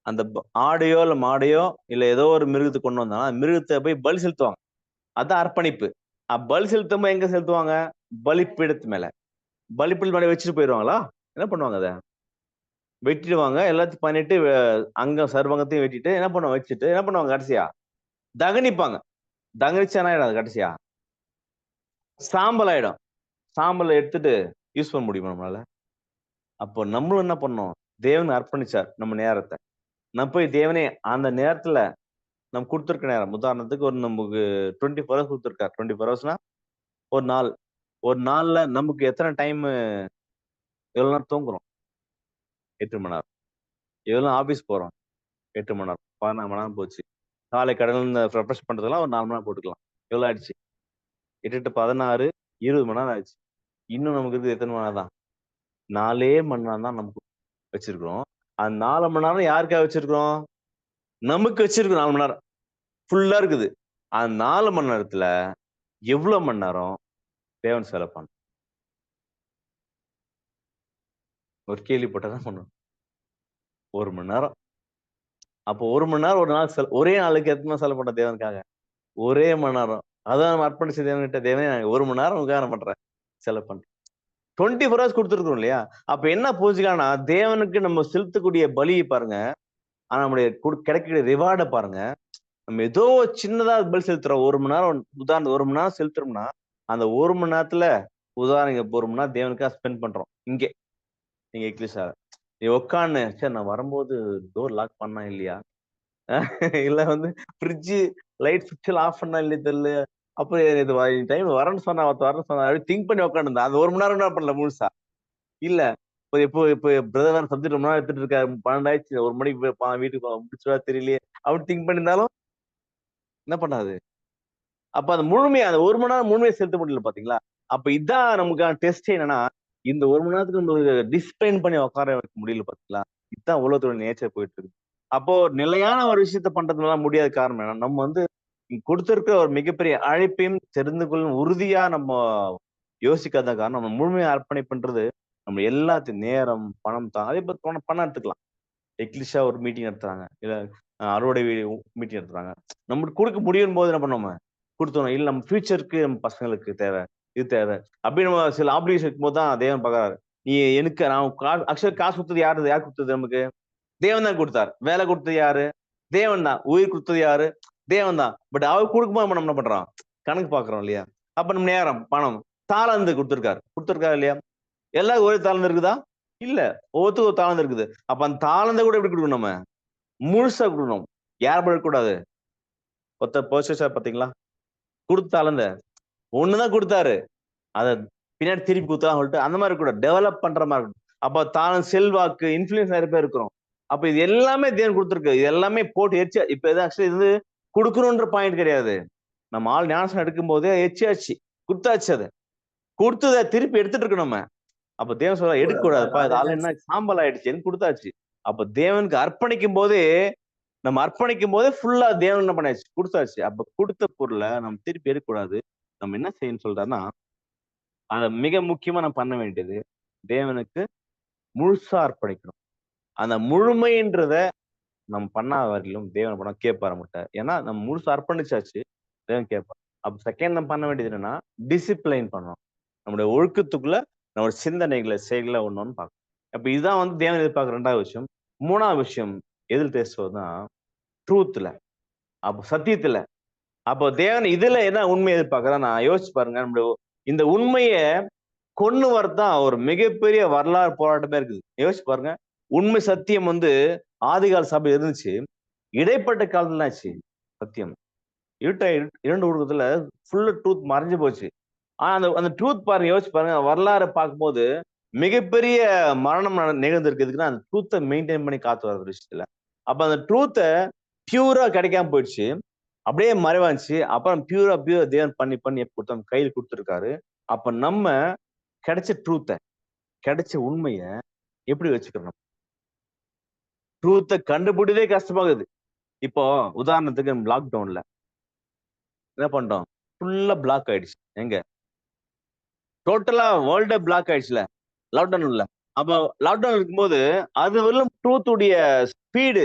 அந்த ஆடையோ இல்ல மாடையோ இல்ல ஏதோ ஒரு மிருகத்தை கொண்டு வந்தா மிருகத்தை போய் பலி செலுத்துவாங்க. அதான் அர்ப்பணிப்பு. பலி செலுத்தும்போது எங்க செலுத்துவாங்க? பலிப்பீடத்து மேல. பலிப்பீடம் மேல வச்சுட்டு போயிருவாங்களா? என்ன பண்ணுவாங்க அத? வெட்டிடுவாங்க. எல்லாத்தையும் பண்ணிட்டு அங்கம் சர்வங்கத்தையும் வெட்டிட்டு என்ன பண்ணுவாங்க? வச்சுட்டு என்ன பண்ணுவாங்க கடைசியா? தகனிப்பாங்க. தகனிச்சா என்ன ஆயிடும் அது கடைசியா? சாம்பல் ஆயிடும். சாம்பல எடுத்துட்டு யூஸ் பண்ண முடியுமா நம்மளால? அப்போ நம்மளும் என்ன பண்ணோம்? தேவன் அர்ப்பணிச்சார் நம்ம நேரத்த. நான் போய் தேவனே, அந்த நேரத்துல நம்ம குடுத்திருக்க நேரம். உதாரணத்துக்கு ஒரு நமக்கு 24 ஹவர்ஸ் குடுத்திருக்கார். 24 ஹவர்ஸ்னா ஒரு நாள். ஒரு நாள்ல நமக்கு எத்தன டைம், எவ்வளவு நேரம் தூங்குறோம்? 8 மணி நேரம். எவ்வளவு நேரம் ஆபீஸ் போறோம்? 8 மணி நேரம். 16 மணி நேரம் போச்சு. காலை கடன்ல ரெஃப்ரெஷ் பண்றதெல்லாம் ஒரு 4 மணி நேரம் போட்டுக்கலாம். எவ்வளவு ஆயிடுச்சு? 8 8 16 20 மணி நேரம் ஆயிடுச்சு. இன்னும் நமக்கு இருக்குது எத்தன மணி நேரம் தான்? 4 மணி நேரம் தான் நமக்கு வச்சிருக்கிறோம். அந்த 4 மணி நேரம் யாருக்காக வச்சிருக்கிறோம்? நமக்கு வச்சிருக்கிறோம் 4 மணி நேரம். ஃபுல்லா இருக்குது. அந்த 4 மணி நேரத்துல எவ்வளவு மணி நேரம் தேவன் செலவு பண்ணணும்? ஒரு கேள்வி போட்டா தான் பண்ணணும். 1 மணி நேரம். அப்போ 1 மணி நேரம் ஒரு நாள் ஒரே நாளுக்கு எத்தன செலவு பண்ண தேவனுக்காக? ஒரே மணி நேரம். அதான் நம்ம அர்ப்பணிச்ச தேவன்கிட்ட, தேவனே நான் 1 மணி நேரம் உனக்காக நான் பண்றேன். செலவு பண்றேன். 24 ஹவர்ஸ் குடுத்துருக்கோம் இல்லையா? அப்ப என்ன புரிஞ்சுக்கலாம்னா, தேவனுக்கு நம்ம செலுத்தக்கூடிய பலிய பாருங்க. ஆனா நம்முடைய கிடைக்கக்கூடிய ரிவார்ட பாருங்க. நம்ம ஏதோ சின்னதா பலி செலுத்துறோம். 1 மணி நேரம் உதாரணத்துக்கு 1 மணி நேரம் செலுத்துறோம்னா, அந்த 1 மணி நேரத்துல உதாரணத்துக்கு 1 மணி நேரம் தேவனுக்காக ஸ்பெண்ட் பண்றோம். இங்கே, நீங்க எக்லிஷால. நீ உட்கார்ந்து, சரி நான் வரும்போது டோர் லாக் பண்ணா இல்லையா? இல்ல வந்து ஃப்ரிட்ஜ் லைட் ஸ்விட்ச் ஆஃப் பண்ணா இல்லையா தெரியல. அப்புறம் இது டைம் வரேன்னு சொன்னா, ஒருத்தன் வரேன்னு சொன்னா, அப்படி திங்க் பண்ணி உட்காந்துருந்தேன். அது 1 மணி நேரம் என்ன பண்ணல முழுசா. இல்ல. இப்போ பிரதர் வேற சப்ஜெக்ட் ரொம்ப நேரம் எடுத்துட்டு இருக்காரு. 12 ஆயிடுச்சு. 1 மணிக்கு போய் வீட்டுக்கு முடிச்சுட்டா தெரியலையே. அப்படி திங்க் பண்ணியிருந்தாலும் என்ன பண்ணாது? அப்ப அது முழுமையா அந்த 1 மணி நேரம் முழுமையா செலுத்த முடியல பாத்தீங்களா? அப்ப இதான் நமக்கான டெஸ்ட் என்னன்னா, இந்த 1 மணி நேரத்துக்கு நம்மளுக்கு டிசிப்ளின் பண்ணி உட்கார வைக்க முடியல பாத்தீங்களா? இதுதான் உலகத்தோட நேச்சர் போயிட்டு இருக்கு. அப்போ நிலையான ஒரு விஷயத்த பண்றதுனால முடியாத காரணம் என்ன? நம்ம வந்து கொடுத்திருக்கிற ஒரு மிகப்பெரிய அழைப்பையும் தெரிந்து கொள்ளும் உறுதியா நம்ம யோசிக்காத காரணம், நம்ம முழுமையா அர்ப்பணிப்புன்றது நம்ம எல்லாத்தையும் நேரம், பணம் தான். அதே போல பணம் எடுத்துக்கலாம். எக்லிஷா ஒரு மீட்டிங் நடத்துறாங்க. இல்ல அறுவடை மீட்டிங் நடத்துறாங்க. நம்மளுக்கு குடுக்க முடியும் போது என்ன பண்ணுவோம் நம்ம? குடுத்துறோம். இல்ல நம்ம ஃபியூச்சருக்கு நம்ம பசங்களுக்கு தேவை. இது தேவை. அப்படின்னு நம்ம சில ஆப்ளிகேஷன் இருக்கும்போது தான் தேவன் பார்க்குறாரு. நீ எனக்கு நான் ஆக்சுவலா காசு குடுத்தது யாரு? யார் குடுத்தது நமக்கு? தேவன் தான் குடுத்தார். வேலை குடுத்தது யாரு? தேவன் தான். உயிர் குடுத்தது யாரு? தேவன் தான். பட் அவர் குடுக்கும்போது நம்ம என்ன பண்றோம்? கணக்கு பார்க்கிறோம் இல்லையா? அப்ப நம்ம நேரம், பணம், தாளந்து குடுத்திருக்காரு. குடுத்திருக்காரா இல்லையா? எல்லாருக்கும் ஒரே தாளந்து இருக்குதா? இல்ல. ஒவ்வொருத்தருக்கும் ஒரு தாளந்து இருக்குது. அப்ப அந்த தாளந்த கூட எப்படி குடுக்கணும் நம்ம? முழுசா குடுக்கணும். யார் கூடாது. ஒருத்தர் பொசஸர் பாத்தீங்களா? குடுத்த தாளந்த ஒண்ணுதான் குடுத்தாரு. அத பின்னாடி திருப்பி குடுத்தா சொல்லிட்டு அந்த மாதிரி கூட டெவலப் பண்ற மாதிரி இருக்கும். அப்ப தாளம், செல்வாக்கு, இன்ஃப்ளூயன்ஸ் நிறைய பேர் இருக்கிறோம். அப்ப இது எல்லாமே தேவன் குடுத்திருக்கு. இது எல்லாமே போட்டு எரிச்சு இப்ப இது ஆக்சுவலி இது குடுக்கணும்ன்ற பாயிண்ட் கிடையாது. நம்ம ஆள் ஞானஸ்நானம் எடுக்கும் போதே எரிச்சாச்சு. குடுத்தாச்சு அத. குடுத்தத திருப்பி எடுத்துட்டு இருக்கோம் நம்ம. அப்ப தேவன் சொல்றாரு, எடுக்க கூடாதுப்பா. இது ஆல்ரெடி சாம்பல் ஆயிடுச்சுன்னு குடுத்தாச்சு. அப்ப தேவனுக்கு அர்ப்பணிக்கும் போதே நம்ம அர்ப்பணிக்கும் போதே ஃபுல்லா தேவன் என்ன பண்ணியாச்சு? குடுத்தாச்சு. அப்ப குடுத்த பொருள நம்ம திருப்பி எடுக்கக்கூடாது. நம்ம என்ன செய்யணும்னு சொல்றாருன்னா, அத மிக முக்கியமா நம்ம பண்ண வேண்டியது, தேவனுக்கு முழுசா அர்ப்பணிக்கணும். அந்த முழுமைன்றத நம்ம பண்ணாத வரையிலும் தேவன் பண்ண கேட்பாரு நம்மகிட்ட. ஏன்னா நம்ம முழுசு அர்ப்பணிச்சாச்சு, தேவன் கேட்பார். அப்ப செகண்ட் நம்ம பண்ண வேண்டியது என்னன்னா, டிசிப்ளைன் பண்ணணும். நம்முடைய ஒழுக்கத்துக்குள்ள நம்முடைய சிந்தனைகளை செயல்களை ஒண்ணு பார்க்கணும். அப்ப இதுதான் வந்து தேவன் எதிர்பார்க்கிற 2வது விஷயம். 3வது விஷயம் எதில் பேசுவதுன்னா, ட்ரூத்ல, அப்போ சத்தியத்துல. அப்போ தேவன் இதுல என்ன உண்மை எதிர்பார்க்கிறா நான் யோசிச்சு பாருங்க. நம்முடைய இந்த உண்மைய கொண்டு வரதான் ஒரு மிகப்பெரிய வரலாறு போராட்டமே இருக்குது. யோசிச்சு பாருங்க. உண்மை சத்தியம் வந்து ஆதிகால சபை இருந்துச்சு. இடைப்பட்ட காலத்துல என்னாச்சு சத்தியம்? இரண்டு ஊடகத்துல ஃபுல்லா ட்ரூத் மறைஞ்சு போச்சு. ஆனா அந்த அந்த ட்ரூத் பாருங்க, யோசிச்சு பாருங்க. வரலாறு பார்க்கும்போது மிகப்பெரிய மரணம் நிகழ்ந்திருக்கு. எதுக்குன்னா அந்த ட்ரூத்தை மெயின்டைன் பண்ணி காத்து வர விஷயத்துல. அப்ப அந்த ட்ரூத்தை பியூரா கிடைக்காம போயிடுச்சு. அப்படியே மறைவாச்சு. அப்புறம் பியூரா தேவன் பண்ணி பண்ணி கொடுத்த கையில் கொடுத்துருக்காரு. அப்ப நம்ம கிடைச்ச ட்ரூத்தை, கிடைச்ச உண்மைய எப்படி வச்சுக்கணும்? ட்ரூத்தை கண்டுபிடிதே கஷ்டமாகுது. இப்போ உதாரணத்துக்கு லாக்டவுன்ல என்ன பண்றோம்? ஃபுல்லா பிளாக் ஆயிடுச்சு. எங்க? டோட்டலா வேர்ல்டே பிளாக் ஆயிடுச்சுல. லாக்டவுன்ல. அப்போ லாக்டவுன் இருக்கும்போது அது வெறும் ட்ரூத் உடைய ஸ்பீடு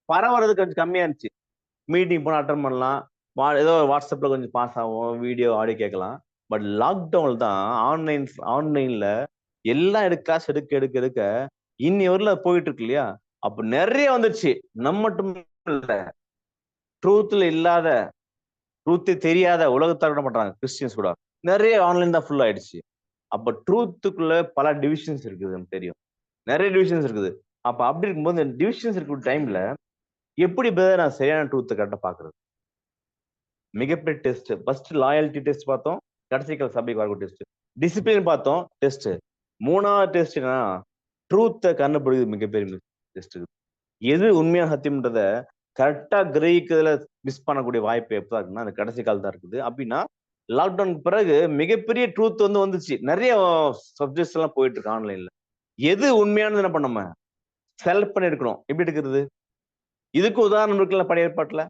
பரவுறது கொஞ்சம் கம்மியா இருந்துச்சு. மீட்டிங் போனா அட்டெண்ட் பண்ணலாம். ஏதோ வாட்ஸ்அப்ல கொஞ்சம் பாஸ் ஆகும். வீடியோ, ஆடியோ கேட்கலாம். பட் லாக்டவுன் தான் ஆன்லைன்ல எல்லாம் கிளாஸ் எடுக்க இன்னி வரல போயிட்டு இருக்கு இல்லையா? அப்ப நிறைய வந்துருச்சு. நம்ம மட்டும் இல்ல. ட்ரூத்ல இல்லாத, ட்ரூத்தே தெரியாத உலகத்தார் என்ன பண்றாங்க? கிறிஸ்டியன்ஸ் கூட நிறைய ஆன்லைன் தான் ஃபுல் ஆயிடுச்சு. அப்ப ட்ரூத்துக்குள்ள பல டிவிஷன்ஸ் இருக்குது நமக்கு தெரியும். நிறைய டிவிஷன்ஸ் இருக்குது. அப்ப அப்படி இருக்கும்போது இந்த டிவிஷன்ஸ் இருக்கிற டைம்ல எப்படி பிரதர் நான் சரியான ட்ரூத் கரெக்டா பாக்குறது? மிகப்பெரிய டெஸ்ட். ஃபர்ஸ்ட் லாயல்டி டெஸ்ட் பார்த்தோம். கடைசிக்கால சபைக்கு வரக்கூடிய டெஸ்ட். டிசிப்ளின் பார்த்தோம். டெஸ்ட். 3வது டெஸ்ட் என்னன்னா, ட்ரூத்த கண்டுபிடிக்கிறது மிகப்பெரிய டெஸ்ட். எது உண்மையான சத்தியம்ன்றத கரெக்டா கிரகிக்கிறதுல மிஸ் பண்ணக்கூடிய வாய்ப்பு எப்பதான் இருக்குன்னா, அந்த கடைசி காலம் தான் இருக்குது. அப்படின்னா லாக்டவுனுக்கு பிறகு மிகப்பெரிய ட்ரூத் வந்துச்சு. நிறைய சப்ஜெக்ட்ஸ் எல்லாம் போயிட்டு இருக்கு ஆன்லைன்ல. எது உண்மையானது என்ன பண்ண நம்ம செலக்ட் பண்ணி எடுக்கணும். எப்படி எடுக்கிறது? இதுக்கு உதாரணம் இருக்குல்ல பழைய ஏற்பாட்டுல.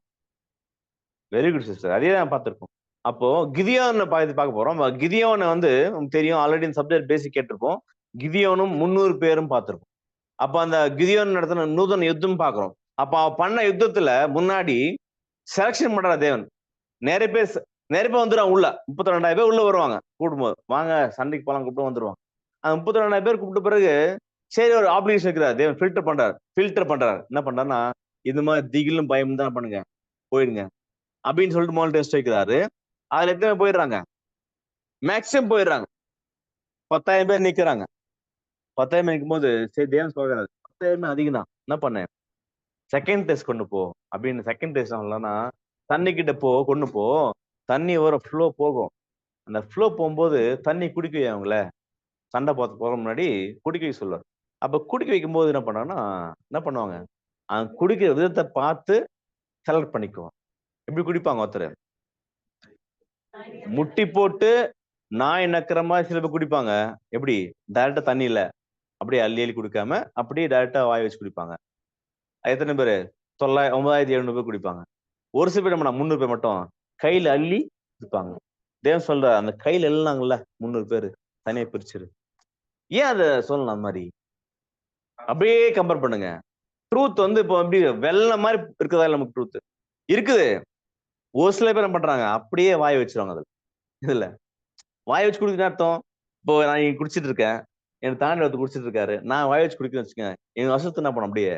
Very good sister. அதே தான் பார்த்திருக்கோம். அப்போ கிதியோனை பார்க்க போறோம். கிதியோனை வந்து உங்களுக்கு தெரியும், ஆல்ரெடி இந்த சப்ஜெக்ட் பேசிக் கேட்டிருப்போம். கிதியோனும் 300 பேரும் பார்த்திருப்போம். அப்ப அந்த கிதியோன் நடத்தின நூதன யுத்தம் பார்க்கிறோம். அப்ப அவன் பண்ண யுத்தத்துல முன்னாடி செலக்ஷன் பண்ற தேவன். நிறைய பேர் வந்துருவாங்க உள்ள. 32,000 பேர் உள்ள வருவாங்க. கூடும்போது வாங்க சண்டைக்கு போலாம் கூப்பிட்டு வந்துருவாங்க. அந்த 32,000 பேர் கூப்பிட்ட பிறகு சரி ஒரு ஆப்ளிகேஷன் இருக்கிறார். தேவன் ஃபில்டர் பண்றாரு. என்ன பண்றாருன்னா, இது மாதிரி திகிலும் பயம் தான் பண்ணுங்க. போயிடுங்க. அப்படின்னு சொல்லிட்டு முதல் டெஸ்ட் வைக்கிறாரு. அதுல எத்தனை பேர் போயிடுறாங்க? மேக்ஸிமம் போயிடுறாங்க. 10,000 பேர் நிக்கிறாங்க. 10,000 நிக்கும்போது சரி தேவன் சொல்றாரு, 10,000 அதிகம் தான். என்ன பண்ணேன்? செகண்ட் டெஸ்ட் கொண்டு போ அப்படின்னு. செகண்ட் டெஸ்ட் சொல்லலாம்னா, தண்ணி கிட்ட கொண்டு போ. தண்ணி வர ஃப்ளோ போகும். அந்த ஃப்ளோ போகும்போது தண்ணி குடிக்க வை அவங்கள. சண்டை போற முன்னாடி குடிக்க வைக்க சொல்லுவார். அப்ப குடிக்க வைக்கும்போது என்ன பண்ணாங்கன்னா, என்ன பண்ணுவாங்க? குடிக்கிற விதத்தை பார்த்து செலக்ட் பண்ணிக்குவோம். எப்படி குடிப்பாங்க ஒருத்தர்? முட்டி போட்டு நாய் நக்கிற மாதிரி சில பேர் குடிப்பாங்க. எப்படி? டைரக்டா தண்ணி இல்ல. அப்படியே அள்ளி அள்ளி குடிக்காம, அப்படியே டைரக்டா வாய் வச்சு குடிப்பாங்க. எத்தனை பேரு? 9,700 பேர் குடிப்பாங்க. ஒரு சில பேர் என்ன 300 பேர் மட்டும் கையில அள்ளி குடிப்பாங்க. தேவன் சொல்றார், அந்த கையில எல்லாம் 300 பேரு தனியா பிரிச்சிரு. ஏன் அத சொல்லணும் அந்த மாதிரி? அப்படியே கம்பேர் பண்ணுங்க. ட்ரூத் வந்து இப்போ எப்படி வெள்ளம் மாதிரி இருக்குதா நமக்கு ட்ரூத் இருக்குது. ஒரு சில பேர் என்ன பண்றாங்க? அப்படியே வாய் வச்சிருவாங்க அதுல. இதுல வாய் வச்சு குடிக்கிறது அர்த்தம். இப்போ நான் இங்க குடிச்சிட்டு இருக்கேன். எனக்கு தாண்டி ஒருத்தர் குடிச்சிட்டு இருக்காரு. நான் வாய் வச்சு குடிக்கிறேன்னு வச்சுக்கோங்க. எங்க வருஷத்து என்ன பண்ணும் அப்படியே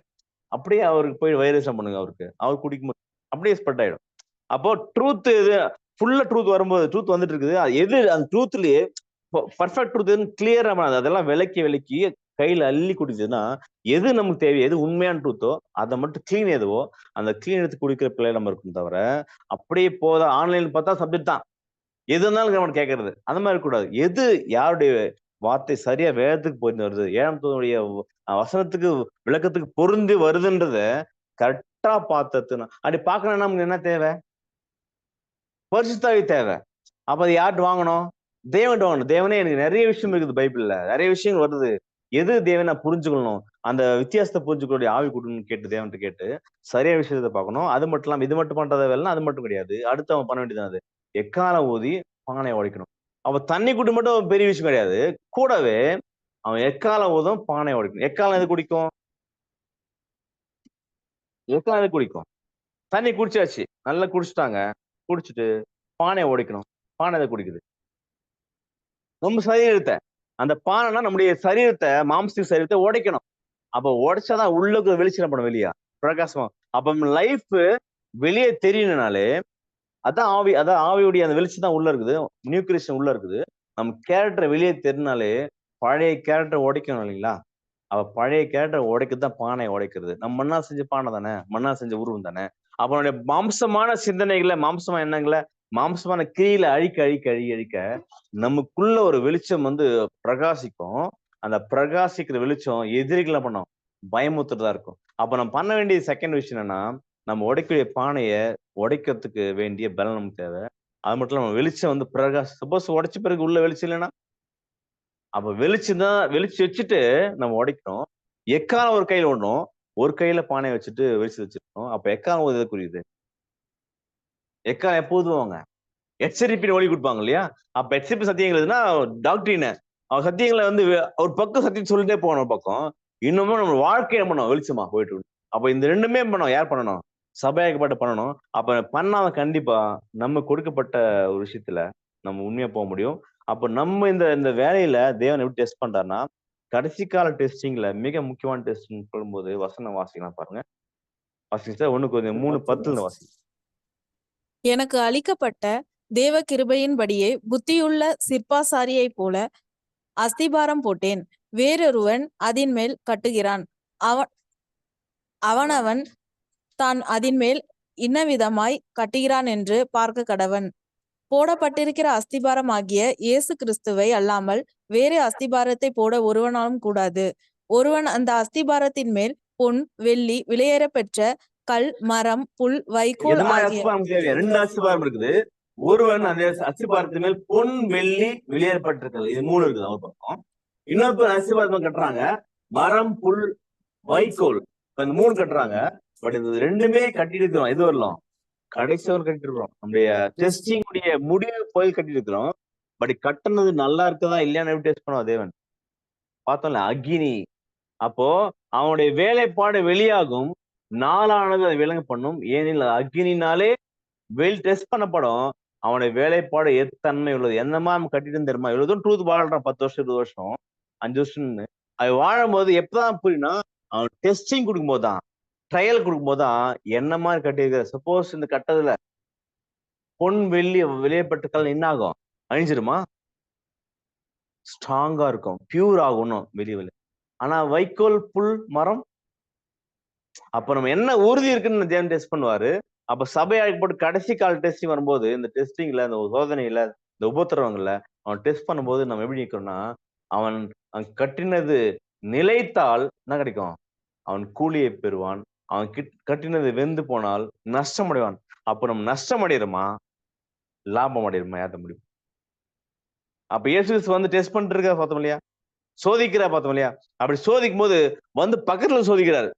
அப்படியே அவருக்கு போய் வைரஸ் பண்ணுங்க அவருக்கு. அவர் குடிக்கும்போது அப்படியே ஸ்ப்ரெட் ஆயிடும். அப்போ ட்ரூத் இது ஃபுல்லா ட்ரூத் வரும்போது ட்ரூத் வந்துட்டு இருக்குது. எது அந்த ட்ரூத்லயே பர்ஃபெக்ட் ட்ரூத் கிளியரா அதெல்லாம் விலக்கி கையில அள்ளி குடிச்சதுன்னா எது நமக்கு தேவை, எது உண்மையான ட்ரூத்தோ அதை மட்டும் கிளீன் எதுவோ அந்த கிளீன் எடுத்து குடிக்கிற பிள்ளை நம்ம இருக்கும் தவிர அப்படியே போதா ஆன்லைன்ல பார்த்தா சப்ஜெக்ட் தான் எது இருந்தாலும் கவனம் கேட்கறது அந்த மாதிரி இருக்கக்கூடாது. எது யாருடைய வார்த்தை சரியா வேதத்துக்கு பொருந்தி வருது, ஏழாமத்துடைய வசனத்துக்கு விளக்கத்துக்கு பொருந்தி வருதுன்றத கரெக்டா பார்த்ததுன்னா அப்படி பார்க்கணும்னா நமக்கு என்ன தேவை? பரிசுத்தாவி தேவை. அப்ப அது யார்கிட்ட வாங்கணும்? தேவன்கிட்ட வாங்கணும். தேவனே எனக்கு நிறைய விஷயம் இருக்குது பைபிள்ல, நிறைய விஷயங்கள் வருது. எது தேவன் நான் புரிஞ்சுக்கணும், அந்த வித்தியாசத்தை புரிஞ்சுக்கூடிய ஆவி கொடுன்னு கேட்டு தேவன்கிட்ட கேட்டு சரியா விஷயத்தை பார்க்கணும். அது மட்டும் இல்லாம இது மட்டும் பண்றத வேலைன்னா அது மட்டும் கிடையாது. அடுத்து அவன் பண்ண வேண்டியது அது எக்காலம் ஊதி பானையை உடைக்கணும். அவன் தண்ணி குடி மட்டும் பெரிய விஷயம் கிடையாது. கூடவே அவன் எக்காலம் ஊதும் பானையை உடைக்கணும். எக்காலம் எது குடிக்கும்? எக்காலம் எதை குடிக்கும்? தண்ணி குடிச்சாச்சு, நல்லா குடிச்சிட்டாங்க. குடிச்சிட்டு பானையை உடைக்கணும். பானை எதை குடிக்குது? நம்ம சரீரத்தை. அந்த பானைனா நம்முடைய சரீரத்தை, மாம்ச சரீரத்தை உடைக்கணும். அப்ப உடைச்சாதான் உள்ளுக்கு வெளிச்சம் பண்ணும் வெளியா பிரகாசமா. அப்ப லைஃப் வெளியே தெரியணும்னாலே அதான் ஆவி, அதான் ஆவியுடைய அந்த வெளிச்சம் தான் உள்ள இருக்குது. நியூ கிரியேஷன் உள்ள இருக்குது. நம்ம கேரக்டர் வெளியே தெரினாலே பழைய கேரக்டர் உடைக்கணும் இல்லைங்களா? அப்ப பழைய கேரக்டர் உடைக்கிறது தான் பானையை உடைக்கிறது. நம்ம மண்ணா செஞ்ச பானை தானே, மண்ணா செஞ்ச உருவம் தானே. அப்ப நம்முடைய மாம்சமான சிந்தனைகளை, மாம்சமான எண்ணங்களை, மாம்சமான கிரியில அழிக்க அழிக்க அழிக்க அழிக்க நமக்குள்ள ஒரு வெளிச்சம் வந்து பிரகாசிக்கும். அந்த பிரகாசிக்கிற வெளிச்சம் எதிரிகளை பண்ணும், பயமுத்துறதா இருக்கும். அப்ப நம்ம பண்ண வேண்டிய செகண்ட் விஷயம் என்னன்னா, நம்ம உடைக்கக்கூடிய பானையை உடைக்கிறதுக்கு வேண்டிய பலம் நமக்கு தேவை. அது மட்டும் இல்லாம வெளிச்சம் வந்து சப்போஸ் உடைச்ச பிறகு உள்ள வெளிச்சம் இல்லைன்னா, அப்ப வெளிச்சம் தான், வெளிச்சம் வச்சுட்டு நம்ம உடைக்கணும். எக்காலம் ஒரு கையில விடணும், ஒரு கையில பானையை வச்சுட்டு வெளிச்சம் வச்சிருக்கணும். அப்ப எக்காலம் எதை குறியுது? எக்காலம் எப்போ ஊதுவாங்க? எச்சரிப்பின் ஒலி கொடுப்பாங்க இல்லையா? அப்ப எச்சரிப்பு சத்தியங்கள்னா டாக்டரின். சத்தியங்களை வந்து ஒரு பக்கம் சத்தியம் சொல்லிட்டே போகணும் ஒரு பக்கம். இன்னமும் நம்ம வாழ்க்கையை பண்ணணும் வெளிச்சமா போயிட்டு இருக்கணும். அப்ப இந்த ரெண்டுமே பண்ணணும். யார் பண்ணணும்? சபையாக்கப்பட்ட பண்ணணும். அப்ப பண்ணாம கண்டிப்பா நம்ம கொடுக்கப்பட்ட ஒரு விஷயத்துல நம்ம உண்மையா போக முடியும். அப்ப நம்ம இந்த இந்த வேலையில தேவன் எப்படி டெஸ்ட் பண்றாருன்னா, கடைசி கால டெஸ்டிங்ல மிக முக்கியமான டெஸ்டிங் சொல்லும்போது வசனம் வாசிக்கலாம் பாருங்க. வாசிச்சா 1 Corinthians 3:10 வாசி. எனக்கு அளிக்கப்பட்ட தேவ கிருபையின்படியே புத்தியுள்ள சிற்பாசாரியைப் போல அஸ்திபாரம் போட்டேன். வேறொருவன் அதின்மேல் கட்டுகிறான். அவனவன் தான் அதின்மேல் இன்னவிதமாய் கட்டுகிறான் என்று பார்க்க கடவன். போடப்பட்டிருக்கிற அஸ்திபாரம் ஆகிய இயேசு கிறிஸ்துவை அல்லாமல் வேறு அஸ்திபாரத்தை போட ஒருவனாலும் கூடாது. ஒருவன் அந்த அஸ்திபாரத்தின் மேல் பொன், வெள்ளி, விலையேற பெற்ற கல், மரம், புல், வைக்கோல் எது மாதிரி ஆகிய அஸ்திபாரம் தேவையா? 2 அஸ்திபாரம் இருக்குது. ஒருவன் அந்த அஸ்திபாரத்தின் மேல் பொன், வெள்ளி வெளியேறப்பட்டிருக்கிறது. இது 3 இருக்குது ஒரு பக்கம். இன்னொரு பேர் அஸ்திபாரத்தை கட்டுறாங்க. மரம், புல், வைக்கோல். இந்த 3 கட்டுறாங்க. பட் இது 2மே கட்டி இருக்கிறோம். எது வரலாம்? கடைசி வரை கட்டிட்டு இருக்கிறோம். நம்முடைய டெஸ்டிங் உடைய முடிவு போய் கட்டி இருக்கிறோம். பட் கட்டுனது நல்லா இருக்குதா இல்லையான்னு எப்படி டெஸ்ட் பண்ணுவா தேவன்? பார்த்தோம்ல அக்னி. அப்போ அவனுடைய வேலைப்பாடு வெளியாகும், நாளானது அதை விளங்க பண்ணும். ஏனில் அக்னினாலே டெஸ்ட் பண்ணப்படும். அவனுடைய வேலைப்பாடு எத்தன்மை உள்ளது, என்னமா நம்ம கட்டிட்டு தெரியுமா? இவ்வளவு தூரம் ட்ரூத் வாழ்றான், 10 வருஷம் 20 வருஷம் 5 வருஷம்னு. அது வாழும்போது எப்பதான் புரியும்னா, அவன் டெஸ்டிங் கொடுக்கும்போது தான், ட்ரையல் கொடுக்கும்போது தான் என்ன மாதிரி கட்டியிருக்க. சப்போஸ் இந்த கட்டத்துல பொன், வெள்ளி விளையப்பட்டுக்கள் என்ன ஆகும்? அழிஞ்சிருமா? ஸ்ட்ராங்கா இருக்கும், பியூர் ஆகணும் வெளியே. ஆனா வைக்கோல், புல், மரம், அப்ப நம்ம என்ன உறுதி இருக்குன்னு தேவன் டெஸ்ட் பண்ணுவாரு. அப்ப சபையாக்கு போட்டு கடைசி கால டெஸ்டிங் வரும்போது, இந்த டெஸ்டிங்ல, இந்த சோதனையில, இந்த உபத்திரவங்கள்ல அவன் டெஸ்ட் பண்ணும்போது நம்ம எப்படி நிக்கிறோம்னா, அவன் கட்டினது நிலைத்தால் என்ன கிடைக்கும்? அவன் கூலியை பெறுவான். அவன் கட்டினது வெந்து போனால் நஷ்டம் அடைவான். அப்ப நம்ம நஷ்டம் அடைகிறோமா, லாபம் அடைகிறோமா? ஏத்த முடியும். அப்ப இயேசு வந்து டெஸ்ட் பண்ணிட்டு இருக்க பார்த்தோம் இல்லையா? சோதிக்கிறா பார்த்தோம் இல்லையா? அப்படி சோதிக்கும் போது வந்து பக்கத்துல சோதிக்கிறாரு.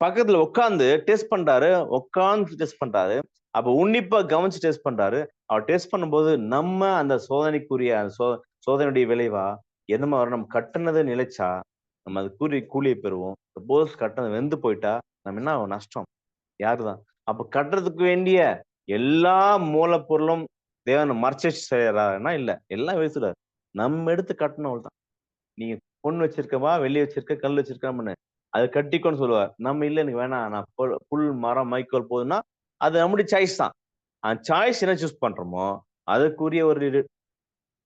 பக்கத்துல உட்கார்ந்து டெஸ்ட் பண்றாரு. உட்கார்ந்து டெஸ்ட் பண்றாரு. அப்ப உன்னிப்பா கவனிச்சு டெஸ்ட் பண்றாரு. அவர் டெஸ்ட் பண்ணும்போது நம்ம அந்த சோதனைக்குரிய சோதனையுடைய விளைவா என்னமா வரும்? நம்ம கட்டுனது நிலைச்சா நம்ம அது கூலியை பெறுவோம். சப்போஸ் கட்டுனது வெந்து போயிட்டா நம்ம என்ன ஆகும்? நஷ்டம். யாருதான்? அப்ப கட்டுறதுக்கு வேண்டிய எல்லா மூலப்பொருளும் தேவன் மறைச்சு செய்யறாருன்னா இல்ல, எல்லாம் பேசுறாரு. நம்ம எடுத்து கட்டணும் தான். நீங்க பொண்ணு வச்சிருக்கவா, வெள்ளி வச்சிருக்க, கல் வச்சிருக்காமன்னு அதை கட்டிக்கோன்னு சொல்லுவார். நம்ம இல்ல, எனக்கு வேணாம், நான் புல், மரம், மைக்கோல் போதுன்னா அது நம்முடைய சாய்ஸ் தான். அந்த சாய்ஸ் என்ன சூஸ் பண்றோமோ அதுக்குரிய ஒரு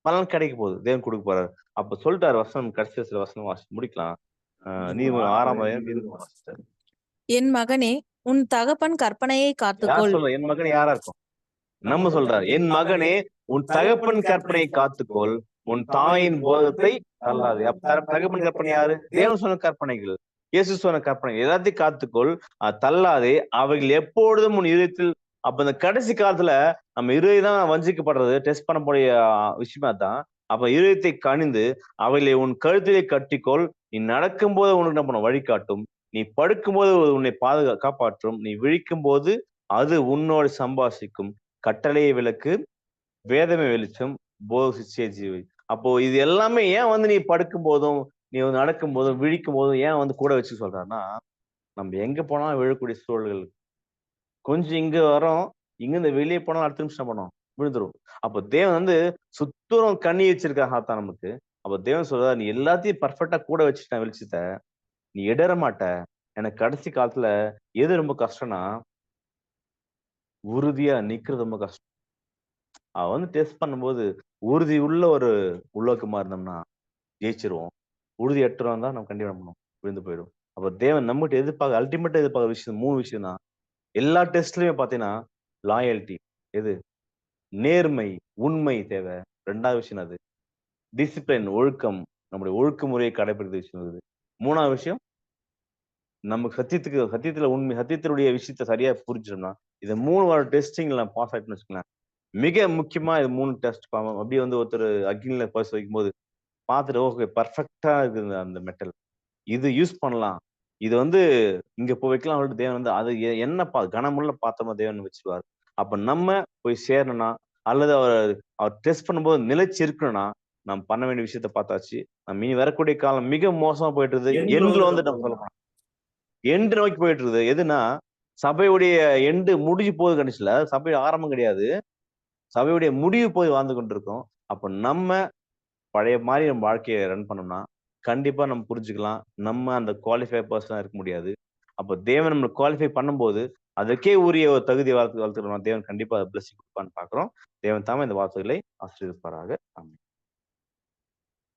பலன் கிடைக்க போகுது, தேவன் கொடுக்க போறாரு. அப்ப சொல்லிட்டாரு வசனம், கடைசி சில வசனம் வாசி முடிக்கலாம். நீதிமொழி 6ஆம் அதிகாரம். என் மகனே, உன் தகப்பன் கற்பனையை யார் காத்துக்கொள். சொல்ற? என் மகன் யாரா இருக்கும்? நம்ம சொல்றாரு, என் மகனே உன் தகப்பன் கற்பனையை காத்துக்கொள், உன் தாயின் போதத்தை தள்ளாது. அப்ப தகப்பன் கற்பனை யாரு? தேவன் சொன்ன கற்பனைகள், இயேசு சொன்ன கற்பனைகள் எல்லாத்தையும் காத்துக்கொள், தள்ளாதே. அவைகள் எப்பொழுதும் உன் இதயத்தில். அப்ப இந்த கடைசி காலத்துல நம்ம இருதயம் தான் வஞ்சிக்கப்படுறது, டெஸ்ட் பண்ணக்கூடிய விஷயமா தான். அப்ப இருதயத்தை கணிந்து அவைகளை உன் கழுத்திலே கட்டிக்கொள். நீ நடக்கும் போது உனக்கு என்ன பண்ணும்? வழிகாட்டும். நீ படுக்கும் போது உன்னை காப்பாற்றும். நீ விழிக்கும் போது அது உன்னோடு சம்பாஷிக்கும். கட்டளையை விளக்கு, வேதமே வெளிச்சம், போத சிச்சை ஜீவி. அப்போ இது எல்லாமே ஏன் வந்து நீ படுக்கும் போதும், நீ நடக்கும் போதும், விழிக்கும் போதும் ஏன் வந்து கூட வச்சு சொல்றான்னா, நம்ம எங்க போனாலும் விழக்கூடிய சூழல்கள். கொஞ்சம் இங்க வரோம், இங்கிருந்து வெளிய போனாலும் அடுத்த நிமிஷம் என்ன பண்ணும்? விழுந்துரும். அப்ப தேவன் வந்து சுத்தூரம் கண்ணி வச்சிருக்கார் ஆத்தான் நமக்கு. அப்ப தேவன் சொல்றார், "நீ எல்லாத்தையும் பெர்ஃபெக்ட்டா கூட வச்சுட்டேன் வெளிச்சத்த. நீ இடற மாட்ட. எனக்கு கடைசி காலத்துல எது ரொம்ப கஷ்டம்னா, உறுதியா நிக்கிறது ரொம்ப கஷ்டம்." அவன் வந்து டெஸ்ட் பண்ணும்போது, உறுதி உள்ள ஒரு உலோகமா இருந்தோம்னா ஜெயிச்சுருவோம். உறுதியற்றவா இருந்தா நம்ம கண்டிப்பா என்ன பண்ணுவோம்? விழுந்து போயிடும். அப்ப தேவன் நம்மகிட்ட எதிர்பார்க்க அல்டிமேட்டா எதிர்பார்க்கிற விஷயம் 3 விஷயம் தான். எல்லா டெஸ்ட்லயுமே பார்த்தீங்கன்னா, லாயல்டி எது? நேர்மை, உண்மை தேவை. 2வது விஷயம் அது. டிசிப்ளின் ஒழுக்கம். நம்முடைய ஒழுக்க முறையை கடைபிடிக்கிற விஷயம் இருக்குது. 3வது விஷயம், நமக்கு சத்தியத்துல உண்மை சத்தியத்தினுடைய விஷயத்த சரியா புரிஞ்சுட்டோம்னா, இந்த 3 டெஸ்டிங்ல பாஸ் ஆயிட்டோம்னு வச்சுக்கோங்களேன். மிக முக்கியமா இது 3 டெஸ்ட் அப்படியே வந்து ஒருத்தர் அக்னில வைக்கும்போது பார்த்துட்டு ஓகே பெர்ஃபெக்ட்டா இருக்குது அந்த மெட்டல். இது யூஸ் பண்ணலாம். இது வந்து இங்க போய் வைக்கலாம் சொல்லிட்டு தேவன் வந்து அது என்ன கனமுள்ள பாத்திரமா தேவன் வச்சுருவாரு. அப்ப நம்ம போய் சேரணும்னா, அல்லது அவர் டெஸ்ட் பண்ணும்போது நிலைச்சு இருக்கணும்னா, நம்ம பண்ண வேண்டிய விஷயத்த பார்த்தாச்சு. நம்ம இனி வரக்கூடிய காலம் மிக மோசமா போயிட்டு இருக்குது. எண்ட்ல எண்ட்ல வந்துட்டோம் வந்து நம்ம பாருங்க. சொல்லலாம். எண்ட் நோக்கி போயிட்டு இருக்குது. எதுனா, சபையுடைய எண்ட் முடிஞ்சு போகுது கடைசில. சபையோட ஆரம்பம் கிடையாது. சபையுடைய முடிவு போய் வாழ்ந்து கொண்டிருக்கோம். அப்ப நம்ம பழைய மாரி நம்ம வாழ்க்கைய ரன் பண்ணோம்னா, கண்டிப்பா நம்ம புரிஞ்சுக்கலாம். நம்ம அந்த குவாலிஃபை பெர்சனா இருக்க முடியாது. அப்ப தேவன் நம்மள குவாலிஃபை பண்ணும்போது, அதற்கே உரிய ஒரு தகுதிய வளர்த்துக்கணும். தேவன் கண்டிப்பா பிளெஸ்ஸிங் குடுப்பார்ன்னு பார்க்கிறோம். தேவன் தாமே இந்த வார்த்தைகளை ஆசீர்வதிப்பாராக. ஆமென்.